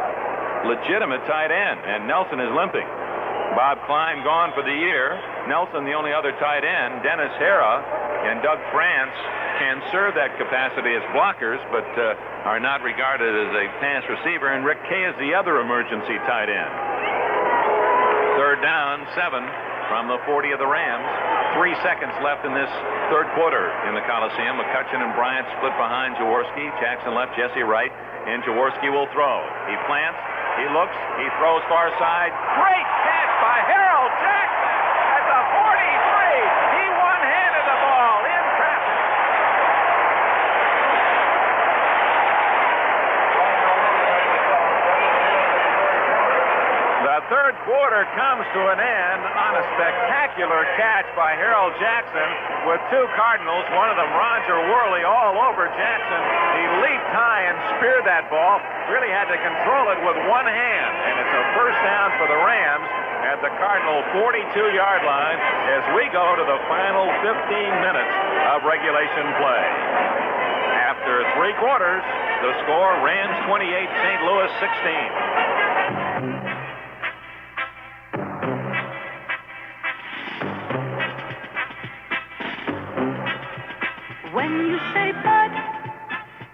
legitimate tight end, and Nelson is limping. Bob Klein gone for the year. Nelson, the only other tight end. Dennis Hara and Doug France can serve that capacity as blockers, but are not regarded as a pass receiver. And Rick Kay is the other emergency tight end. 3rd down, 7 from the 40 of the Rams. 3 seconds left in this 3rd quarter in the Coliseum. McCutcheon and Bryant split behind Jaworski. Jackson left, Jesse right, and Jaworski will throw. He plants, he looks, he throws far side. Great catch by Harold Jackson at the 43. He one-handed the ball in traffic. The 3rd quarter comes to an end on a spectacular catch by Harold Jackson with 2 Cardinals, one of them Roger Worley, all over Jackson. He leaped high and speared that ball, really had to control it with one hand, and it's a 1st down for the Rams at the Cardinal 42-yard line as we go to the final 15 minutes of regulation play. After 3 quarters, the score, Rams 28, St. Louis 16. When you say bud,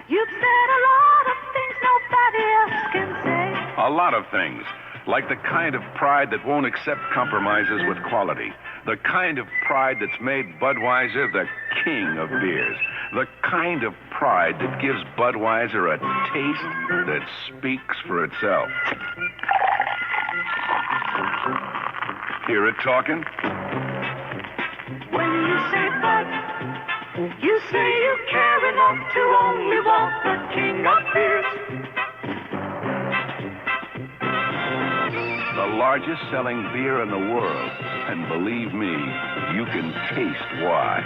you've said a lot of things nobody else can say. A lot of things. Like the kind of pride that won't accept compromises with quality. The kind of pride that's made Budweiser the king of beers. The kind of pride that gives Budweiser a taste that speaks for itself. Hear it talking? When you say bud, you say you care enough to only want the king of beers. The largest selling beer in the world. And believe me, you can taste why.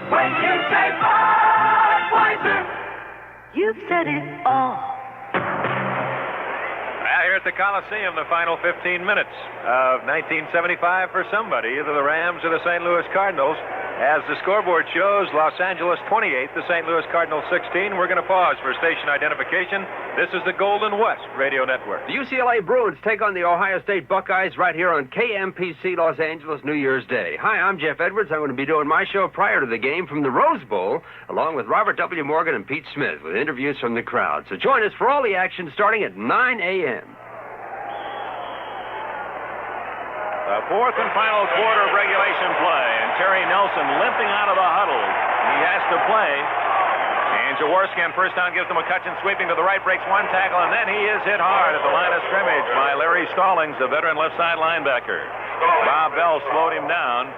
When you say Budweiser, you've said it all. Here at the Coliseum, the final 15 minutes of 1975 for somebody, either the Rams or the St. Louis Cardinals. As the scoreboard shows, Los Angeles 28, the St. Louis Cardinals 16. We're going to pause for station identification. This is the Golden West Radio Network. The UCLA Bruins take on the Ohio State Buckeyes right here on KMPC Los Angeles New Year's Day. Hi, I'm Jeff Edwards. I'm going to be doing my show prior to the game from the Rose Bowl, along with Robert W. Morgan and Pete Smith, with interviews from the crowd. So join us for all the action starting at 9 a.m. The 4th and final quarter of regulation play, and Terry Nelson limping out of the huddle. He has to play. And Jaworski on 1st down gives to McCutcheon, sweeping to the right, breaks 1 tackle, and then he is hit hard at the line of scrimmage by Larry Stallings, the veteran left side linebacker. Bob Bell slowed him down,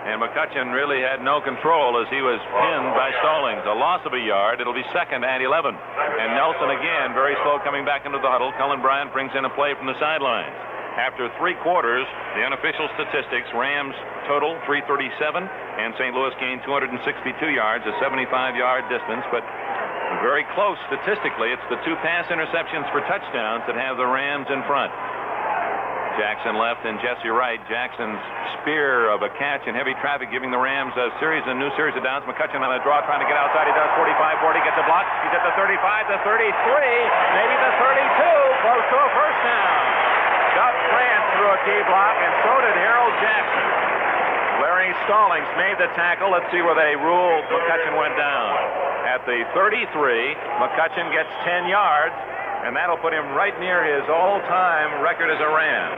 and McCutcheon really had no control as he was pinned by Stallings. A loss of a yard. It'll be 2nd and 11. And Nelson again, very slow coming back into the huddle. Cullen Bryant brings in a play from the sidelines. After 3 quarters, the unofficial statistics, Rams total 337, and St. Louis gained 262 yards, a 75-yard distance, but very close statistically. It's the 2 pass interceptions for touchdowns that have the Rams in front. Jackson left and Jesse right. Jackson's spear of a catch in heavy traffic giving the Rams a new series of downs. McCutcheon on a draw trying to get outside. He does 45-40, gets a block. He's at the 35, the 33, maybe the 32, close to a 1st down. Jaworski block, and so did Harold Jackson. Larry Stallings made the tackle. Let's see where they ruled McCutcheon went down. At the 33, McCutcheon gets 10 yards, and that'll put him right near his all-time record as a Ram.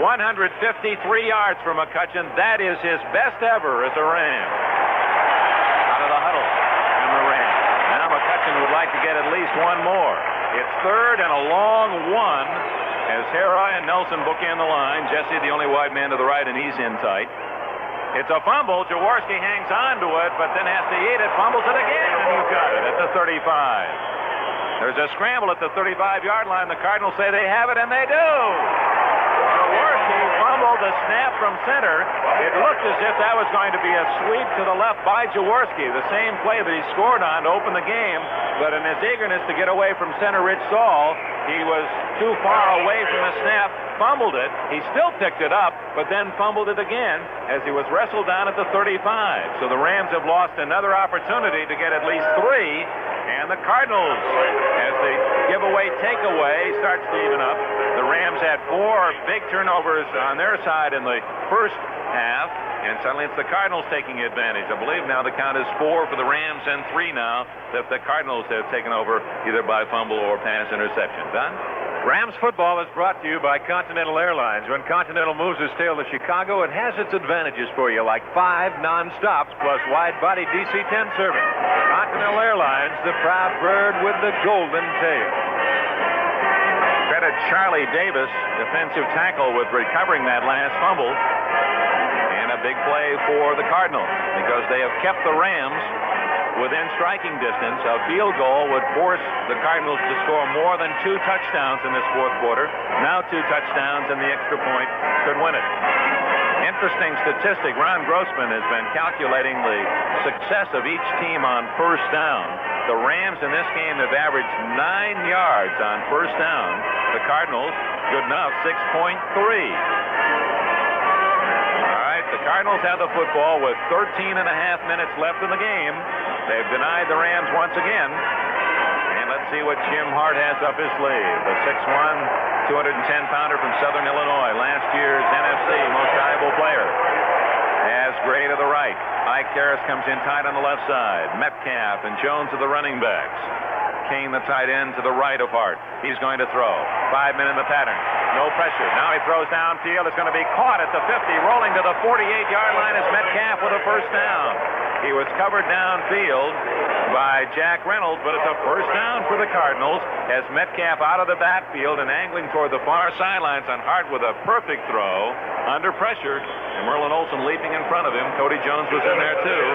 153 yards for McCutcheon. That is his best ever as a Ram. Out of the huddle in the Ram. Now McCutcheon would like to get at least one more. It's third and a long one as Hera and Nelson bookend the line. Jesse, the only wide man to the right, and he's in tight. It's a fumble. Jaworski hangs on to it, but then has to eat it. Fumbles it again, and he's got it at the 35. There's a scramble at the 35-yard line. The Cardinals say they have it, and they do. Jaworski fumbled the snap from center. It looked as if that was going to be a sweep to the left by Jaworski, the same play that he scored on to open the game. But in his eagerness to get away from center Rich Saul, he was too far away from the snap, fumbled it. He still picked it up, but then fumbled it again as he was wrestled down at the 35. So the Rams have lost another opportunity to get at least three. And the Cardinals, as the giveaway takeaway starts to even up. The Rams had 4 big turnovers on their side in the first half, and suddenly it's the Cardinals taking advantage. I believe now the count is 4 for the Rams and 3 now that the Cardinals have taken over either by fumble or pass interception. Don? Rams football is brought to you by Continental Airlines. When Continental moves its tail to Chicago, it has its advantages for you, like 5 non-stops plus wide-body DC-10 service. Continental Airlines, the proud bird with the golden tail. Credit Charlie Davis, defensive tackle, with recovering that last fumble. And a big play for the Cardinals because they have kept the Rams within striking distance. A field goal would force the Cardinals to score more than 2 touchdowns in this fourth quarter. Now 2 touchdowns and the extra point could win it. Interesting statistic. Ron Grossman has been calculating the success of each team on first down. The Rams in this game have averaged 9 yards on first down. The Cardinals, good enough, 6.3. The Cardinals have the football with 13 and a half minutes left in the game. They've denied the Rams once again. And let's see what Jim Hart has up his sleeve. The 6'1", 210-pounder from Southern Illinois, last year's NFC most valuable player. Has Gray to the right. Ike Harris comes in tight on the left side. Metcalf and Jones are the running backs. Kane, the tight end, to the right of Hart. He's going to throw. 5 men in the pattern. No pressure. Now he throws downfield. It's going to be caught at the 50. Rolling to the 48-yard line is Metcalf with a first down. He was covered downfield by Jack Reynolds, but it's a first down for the Cardinals as Metcalf out of the backfield and angling toward the far sidelines on Hart with a perfect throw under pressure. And Merlin Olsen leaping in front of him. Cody Jones was in there too.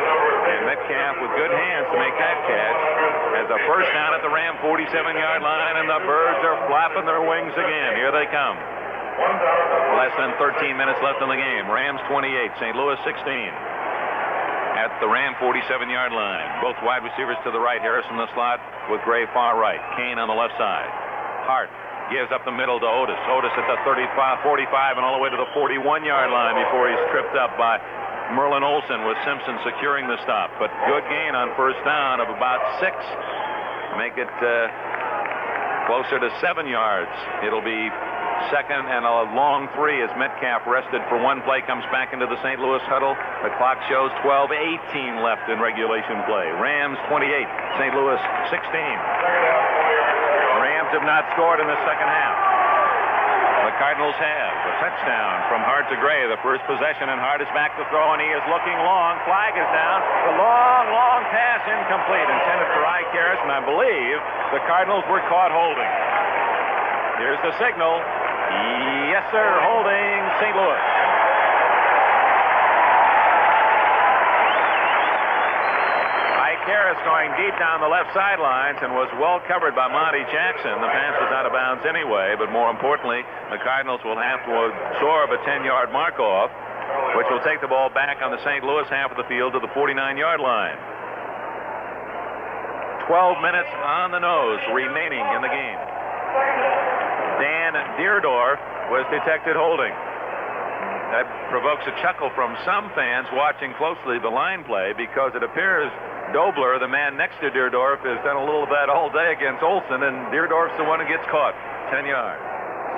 And Metcalf with good hands to make that catch. As a first down at the Ram 47-yard line, and the Birds are flapping their wings again. Here they come. Less than 13 minutes left in the game. Rams 28, St. Louis 16. At the Ram 47-yard line. Both wide receivers to the right. Harris in the slot with Gray far right. Kane on the left side. Hart gives up the middle to Otis. Otis at the 35, 45, and all the way to the 41-yard line before he's tripped up by Merlin Olsen, with Simpson securing the stop. But good gain on first down of about 6. Make it closer to 7 yards. It'll be second and a long 3 as Metcalf, rested for one play, comes back into the St. Louis huddle. The clock shows 12:18 left in regulation play. Rams 28, St. Louis 16. The Rams have not scored in the second half. The Cardinals have a touchdown from Hart to Gray. The first possession, and Hart is back to throw, and he is looking long. Flag is down. The long pass incomplete, intended for Ike Harris, and I believe the Cardinals were caught holding. Here's the signal. Yes, sir, holding St. Louis. Ike Harris going deep down the left sidelines and was well covered by Monty Jackson. The pass was out of bounds anyway, but more importantly, the Cardinals will have to absorb a 10-yard mark-off, which will take the ball back on the St. Louis half of the field to the 49-yard line. 12 minutes on the nose remaining in the game. Dan Deerdorf was detected holding. That provokes a chuckle from some fans watching closely the line play, because it appears Dobler, the man next to Deerdorf, has done a little of that all day against Olsen, and Deerdorf's the one who gets caught. 10 yards.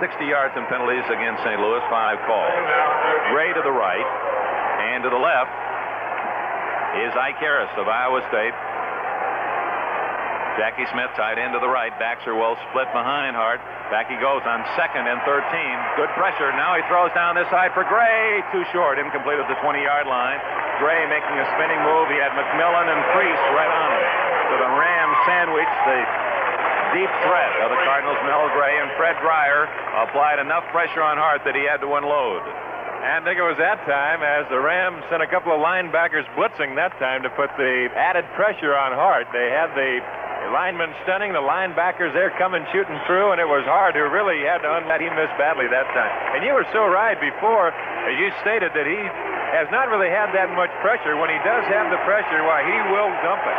60 yards in penalties against St. Louis, 5 calls. Gray to the right, and to the left is Ike Harris of Iowa State. Jackie Smith tight end to the right. Backs are well split behind Hart. Back he goes on 2nd and 13. Good pressure. Now he throws down this side for Gray. Too short. Incomplete at the 20-yard line. Gray making a spinning move. He had McMillan and Priest right on him. So the Rams sandwich the deep threat of the Cardinals. Mel Gray and Fred Dreyer applied enough pressure on Hart that he had to unload. And I think it was that time as the Rams sent a couple of linebackers blitzing that time to put the added pressure on Hart. They had the linemen stunning, the linebackers there coming shooting through, and it was Hart who really had to unload. He missed badly that time. And you were so right before, as you stated, that he has not really had that much pressure. When he does have the pressure, why, he will dump it.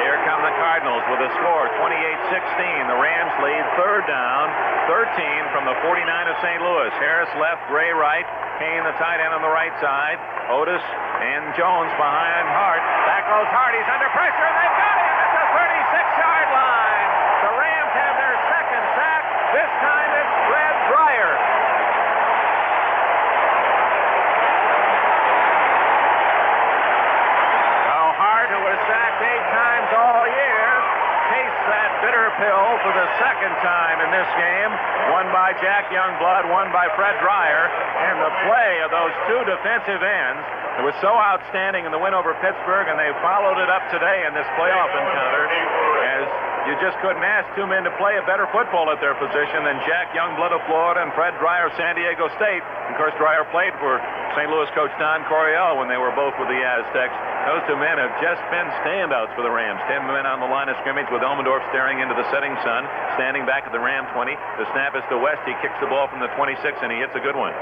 Here come the Cardinals with a score, 28-16. The Rams lead, 3rd down, 13 from the 49 of St. Louis. Harris left, Gray right, Kane the tight end on the right side, Otis and Jones behind Hart. Back goes Hart, he's under pressure, and they've got him at the 36-yard line. The Rams have their 2nd sack. This time it's Fred Dreyer. Now Hart, who was sacked 8 times all year, tastes that bitter pill for the 2nd time in this game. One by Jack Youngblood, one by Fred Dreyer. And the play of those 2 defensive ends, it was so outstanding in the win over Pittsburgh, and they followed it up today in this playoff encounter, as you just couldn't ask 2 men to play a better football at their position than Jack Youngblood of Florida and Fred Dreyer of San Diego State. Of course, Dreyer played for St. Louis coach Don Coryell when they were both with the Aztecs. Those 2 men have just been standouts for the Rams. 10 men on the line of scrimmage with Elmendorf staring into the setting sun, standing back at the Ram 20. The snap is to West. He kicks the ball from the 26, and he hits a good one.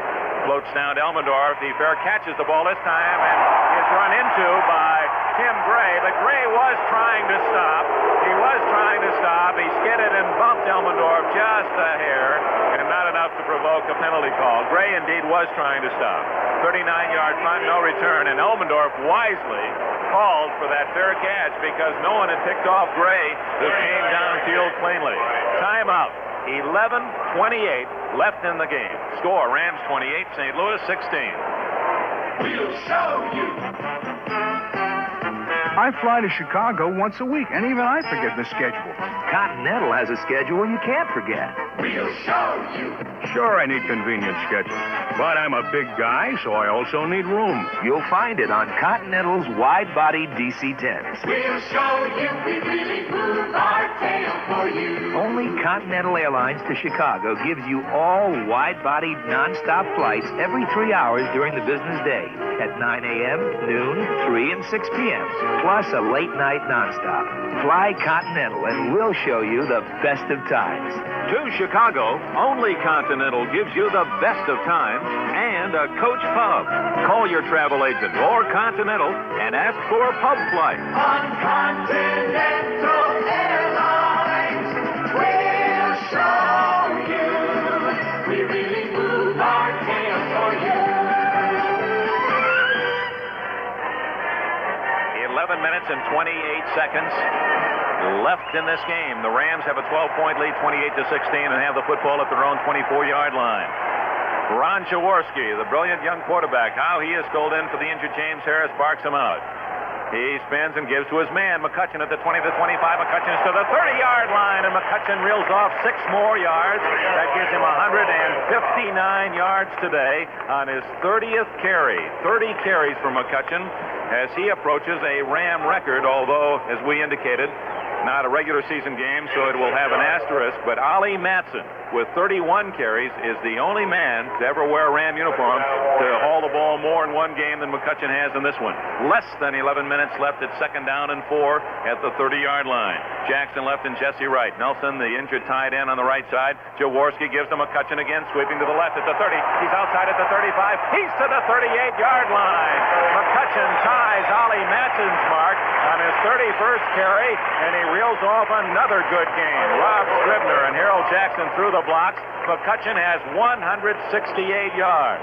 Floats down to Elmendorf. The fair catches the ball this time and is run into by Tim Gray. But Gray was trying to stop. He was trying to stop. He skidded and bumped Elmendorf just a hair, and not enough to provoke a penalty call. Gray indeed was trying to stop. 39-yard punt, no return, and Elmendorf wisely called for that fair catch because no one had picked off Gray, who came downfield cleanly. Timeout. 11:28 left in the game. Score, Rams 28, St. Louis 16. We'll show you. I fly to Chicago once a week, and even I forget the schedule. Continental has a schedule you can't forget. We'll show you. Sure, I need convenient schedules, but I'm a big guy, so I also need room. You'll find it on Continental's wide-body DC-10s. We'll show you. We really move our tail for you. Only Continental Airlines to Chicago gives you all wide-body, non-stop flights every 3 hours during the business day at 9 a.m., noon, 3, and 6 p.m., plus a late-night non-stop. Fly Continental, and we'll show you the best of times. To Chicago, only Continental gives you the best of times and a coach pub. Call your travel agent or Continental and ask for a pub flight. On Continental Airlines, we'll show you. We really move our tail for you. 11 minutes and 28 seconds left in this game. The Rams have a 12-point lead, 28-16, and have the football at their own 24-yard line. Ron Jaworski, the brilliant young quarterback, how he is called in for the injured James Harris, barks him out. He spins and gives to his man, McCutcheon, at the 20 to 25. McCutcheon is to the 30-yard line, and McCutcheon reels off 6 more yards. That gives him 159 yards today on his 30th carry. 30 carries for McCutcheon as he approaches a Ram record, although, as we indicated, not a regular season game, so it will have an asterisk. But Ollie Matson, with 31 carries, is the only man to ever wear a Ram uniform to haul the ball more in one game than McCutcheon has in this one. Less than 11 minutes left at 2nd down and 4 at the 30-yard line. Jackson left and Jesse right. Nelson, the injured tight end on the right side. Jaworski gives to McCutcheon again, sweeping to the left at the 30. He's outside at the 35. He's to the 38-yard line. McCutcheon ties Ollie Matson's mark on his 31st carry, and he reels off another good game. Rob Scribner and Harold Jackson through the blocks. McCutcheon has 168 yards.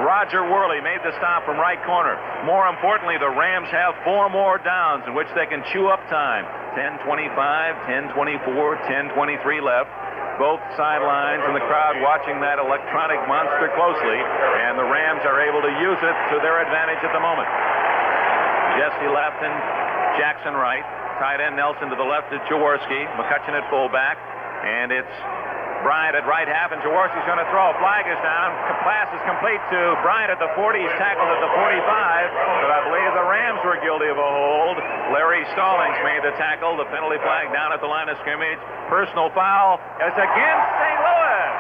Roger Worley made the stop from right corner. More importantly, the Rams have 4 more downs in which they can chew up time. 10:25, 10:24, 10:23 left. both sidelines and the crowd watching that electronic monster closely, and the Rams are able to use it to their advantage at the moment. Jesse left and Jackson right. Tight end Nelson to the left to Jaworski. McCutcheon at fullback. And it's Bryant at right half, and Jaworski's going to throw. Flag is down. Pass is complete to Bryant at the 40. He's tackled at the 45. But I believe the Rams were guilty of a hold. Larry Stallings made the tackle. The penalty flag down at the line of scrimmage. Personal foul is against St. Louis.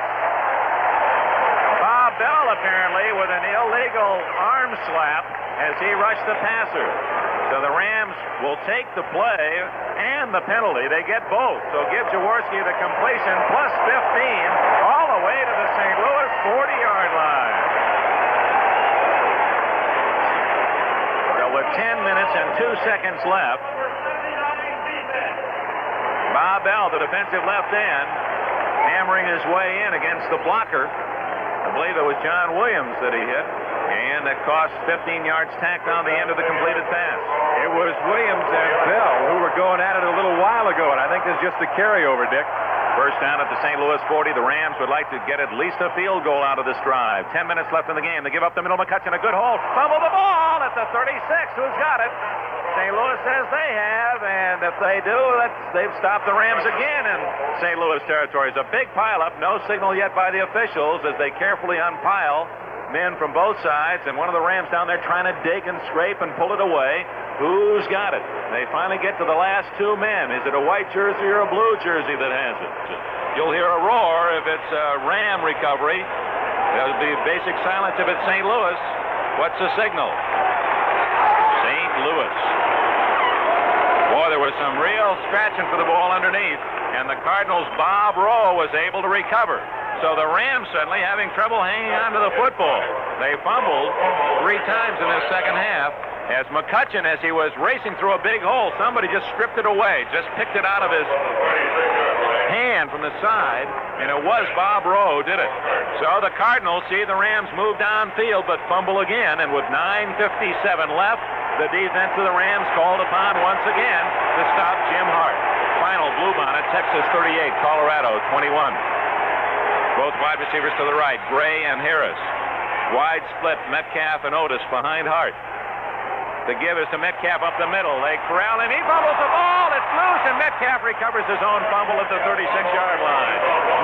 Bob Bell apparently with an illegal arm slap as he rushed the passer. So the Rams will take the play and the penalty. They get both. So give Jaworski the completion plus 15 all the way to the St. Louis 40-yard line. So with 10 minutes and 2 seconds left, Bob Bell, the defensive left end, hammering his way in against the blocker. I believe it was John Williams that he hit. And that cost 15 yards tacked on the end of the completed pass. It was Williams and Bell who were going at it a little while ago, and I think there's just a carryover, Dick. First down at the St. Louis 40. The Rams would like to get at least a field goal out of this drive. 10 minutes left in the game. They give up the middle. McCutcheon, a good hold. Fumble the ball at the 36. Who's got it? St. Louis says they have, and if they do, they've stopped the Rams again in St. Louis territory. It's a big pileup. No signal yet by the officials as they carefully unpile men from both sides, and one of the Rams down there trying to dig and scrape and pull it away. Who's got it? They finally get to the last two men. Is it a white jersey or a blue jersey that has it? You'll hear a roar if it's a Ram recovery. There'll be basic silence if it's St. Louis. What's the signal? St. Louis. Boy, there was some real scratching for the ball underneath, and the Cardinals' Bob Rowe was able to recover. So the Rams suddenly having trouble hanging on to the football. They fumbled 3 times in this second half as McCutcheon, as he was racing through a big hole, somebody just stripped it away, just picked it out of his hand from the side, and it was Bob Rowe did it. So the Cardinals see the Rams move downfield but fumble again, and with 9:57 left, the defense of the Rams called upon once again to stop Jim Hart. Final Bluebonnet, Texas 38, Colorado 21. Both wide receivers to the right, Gray and Harris. Wide split, Metcalf and Otis behind Hart. The give is to Metcalf up the middle. They corral him. He fumbles the ball. It's loose, and Metcalf recovers his own fumble at the 36-yard line.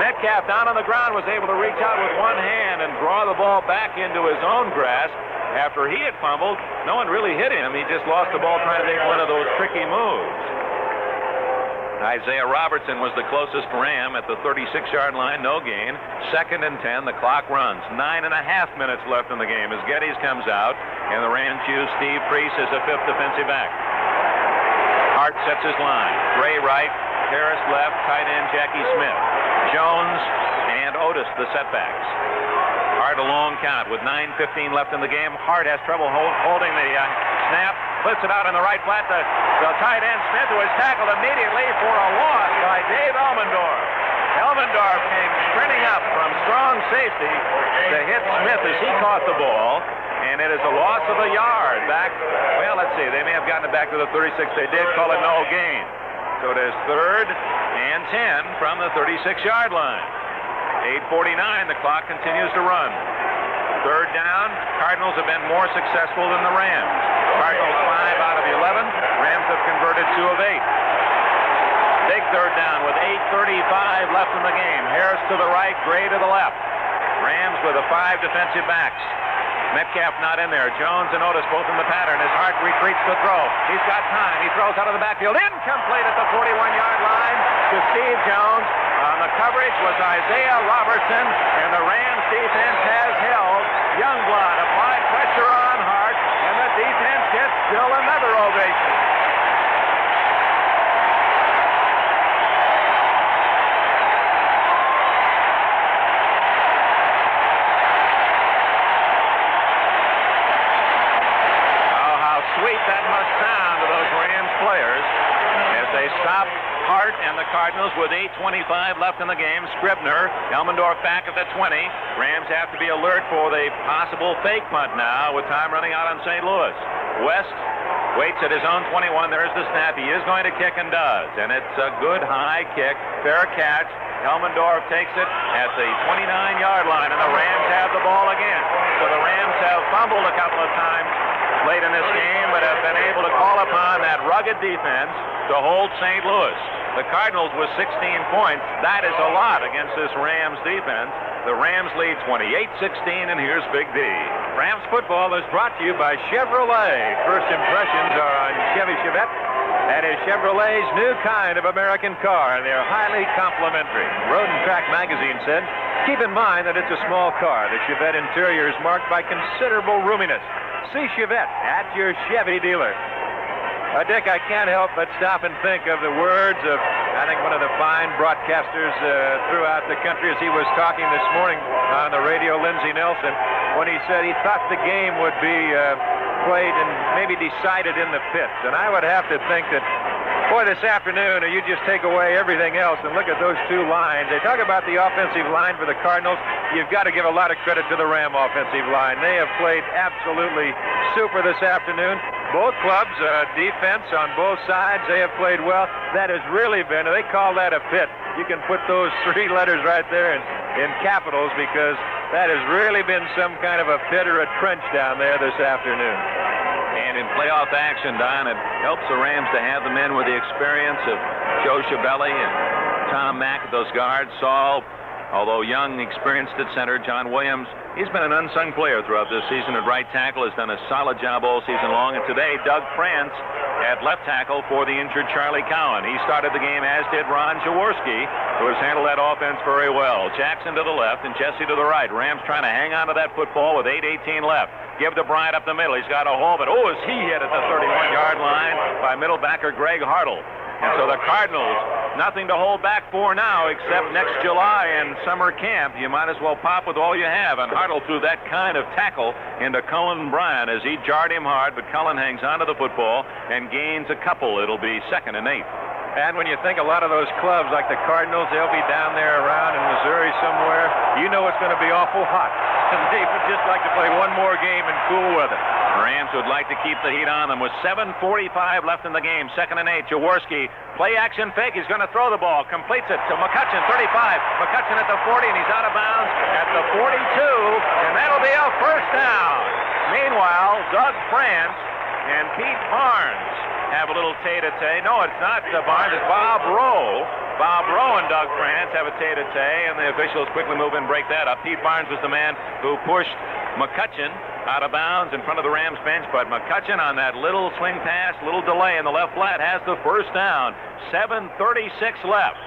Metcalf down on the ground was able to reach out with one hand and draw the ball back into his own grasp. After he had fumbled, no one really hit him. He just lost the ball trying to make one of those tricky moves. Isaiah Robertson was the closest Ram at the 36-yard line, no gain. 2nd and 10, the clock runs. 9.5 minutes left in the game as Geddes comes out, and the Rams choose Steve Priest as a 5th defensive back. Hart sets his line. Gray right, Harris left, tight end Jackie Smith. Jones and Otis the setbacks. Hart a long count with 9:15 left in the game. Hart has trouble holding the snap. Flips it out in the right flat to the tight end Smith, who is tackled immediately for a loss by Dave Elmendorf. Elmendorf came sprinting up from strong safety to hit Smith as he caught the ball, and it is a loss of a yard back. Well, let's see. They may have gotten it back to the 36. They did call it no gain. So it is 3rd and 10 from the 36-yard line. 8:49. The clock continues to run. 3rd down. Cardinals have been more successful than the Rams. Cardinals 5 out of 11. Rams have converted 2 of 8. Big 3rd down with 8:35 left in the game. Harris to the right, Gray to the left. Rams with the 5 defensive backs. Metcalf not in there. Jones and Otis both in the pattern as Hart retreats to throw. He's got time. He throws out of the backfield. Incomplete at the 41-yard line to Steve Jones. On the coverage was Isaiah Robertson, and the Rams defense has held. Youngblood applied pressure on Hart, and the defense gets still another ovation. Oh, how sweet that must sound to those Rams players as they stop Hart and the Cardinals with 8:25 left in the game. Scribner, Elmendorf back at the 20. Rams have to be alert for the possible fake punt now with time running out on St. Louis. West waits at his own 21. There's the snap. He is going to kick and does. And it's a good high kick. Fair catch. Elmendorf takes it at the 29-yard line, and the Rams have the ball again. So the Rams have fumbled a couple of times late in this game, but have been able to call upon that rugged defense to hold St. Louis. The Cardinals with 16 points. That is a lot against this Rams defense. The Rams lead 28-16, and here's Big D. Rams football is brought to you by Chevrolet. First impressions are on Chevy Chevette. That is Chevrolet's new kind of American car, and they're highly complimentary. Road and Track magazine said, keep in mind that it's a small car. The Chevette interior is marked by considerable roominess. See Chevette at your Chevy dealer. Dick, I can't help but stop and think of the words of, I think, one of the fine broadcasters throughout the country as he was talking this morning on the radio, Lindsey Nelson, when he said he thought the game would be played and maybe decided in the pits. And I would have to think that, boy, this afternoon, you just take away everything else and look at those two lines. They talk about the offensive line for the Cardinals. You've got to give a lot of credit to the Ram offensive line. They have played absolutely super this afternoon. Both clubs, defense on both sides, they have played well. That has really been, they call that a pit. You can put those three letters right there in capitals because that has really been some kind of a pit or a trench down there this afternoon. And in playoff action, Don, it helps the Rams to have the men with the experience of Joe Schiavelli and Tom Mack at those guards. Saul, although young, experienced at center. John Williams, he's been an unsung player throughout this season at right tackle, has done a solid job all season long. And today, Doug France at left tackle for the injured Charlie Cowan. He started the game, as did Ron Jaworski, who has handled that offense very well. Jackson to the left and Jesse to the right. Rams trying to hang on to that football with 8:18 left. Give to Bryant up the middle. He's got a hole, but is he hit at the 31-yard line by middle backer Greg Hartle. And so the Cardinals, nothing to hold back for now except next July in summer camp. You might as well pop with all you have. And Hartle threw that kind of tackle into Cullen Bryant as he jarred him hard, but Cullen hangs onto the football and gains a couple. It'll be 2nd and 8. And when you think a lot of those clubs like the Cardinals, they'll be down there around in Missouri somewhere, you know it's going to be awful hot. And they would just like to play one more game in cool weather. The Rams would like to keep the heat on them with 7:45 left in the game. 2nd and 8. Jaworski, play action fake. He's going to throw the ball. Completes it to McCutcheon, 35. McCutcheon at the 40, and he's out of bounds at the 42. And that'll be a first down. Meanwhile, Doug France and Pete Barnes have a little tete-a-tete. No, it's not Barnes. It's Bob Rowe. Bob Rowe and Doug France have a tete-a-tete, and the officials quickly move and break that up. Pete Barnes was the man who pushed McCutcheon out of bounds in front of the Rams bench, but McCutcheon on that little swing pass, little delay in the left flat, has the first down. 7:36 left.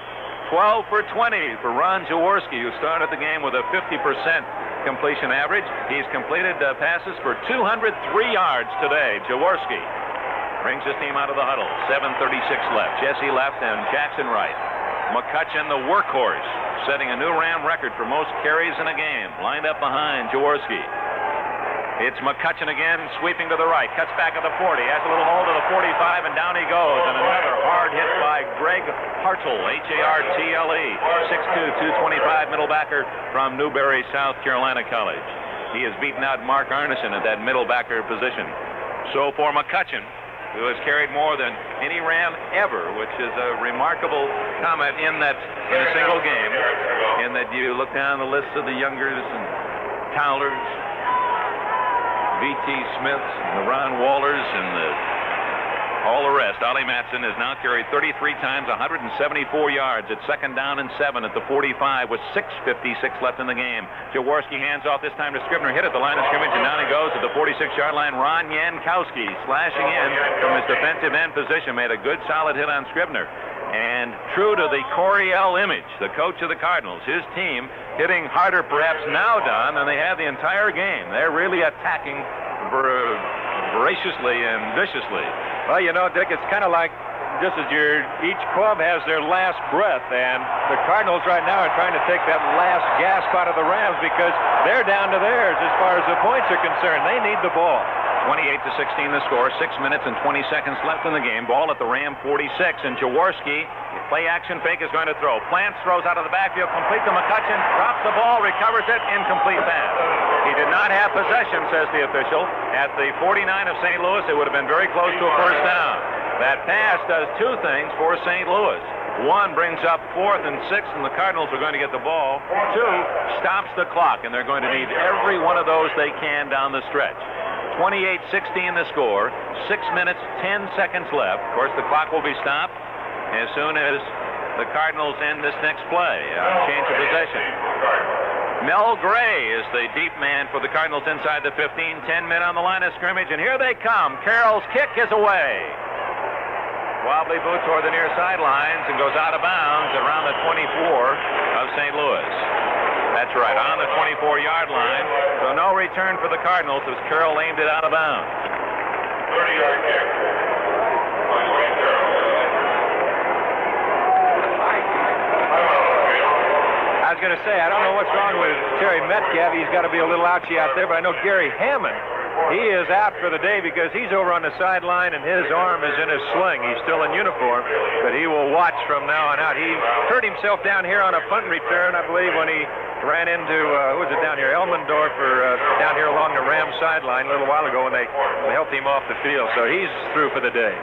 12 for 20 for Ron Jaworski, who started the game with a 50% completion average. He's completed passes for 203 yards today. Jaworski brings his team out of the huddle. 7:36 left. Jesse left and Jackson right. McCutcheon, the workhorse, setting a new Ram record for most carries in a game. Lined up behind Jaworski. It's McCutcheon again, sweeping to the right. Cuts back at the 40. Has a little hold to the 45, and down he goes. And another hard hit by Greg Hartle, Hartle. 6'2", 225 middle backer from Newberry, South Carolina College. He has beaten out Mark Arneson at that middle backer position. So for McCutcheon, who has carried more than any Ram ever, which is a remarkable comment in a single game, in that you look down the list of the Youngers and Towlers, V.T. Smiths, the Ron Wallers, and all the rest. Ollie Matson has now carried 33 times, 174 yards at 2nd down and 7 at the 45 with 6:56 left in the game. Jaworski hands off this time to Scribner. Hit at the line of scrimmage, and down he goes at the 46-yard line. Ron Jankowski slashing in from his defensive end position. Made a good, solid hit on Scribner. And true to the Coryell image, the coach of the Cardinals, his team hitting harder perhaps now, Don, than they have the entire game. They're really attacking voraciously and viciously. Well, you know, Dick, it's kind of like just as each club has their last breath, and the Cardinals right now are trying to take that last gasp out of the Rams because they're down to theirs as far as the points are concerned. They need the ball. 28-16 the score, 6 minutes and 20 seconds left in the game. Ball at the Ram 46, and Jaworski, play action fake, is going to throw. Plants throws out of the backfield, complete to McCutcheon, drops the ball, recovers it, incomplete pass. He did not have possession, says the official. At the 49 of St. Louis, it would have been very close to a first down. That pass does two things for St. Louis. 1 brings up 4th and 6, and the Cardinals are going to get the ball. 2 stops the clock, and they're going to need every one of those they can down the stretch. 28-16 the score. 6 minutes, 10 seconds left. Of course, the clock will be stopped as soon as the Cardinals end this next play. Change of possession. Mel Gray is the deep man for the Cardinals inside the 15. 10 men on the line of scrimmage, and here they come. Carroll's kick is away. Wobbly boot toward the near sidelines and goes out of bounds around the 24 of St. Louis. That's right, on the 24-yard line. So no return for the Cardinals as Carroll aimed it out of bounds. 30-yard kick. I was going to say, I don't know what's wrong with Terry Metcalf. He's got to be a little ouchy out there, but I know Gary Hammond, he is out for the day because he's over on the sideline and his arm is in his sling. He's still in uniform, but he will watch from now on out. He hurt himself down here on a punt return, I believe, when he ran into, who was it down here, Elmendorf, down here along the Rams sideline a little while ago when they helped him off the field. So he's through for the day.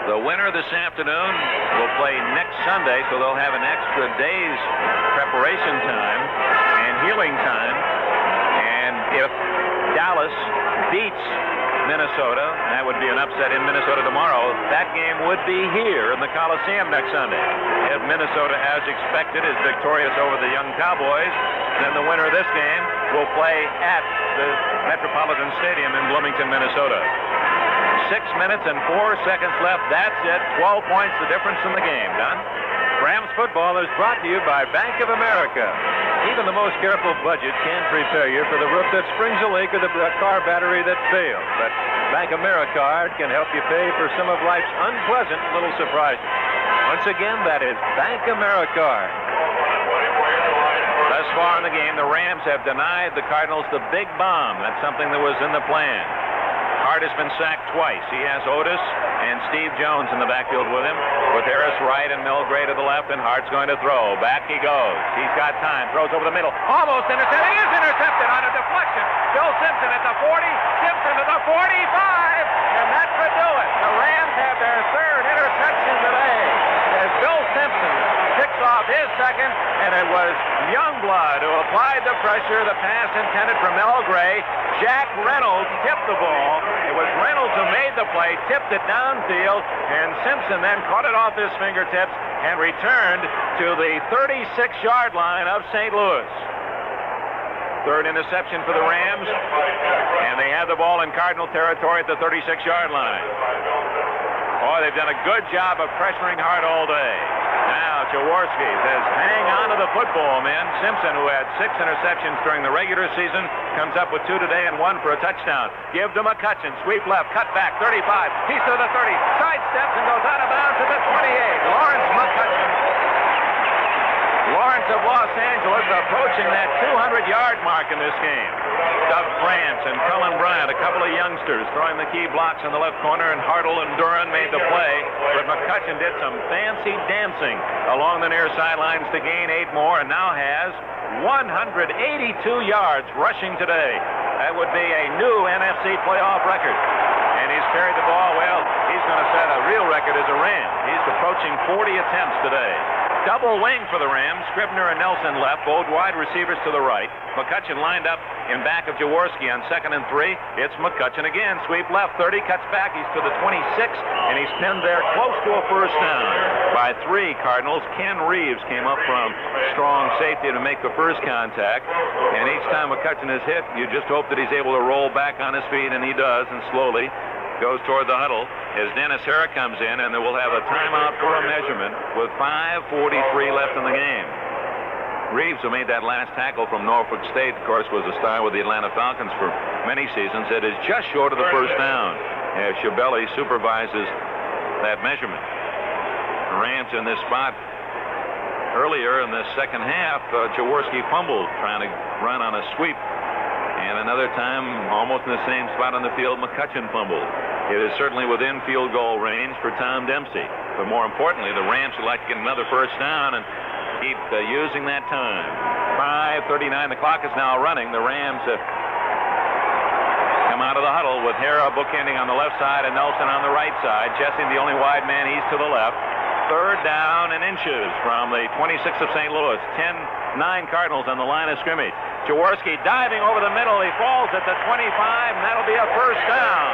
The winner this afternoon will play next Sunday, so they'll have an extra day's preparation time and healing time. And if Dallas beats Minnesota, that would be an upset in Minnesota tomorrow, that game would be here in the Coliseum next Sunday. If Minnesota, as expected, is victorious over the young Cowboys, then the winner of this game will play at the Metropolitan Stadium in Bloomington, Minnesota. 6 minutes and 4 seconds left. That's it. 12 points the difference in the game. Done. Rams football is brought to you by Bank of America. Even the most careful budget can prepare you for the roof that springs a leak or the car battery that fails. But Bank America can help you pay for some of life's unpleasant little surprises. Once again, that is Bank America. Thus far in the game, the Rams have denied the Cardinals the big bomb. That's something that was in the plan. Hart has been sacked twice. He has Otis and Steve Jones in the backfield with him, with Harris right and Mel Gray to the left, and Hart's going to throw. Back he goes. He's got time. Throws over the middle. Almost intercepted. He is intercepted on a deflection. Bill Simpson at the 40. Simpson at the 45. And that could do it. The Rams have their third interception today as Bill Simpson picks off his second, and it was Youngblood who applied the pressure. The pass intended for Mel Gray. Jack Reynolds tipped the ball. It was Reynolds who made the play, tipped it downfield, and Simpson then caught it off his fingertips and returned to the 36-yard line of St. Louis. Third interception for the Rams, and they have the ball in Cardinal territory at the 36-yard line. Boy, they've done a good job of pressuring Hart all day. Now, Jaworski says, hang on to the football, man. Simpson, who had 6 interceptions during the regular season, comes up with 2 today and 1 for a touchdown. Give to McCutcheon. Sweep left. Cut back. 35. He's to the 30. Sidesteps and goes out of bounds to the 28. Lawrence McCutcheon. Lawrence of Los Angeles approaching that 200-yard mark in this game. Doug France and Cullen Bryant, a couple of youngsters, throwing the key blocks in the left corner, and Hartle and Duran made the play. But McCutcheon did some fancy dancing along the near sidelines to gain 8 more, and now has 182 yards rushing today. That would be a new NFC playoff record. And he's carried the ball well. He's going to set a real record as a Ram. He's approaching 40 attempts today. Double wing for the Rams. Scribner and Nelson left, both wide receivers to the right. McCutcheon lined up in back of Jaworski on 2nd and 3. It's McCutcheon again. Sweep left, 30, cuts back. He's to the 26, and he's pinned there close to a first down by 3 Cardinals. Ken Reeves came up from strong safety to make the first contact, and each time McCutcheon is hit, you just hope that he's able to roll back on his feet, and he does, and slowly goes toward the huddle as Dennis Herrick comes in, and they will have a timeout for a measurement with 5:43 left in the game. Reeves, who made that last tackle from Norfolk State, of course, was a star with the Atlanta Falcons for many seasons. It is just short of the first down. Schiavelli supervises that measurement. The Rams in this spot earlier in the second half. Jaworski fumbled trying to run on a sweep. And another time, almost in the same spot on the field, McCutcheon fumbled. It is certainly within field goal range for Tom Dempsey. But more importantly, the Rams would like to get another first down and keep using that time. 5:39, the clock is now running. The Rams come out of the huddle with Hera bookending on the left side and Nelson on the right side. Jesse, the only wide man, he's to the left. third down and inches from the 26 of St. Louis. 10-9 Cardinals on the line of scrimmage. Jaworski diving over the middle. He falls at the 25, and that'll be a first down.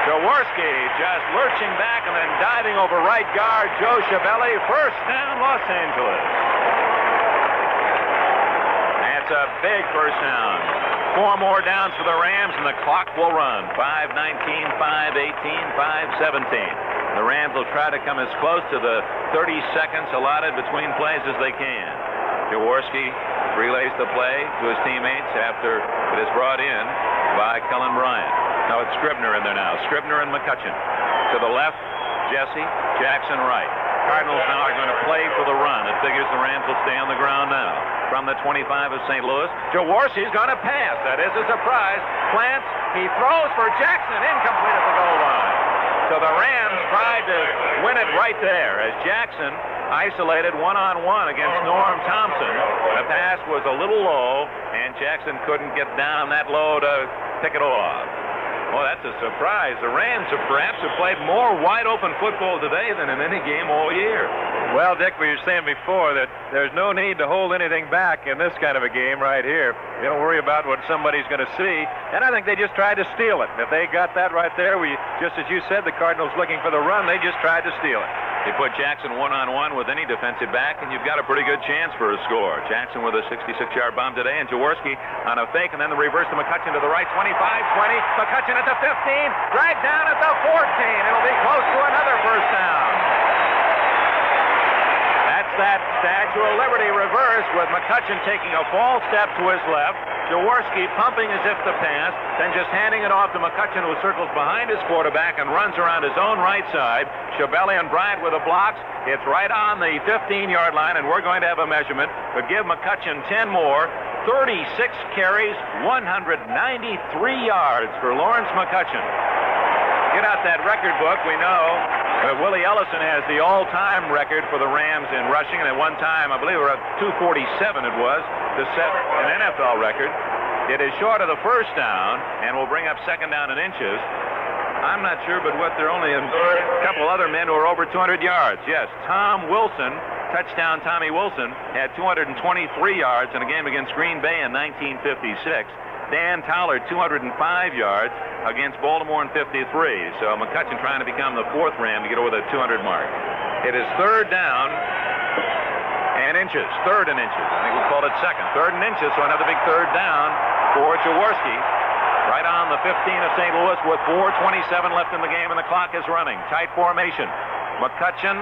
Jaworski just lurching back and then diving over right guard Joe Schiavelli. First down, Los Angeles. That's a big first down. 4 more downs for the Rams, and the clock will run. 5:19, 5:18, 5:17. The Rams will try to come as close to the 30 seconds allotted between plays as they can. Jaworski relays the play to his teammates after it is brought in by Cullen Bryant. Now it's Scribner in there now. Scribner and McCutcheon. To the left, Jesse, Jackson right. Cardinals now are going to play for the run. It figures the Rams will stay on the ground now. From the 25 of St. Louis, Jaworski's going to pass. That is a surprise. Plants, he throws for Jackson, incomplete at the goal line. So the Rams tried to win it right there as Jackson isolated one-on-one against Norm Thompson. The pass was a little low, and Jackson couldn't get down that low to pick it off. Well, that's a surprise. The Rams have perhaps played more wide-open football today than in any game all year. Well, Dick, we were saying before that there's no need to hold anything back in this kind of a game right here. You don't worry about what somebody's going to see. And I think they just tried to steal it. If they got that right there, just as you said, the Cardinals looking for the run, they just tried to steal it. They put Jackson one-on-one with any defensive back, and you've got a pretty good chance for a score. Jackson with a 66-yard bomb today, and Jaworski on a fake, and then the reverse to McCutcheon to the right, 25, 20. McCutcheon at the 15, dragged down at the 14. It'll be close to another first down. That's that Statue of Liberty reverse with McCutcheon taking a false step to his left. Jaworski pumping as if to pass, then just handing it off to McCutcheon, who circles behind his quarterback and runs around his own right side. Schiavelli and Bryant with the blocks. It's right on the 15-yard line, and we're going to have a measurement. But give McCutcheon 10 more. 36 carries, 193 yards for Lawrence McCutcheon. Get out that record book. We know that Willie Ellison has the all-time record for the Rams in rushing, and at one time, I believe, at 247 it was, to set an NFL record. It is short of the first down, and will bring up second down in inches. I'm not sure, but they're only a couple other men who are over 200 yards. Yes, Tom Wilson, touchdown Tommy Wilson, had 223 yards in a game against Green Bay in 1956. Dan Towler, 205 yards against Baltimore in 53. So McCutcheon trying to become the fourth Ram to get over the 200 mark. It is third down and inches. Third and inches. I think we'll call it second. Third and inches, so another big third down for Jaworski. Right on the 15 of St. Louis with 4:27 left in the game, and the clock is running. Tight formation. McCutcheon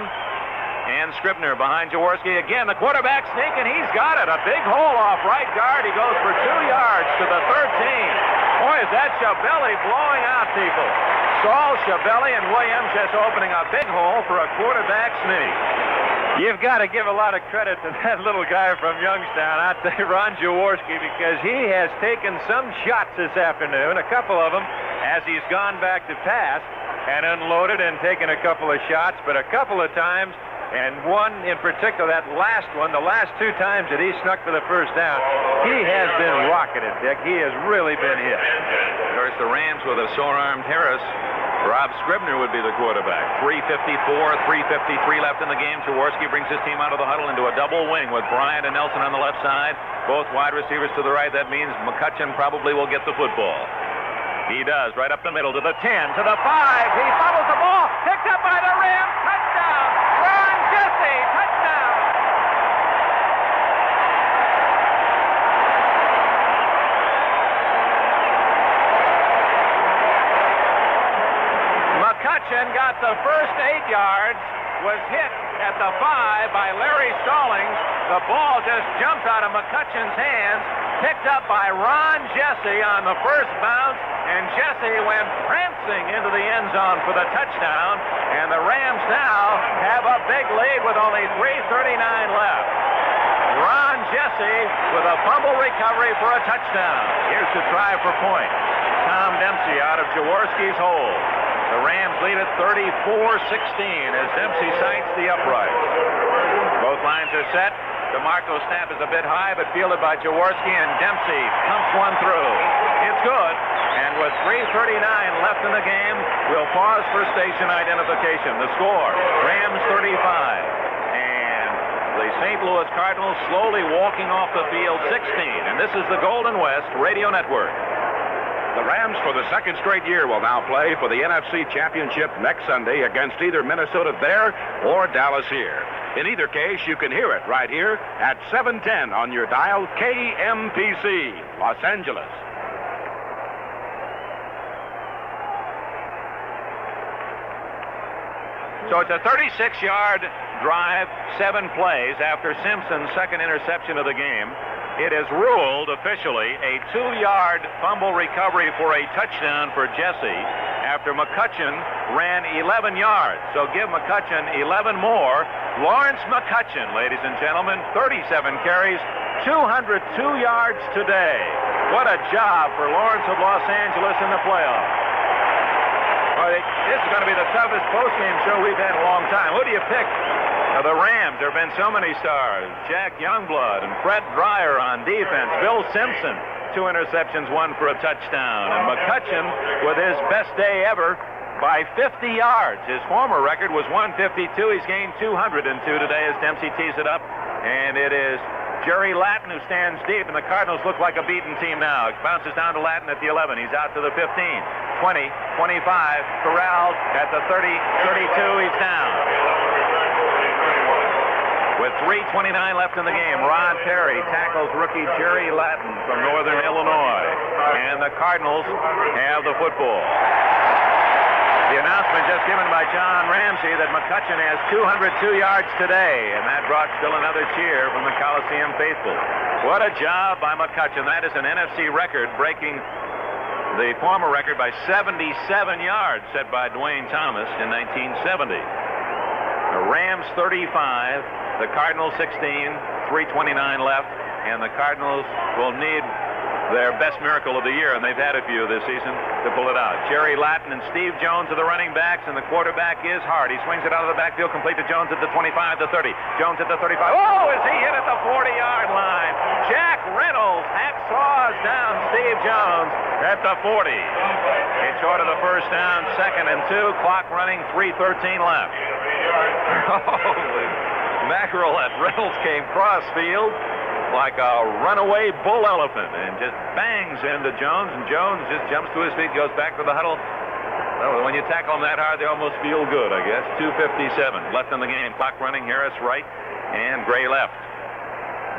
and Scribner behind Jaworski. Again, the quarterback sneak, and he's got it. A big hole off right guard. He goes for 2 yards to the 13. Boy, is that Schiavelli blowing out people. Saul, Schiavelli, and Williams just opening a big hole for a quarterback sneak. You've got to give a lot of credit to that little guy from Youngstown out there, Ron Jaworski, because he has taken some shots this afternoon, a couple of them, as he's gone back to pass and unloaded and taken a couple of shots, but a couple of times, and one in particular, that last one, the last 2 times that he snuck for the first down, he has been rocketed, Dick. He has really been hit. Of course, the Rams with a sore-armed Harris. Rob Scribner would be the quarterback. 3:54, 3:53 left in the game. Jaworski brings his team out of the huddle into a double wing with Bryant and Nelson on the left side. Both wide receivers to the right. That means McCutcheon probably will get the football. He does, right up the middle to the 10, to the 5. He fumbles the ball. Picked up by the Rams. Touchdown. Ron Jesse. Touchdown. McCutcheon got the first 8 yards, was hit at the 5 by Larry Stallings. The ball just jumped out of McCutcheon's hands, picked up by Ron Jesse on the first bounce, and Jesse went prancing into the end zone for the touchdown, and the Rams now have a big lead with only 3:39 left. Ron Jesse with a fumble recovery for a touchdown. Here's the try for point. Tom Dempsey out of Jaworski's hole. The Rams lead at 34-16 as Dempsey sights the upright. Both lines are set. DeMarco snap is a bit high, but fielded by Jaworski, and Dempsey pumps one through. It's good. And with 3:39 left in the game, we'll pause for station identification. The score, Rams 35. And the St. Louis Cardinals slowly walking off the field 16. And this is the Golden West Radio Network. The Rams, for the second straight year, will now play for the NFC Championship next Sunday against either Minnesota there or Dallas here. In either case, you can hear it right here at 710 on your dial, KMPC, Los Angeles. So it's a 36-yard drive, 7 plays after Simpson's second interception of the game. It is ruled officially a 2-yard fumble recovery for a touchdown for Jesse after McCutcheon ran 11 yards. So give McCutcheon 11 more. Lawrence McCutcheon, ladies and gentlemen, 37 carries, 202 yards today. What a job for Lawrence of Los Angeles in the playoffs. This is going to be the toughest postgame show we've had in a long time. Who do you pick? The Rams, there have been so many stars. Jack Youngblood and Fred Dreyer on defense. Bill Simpson, 2 interceptions, 1 for a touchdown. And McCutcheon with his best day ever by 50 yards. His former record was 152. He's gained 202 today as Dempsey tees it up. And it is Jerry Latin who stands deep, and the Cardinals look like a beaten team now. It bounces down to Latin at the 11. He's out to the 15, 20, 25, corralled at the 30, 32. He's down. With 3:29 left in the game, Ron Terry tackles rookie Jerry Latin from Northern Illinois. And the Cardinals have the football. The announcement just given by John Ramsey that McCutcheon has 202 yards today, and that brought still another cheer from the Coliseum faithful. What a job by McCutcheon. That is an NFC record, breaking the former record by 77 yards set by Dwayne Thomas in 1970. The Rams 35, the Cardinals 16, 3:29 left, and the Cardinals will need their best miracle of the year, and they've had a few this season, to pull it out. Jerry Latin and Steve Jones are the running backs, and the quarterback is Hart. He swings it out of the backfield, complete to Jones at the 25, the 30. Jones at the 35. Oh, is he hit at the 40-yard line? Jack Reynolds hacksaws down Steve Jones at the 40. It's short of the first down, 2nd and 2. Clock running, 3:13 left. Holy mackerel, that Reynolds came cross field like a runaway bull elephant and just bangs into Jones, and Jones just jumps to his feet, goes back to the huddle. Well, when you tackle them that hard, they almost feel good, I guess. 2:57 left in the game. Clock running. Harris right and Gray left.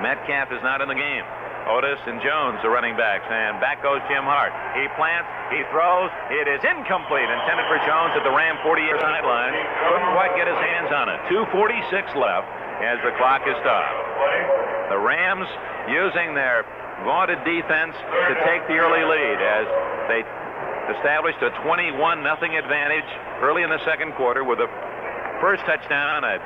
Metcalf is not in the game. Otis and Jones, the running backs, and back goes Jim Hart. He plants, he throws. It is incomplete, intended for Jones at the Ram 40-yard sideline. Couldn't quite get his hands on it. 2:46 left as the clock is stopped. The Rams using their vaunted defense to take the early lead as they established a 21-0 advantage early in the second quarter with the first touchdown, a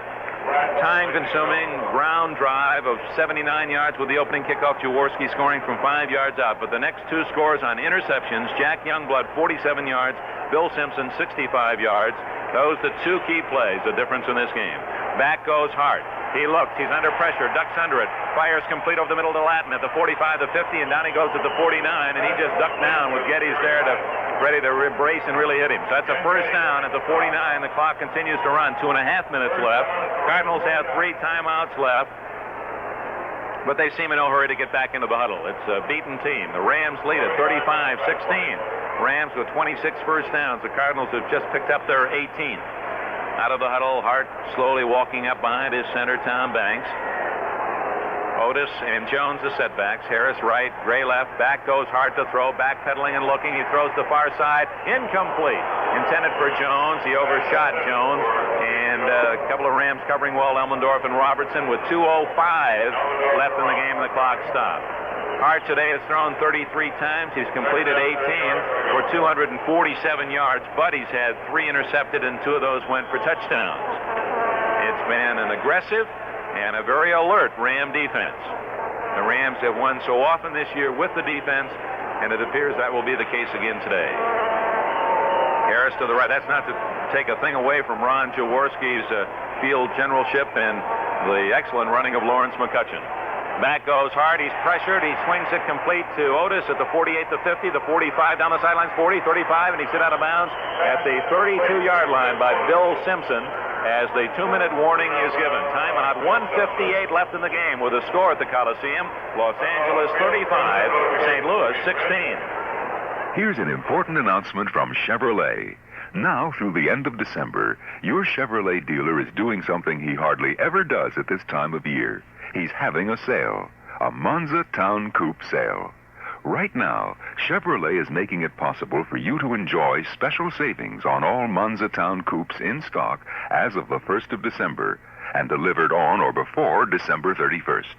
time-consuming ground drive of 79 yards with the opening kickoff, Jaworski scoring from 5 yards out. But the next 2 scores on interceptions, Jack Youngblood 47 yards, Bill Simpson 65 yards. Those the 2 key plays, the difference in this game. Back goes Hart. He looks, he's under pressure, ducks under it, fires complete over the middle to Latin at the 45, the 50, and down he goes at the 49, and he just ducked down with Geddes there to ready to brace and really hit him. So that's a first down at the 49. The clock continues to run. 2.5 minutes left. Cardinals have 3 timeouts left, but they seem in no hurry to get back into the huddle. It's a beaten team. The Rams lead at 35-16. Rams with 26 first downs. The Cardinals have just picked up their 18th. Out of the huddle, Hart slowly walking up behind his center, Tom Banks. Otis and Jones the setbacks. Harris right, Gray left. Back goes Hart to throw, backpedaling and looking. He throws the far side. Incomplete. Intended for Jones. He overshot Jones. And a couple of Rams covering well, Elmendorf and Robertson, with 2:05 left in the game, and the clock stopped. Hart today has thrown 33 times. He's completed 18 for 247 yards, but he's had 3 intercepted, and 2 of those went for touchdowns. It's been an aggressive and a very alert Ram defense. The Rams have won so often this year with the defense, and it appears that will be the case again today. Harris to the right. That's not to take a thing away from Ron Jaworski's field generalship and the excellent running of Lawrence McCutcheon. Back goes Hart. He's pressured. He swings it complete to Otis at the 48, the 50, the 45 down the sidelines, 40, 35, and he's hit out of bounds at the 32-yard line by Bill Simpson as the 2-minute warning is given. Timeout, 1:58 left in the game with a score at the Coliseum. Los Angeles 35, St. Louis 16. Here's an important announcement from Chevrolet. Now, through the end of December, your Chevrolet dealer is doing something he hardly ever does at this time of year. He's having a sale, a Monza Town Coupe sale. Right now, Chevrolet is making it possible for you to enjoy special savings on all Monza Town Coupes in stock as of the 1st of December and delivered on or before December 31st.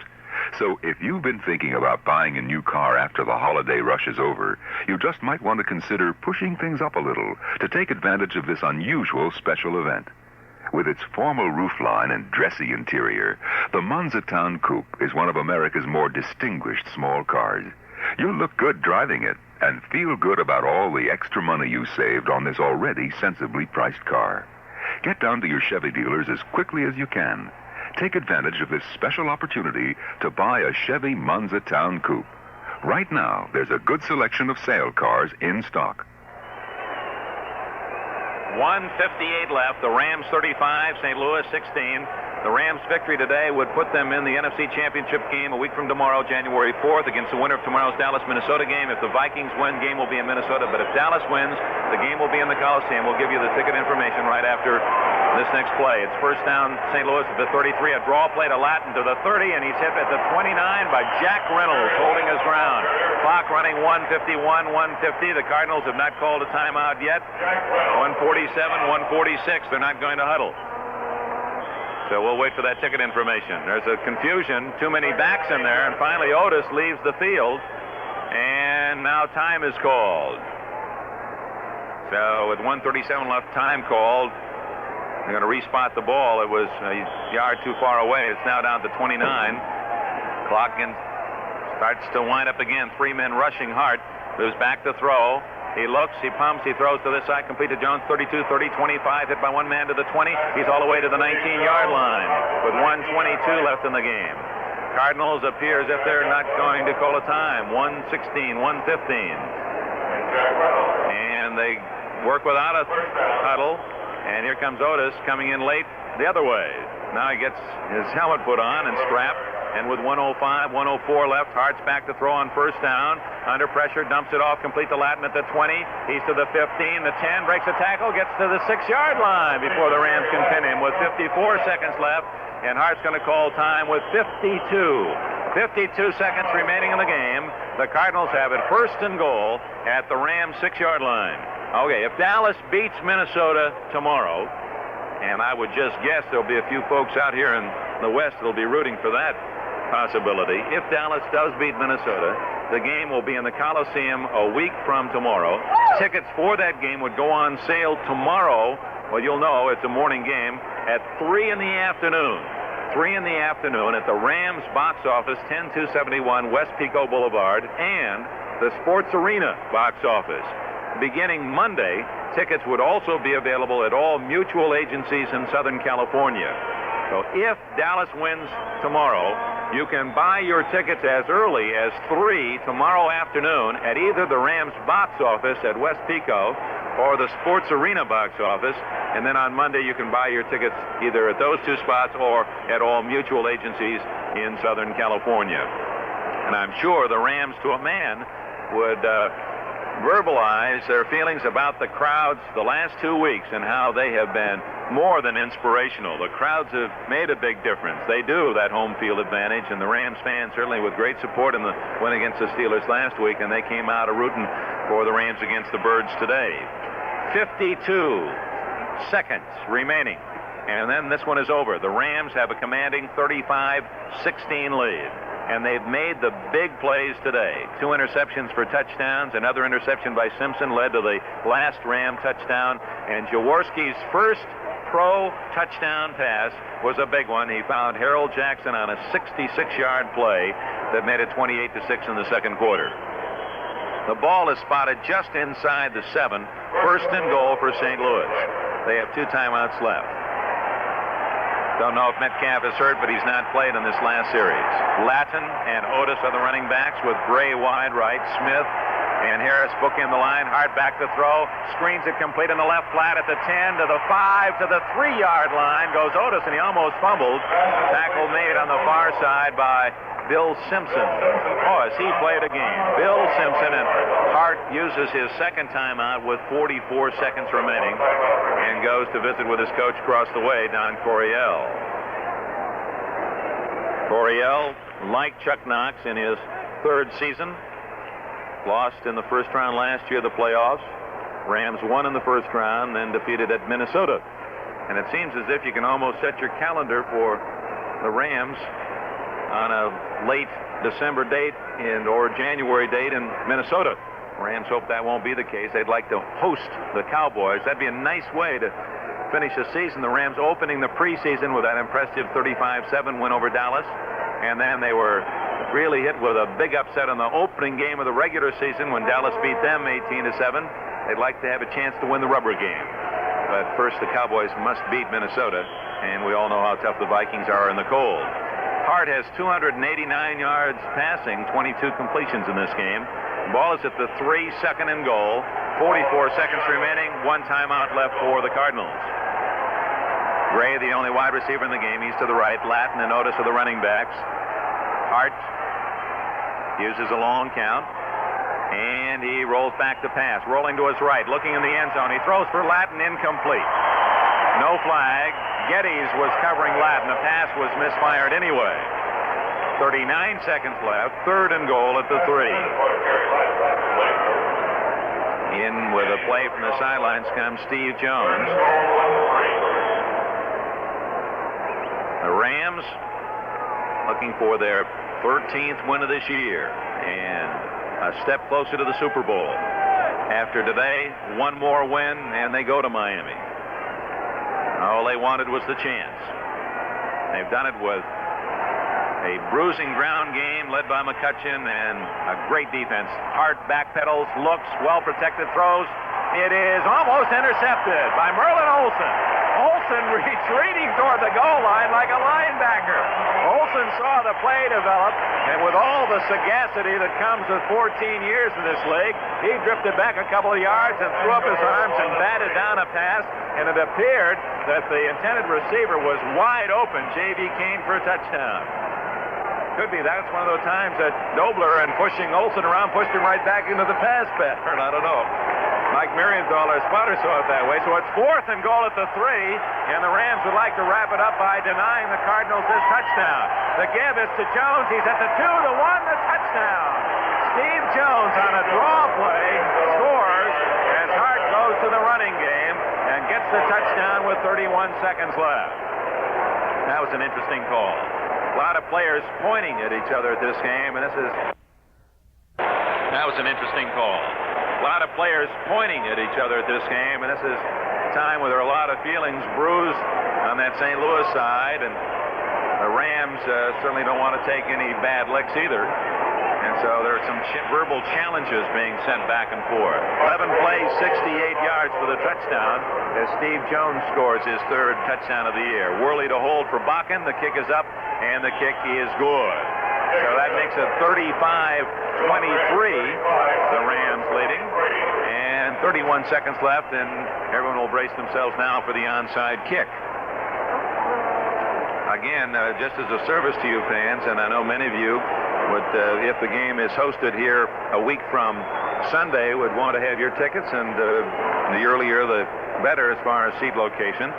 So if you've been thinking about buying a new car after the holiday rush is over, you just might want to consider pushing things up a little to take advantage of this unusual special event. With its formal roofline and dressy interior, the Monza Town Coupe is one of America's more distinguished small cars. You'll look good driving it and feel good about all the extra money you saved on this already sensibly priced car. Get down to your Chevy dealers as quickly as you can. Take advantage of this special opportunity to buy a Chevy Monza Town Coupe. Right now, there's a good selection of sale cars in stock. 1:58 left. The Rams 35, St. Louis 16. The Rams' victory today would put them in the NFC Championship game a week from tomorrow, January 4th, against the winner of tomorrow's Dallas-Minnesota game. If the Vikings win, game will be in Minnesota. But if Dallas wins, the game will be in the Coliseum. We'll give you the ticket information right after this next play. It's first down, St. Louis at the 33. A draw play to Latin to the 30, and he's hit at the 29 by Jack Reynolds, holding his ground. Clock running 1:51, 1:50. The Cardinals have not called a timeout yet. 1:47, 1:46. They're not going to huddle. So we'll wait for that ticket information. There's a confusion, too many backs in there, and finally Otis leaves the field, and now time is called. So with 1:37 left, time called. They're going to respot the ball. It was a yard too far away. It's now down to 29. Clock starts to wind up again. 3 men rushing Hart, who's back to throw. He looks, he pumps, he throws to this side, complete to Jones, 32, 30, 25, hit by one man to the 20. He's all the way to the 19-yard line with 1:22 left in the game. Cardinals appear as if they're not going to call a time. 1:16, 1:15. And they work without a huddle. And here comes Otis coming in late the other way. Now he gets his helmet put on and strapped. And with 1:05, 1:04 left, Hart's back to throw on first down. Under pressure, dumps it off, complete to Latin at the 20. He's to the 15, the 10, breaks a tackle, gets to the 6-yard line before the Rams can pin him with 54 seconds left. And Hart's going to call time with 52. 52 seconds remaining in the game. The Cardinals have it first and goal at the Rams' 6-yard line. Okay, if Dallas beats Minnesota tomorrow, and I would just guess there'll be a few folks out here in the West that'll be rooting for that possibility. If Dallas does beat Minnesota, the game will be in the Coliseum a week from tomorrow. Tickets for that game would go on sale tomorrow. Well, you'll know it's a morning game at 3 in the afternoon. 3 in the afternoon at the Rams box office, 10271 West Pico Boulevard, and the Sports Arena box office. Beginning Monday, tickets would also be available at all mutual agencies in Southern California. So if Dallas wins tomorrow, you can buy your tickets as early as 3 tomorrow afternoon at either the Rams box office at West Pico or the Sports Arena box office. And then on Monday, you can buy your tickets either at those two spots or at all mutual agencies in Southern California. And I'm sure the Rams, to a man, would verbalize their feelings about the crowds the last 2 weeks and how they have been more than inspirational. The crowds have made a big difference. They do, that home field advantage, and the Rams fans certainly with great support in the win against the Steelers last week, and they came out rooting for the Rams against the Birds today. 52 seconds remaining, and then this one is over. The Rams have a commanding 35-16 lead. And they've made the big plays today. 2 interceptions for touchdowns. Another interception by Simpson led to the last Ram touchdown. And Jaworski's first pro touchdown pass was a big one. He found Harold Jackson on a 66-yard play that made it 28-6 in the second quarter. The ball is spotted just inside the 7. First and goal for St. Louis. They have 2 timeouts left. Don't know if Metcalf is hurt, but he's not played in this last series. Latin and Otis are the running backs with Gray wide right, Smith and Harris bookend the line. Hart back to throw. Screens it complete in the left flat at the 10 to the 5 to the 3-yard line. Goes Otis, and he almost fumbled. Tackle made on the far side by Bill Simpson. Oh, as he played a game. Bill Simpson, and Hart uses his second timeout with 44 seconds remaining and goes to visit with his coach across the way, Don Coryell. Coryell, like Chuck Knox in his third season, lost in the first round last year, the playoffs. Rams won in the first round, then defeated at Minnesota. And it seems as if you can almost set your calendar for the Rams on a late December date or January date in Minnesota. Rams hope that won't be the case. They'd like to host the Cowboys. That'd be a nice way to finish the season. The Rams opening the preseason with that impressive 35-7 win over Dallas. And then they were really hit with a big upset on the opening game of the regular season when Dallas beat them 18-7. They'd like to have a chance to win the rubber game. But first, the Cowboys must beat Minnesota, and we all know how tough the Vikings are in the cold. Hart has 289 yards passing, 22 completions in this game. The ball is at the 3, second and goal. 44 seconds remaining, 1 timeout left for the Cardinals. Gray, the only wide receiver in the game. He's to the right. Latin and Otis are the running backs. Hart uses a long count, and he rolls back to pass. Rolling to his right, looking in the end zone. He throws for Latin, incomplete. No flag. Geddes was covering Latin. The pass was misfired anyway. 39 seconds left. 3rd and goal at the 3. In with a play from the sidelines comes Steve Jones. The Rams looking for their 13th win of this year and a step closer to the Super Bowl. After today, 1 more win and they go to Miami. All they wanted was the chance. They've done it with a bruising ground game led by McCutcheon and a great defense. Hart backpedals, looks, well-protected, throws. It is almost intercepted by Merlin Olsen. Olsen retreating toward the goal line like a linebacker. Olsen saw the play develop, and with all the sagacity that comes with 14 years in this league, he drifted back a couple of yards and threw up his arms and batted down a pass, and it appeared that the intended receiver was wide open. J.V. Kane for a touchdown. Could be that's one of those times that Dobler and pushing Olsen around pushed him right back into the pass pattern. I don't know. Mike Marienthal, our spotter, saw it that way. So it's 4th and goal at the 3, and the Rams would like to wrap it up by denying the Cardinals this touchdown. The give is to Jones. He's at the 2 to 1, the touchdown. Steve Jones on a draw play scores as Hart goes to the running game and gets the touchdown with 31 seconds left. That was an interesting call. A lot of players pointing at each other at this game, and that was an interesting call. A lot of players pointing at each other at this game, and this is a time where there are a lot of feelings bruised on that St. Louis side, and the Rams certainly don't want to take any bad licks either. And so there are some verbal challenges being sent back and forth. 11 plays, 68 yards for the touchdown as Steve Jones scores his 3rd touchdown of the year. Worley to hold for Bakken. The kick is up, and the kick is good. So that makes it 35-23, the Rams leading. And 31 seconds left, and everyone will brace themselves now for the onside kick. Again, just as a service to you fans, and I know many of you would, if the game is hosted here a week from Sunday, would want to have your tickets, and the earlier the better as far as seat location.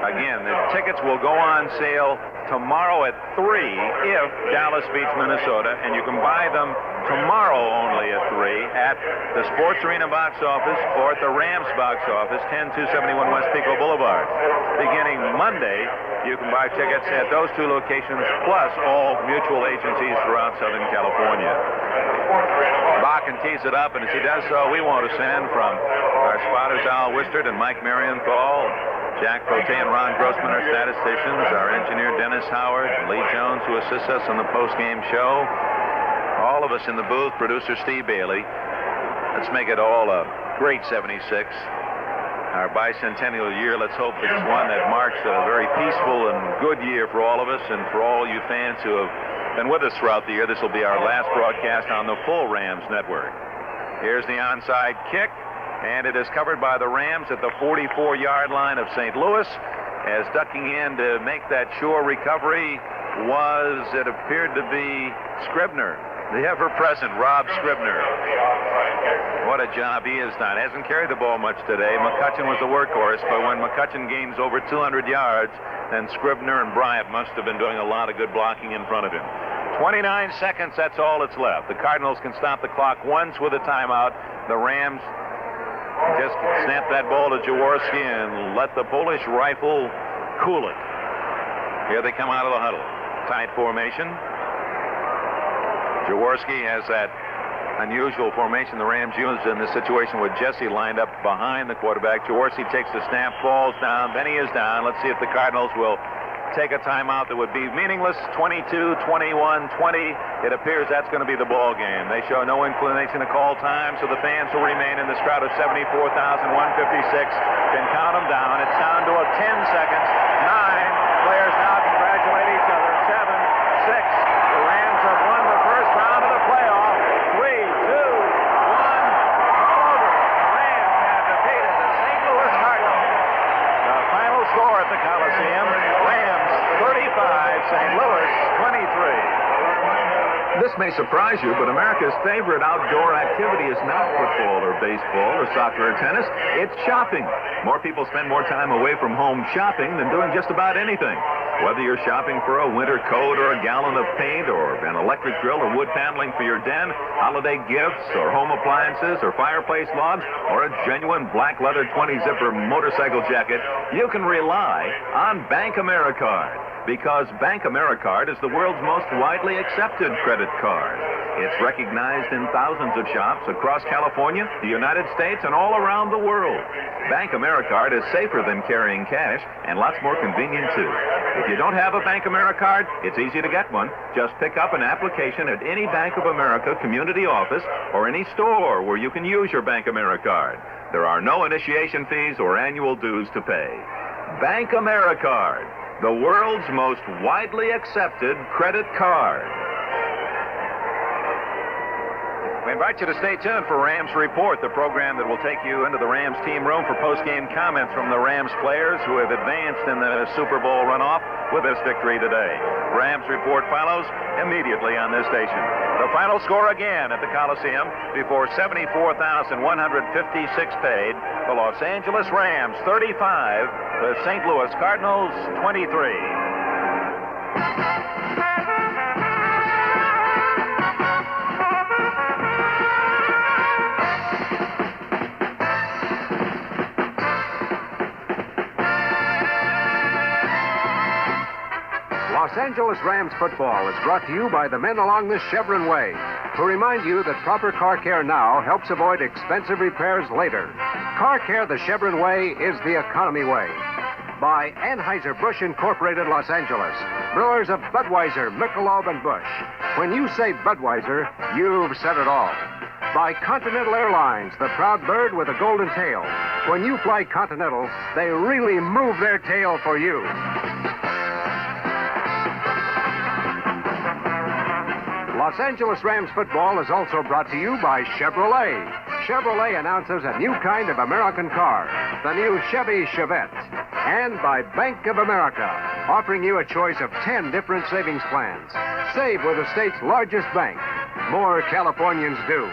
Again, the tickets will go on sale tomorrow at 3 if Dallas beats Minnesota, and you can buy them tomorrow only at 3 at the Sports Arena box office or at the Rams box office, 10271 West Pico Boulevard. Beginning Monday, you can buy tickets at those 2 locations, plus all mutual agencies throughout Southern California. Bakken tees it up, and as he does so, we want to send from our spotters Al Wistert and Mike Marienthal, Jack Pote and Ron Grossman, our statisticians, our engineer Dennis Howard, Lee Jones, who assists us on the post-game show, all of us in the booth, producer Steve Bailey. Let's make it all a great 76. our bicentennial year. Let's hope it's one that marks a very peaceful and good year for all of us and for all you fans who have been with us throughout the year. This will be our last broadcast on the full Rams network. Here's the onside kick, and it is covered by the Rams at the 44-yard line of St. Louis, as ducking in to make that sure recovery was, it appeared to be Scribner, the ever-present Rob Scribner. What a job he has done. Hasn't carried the ball much today. McCutcheon was the workhorse, but when McCutcheon gains over 200 yards, then Scribner and Bryant must have been doing a lot of good blocking in front of him. 29 seconds, that's all that's left. The Cardinals can stop the clock once with a timeout. The Rams just snap that ball to Jaworski and let the Polish rifle cool it. Here they come out of the huddle. Tight formation. Jaworski has that unusual formation the Rams used in this situation with Jesse lined up behind the quarterback. Jaworski takes the snap, falls down, then he is down. Let's see if the Cardinals will take a timeout that would be meaningless. 22, 21, 20. It appears that's going to be the ball game. They show no inclination to call time, so the fans who remain in this crowd of 74,156 can count them down. It's down to 10 seconds. 9 players now congratulate each other. 7, 6. The Rams have won the first round of the playoff. 3, 2, 1. All over. The Rams have defeated the St. Louis Cardinals. The final score at the Coliseum: Rams 35, St. Louis 23. This may surprise you, but America's favorite outdoor activity is not football or baseball or soccer or tennis. It's shopping. More people spend more time away from home shopping than doing just about anything. Whether you're shopping for a winter coat or a gallon of paint or an electric grill or wood paneling for your den, holiday gifts or home appliances or fireplace logs or a genuine black leather 20-zipper motorcycle jacket, you can rely on Bank AmeriCard. Because Bank AmeriCard is the world's most widely accepted credit card. It's recognized in thousands of shops across California, the United States, and all around the world. Bank AmeriCard is safer than carrying cash and lots more convenient, too. If you don't have a Bank AmeriCard, it's easy to get one. Just pick up an application at any Bank of America community office or any store where you can use your Bank AmeriCard. There are no initiation fees or annual dues to pay. Bank AmeriCard, the world's most widely accepted credit card. We invite you to stay tuned for Rams Report, the program that will take you into the Rams team room for post-game comments from the Rams players who have advanced in the Super Bowl runoff with this victory today. Rams Report follows immediately on this station. The final score again at the Coliseum before 74,156 paid. The Los Angeles Rams 35, the St. Louis Cardinals 23. Los Angeles Rams football is brought to you by the men along the Chevron Way, who remind you that proper car care now helps avoid expensive repairs later. Car care the Chevron Way is the economy way. By Anheuser-Busch Incorporated, Los Angeles, brewers of Budweiser, Michelob, and Busch. When you say Budweiser, you've said it all. By Continental Airlines, the proud bird with a golden tail. When you fly Continental, they really move their tail for you. Los Angeles Rams football is also brought to you by Chevrolet. Chevrolet announces a new kind of American car, the new Chevy Chevette. And by Bank of America, offering you a choice of 10 different savings plans. Save with the state's largest bank. More Californians do.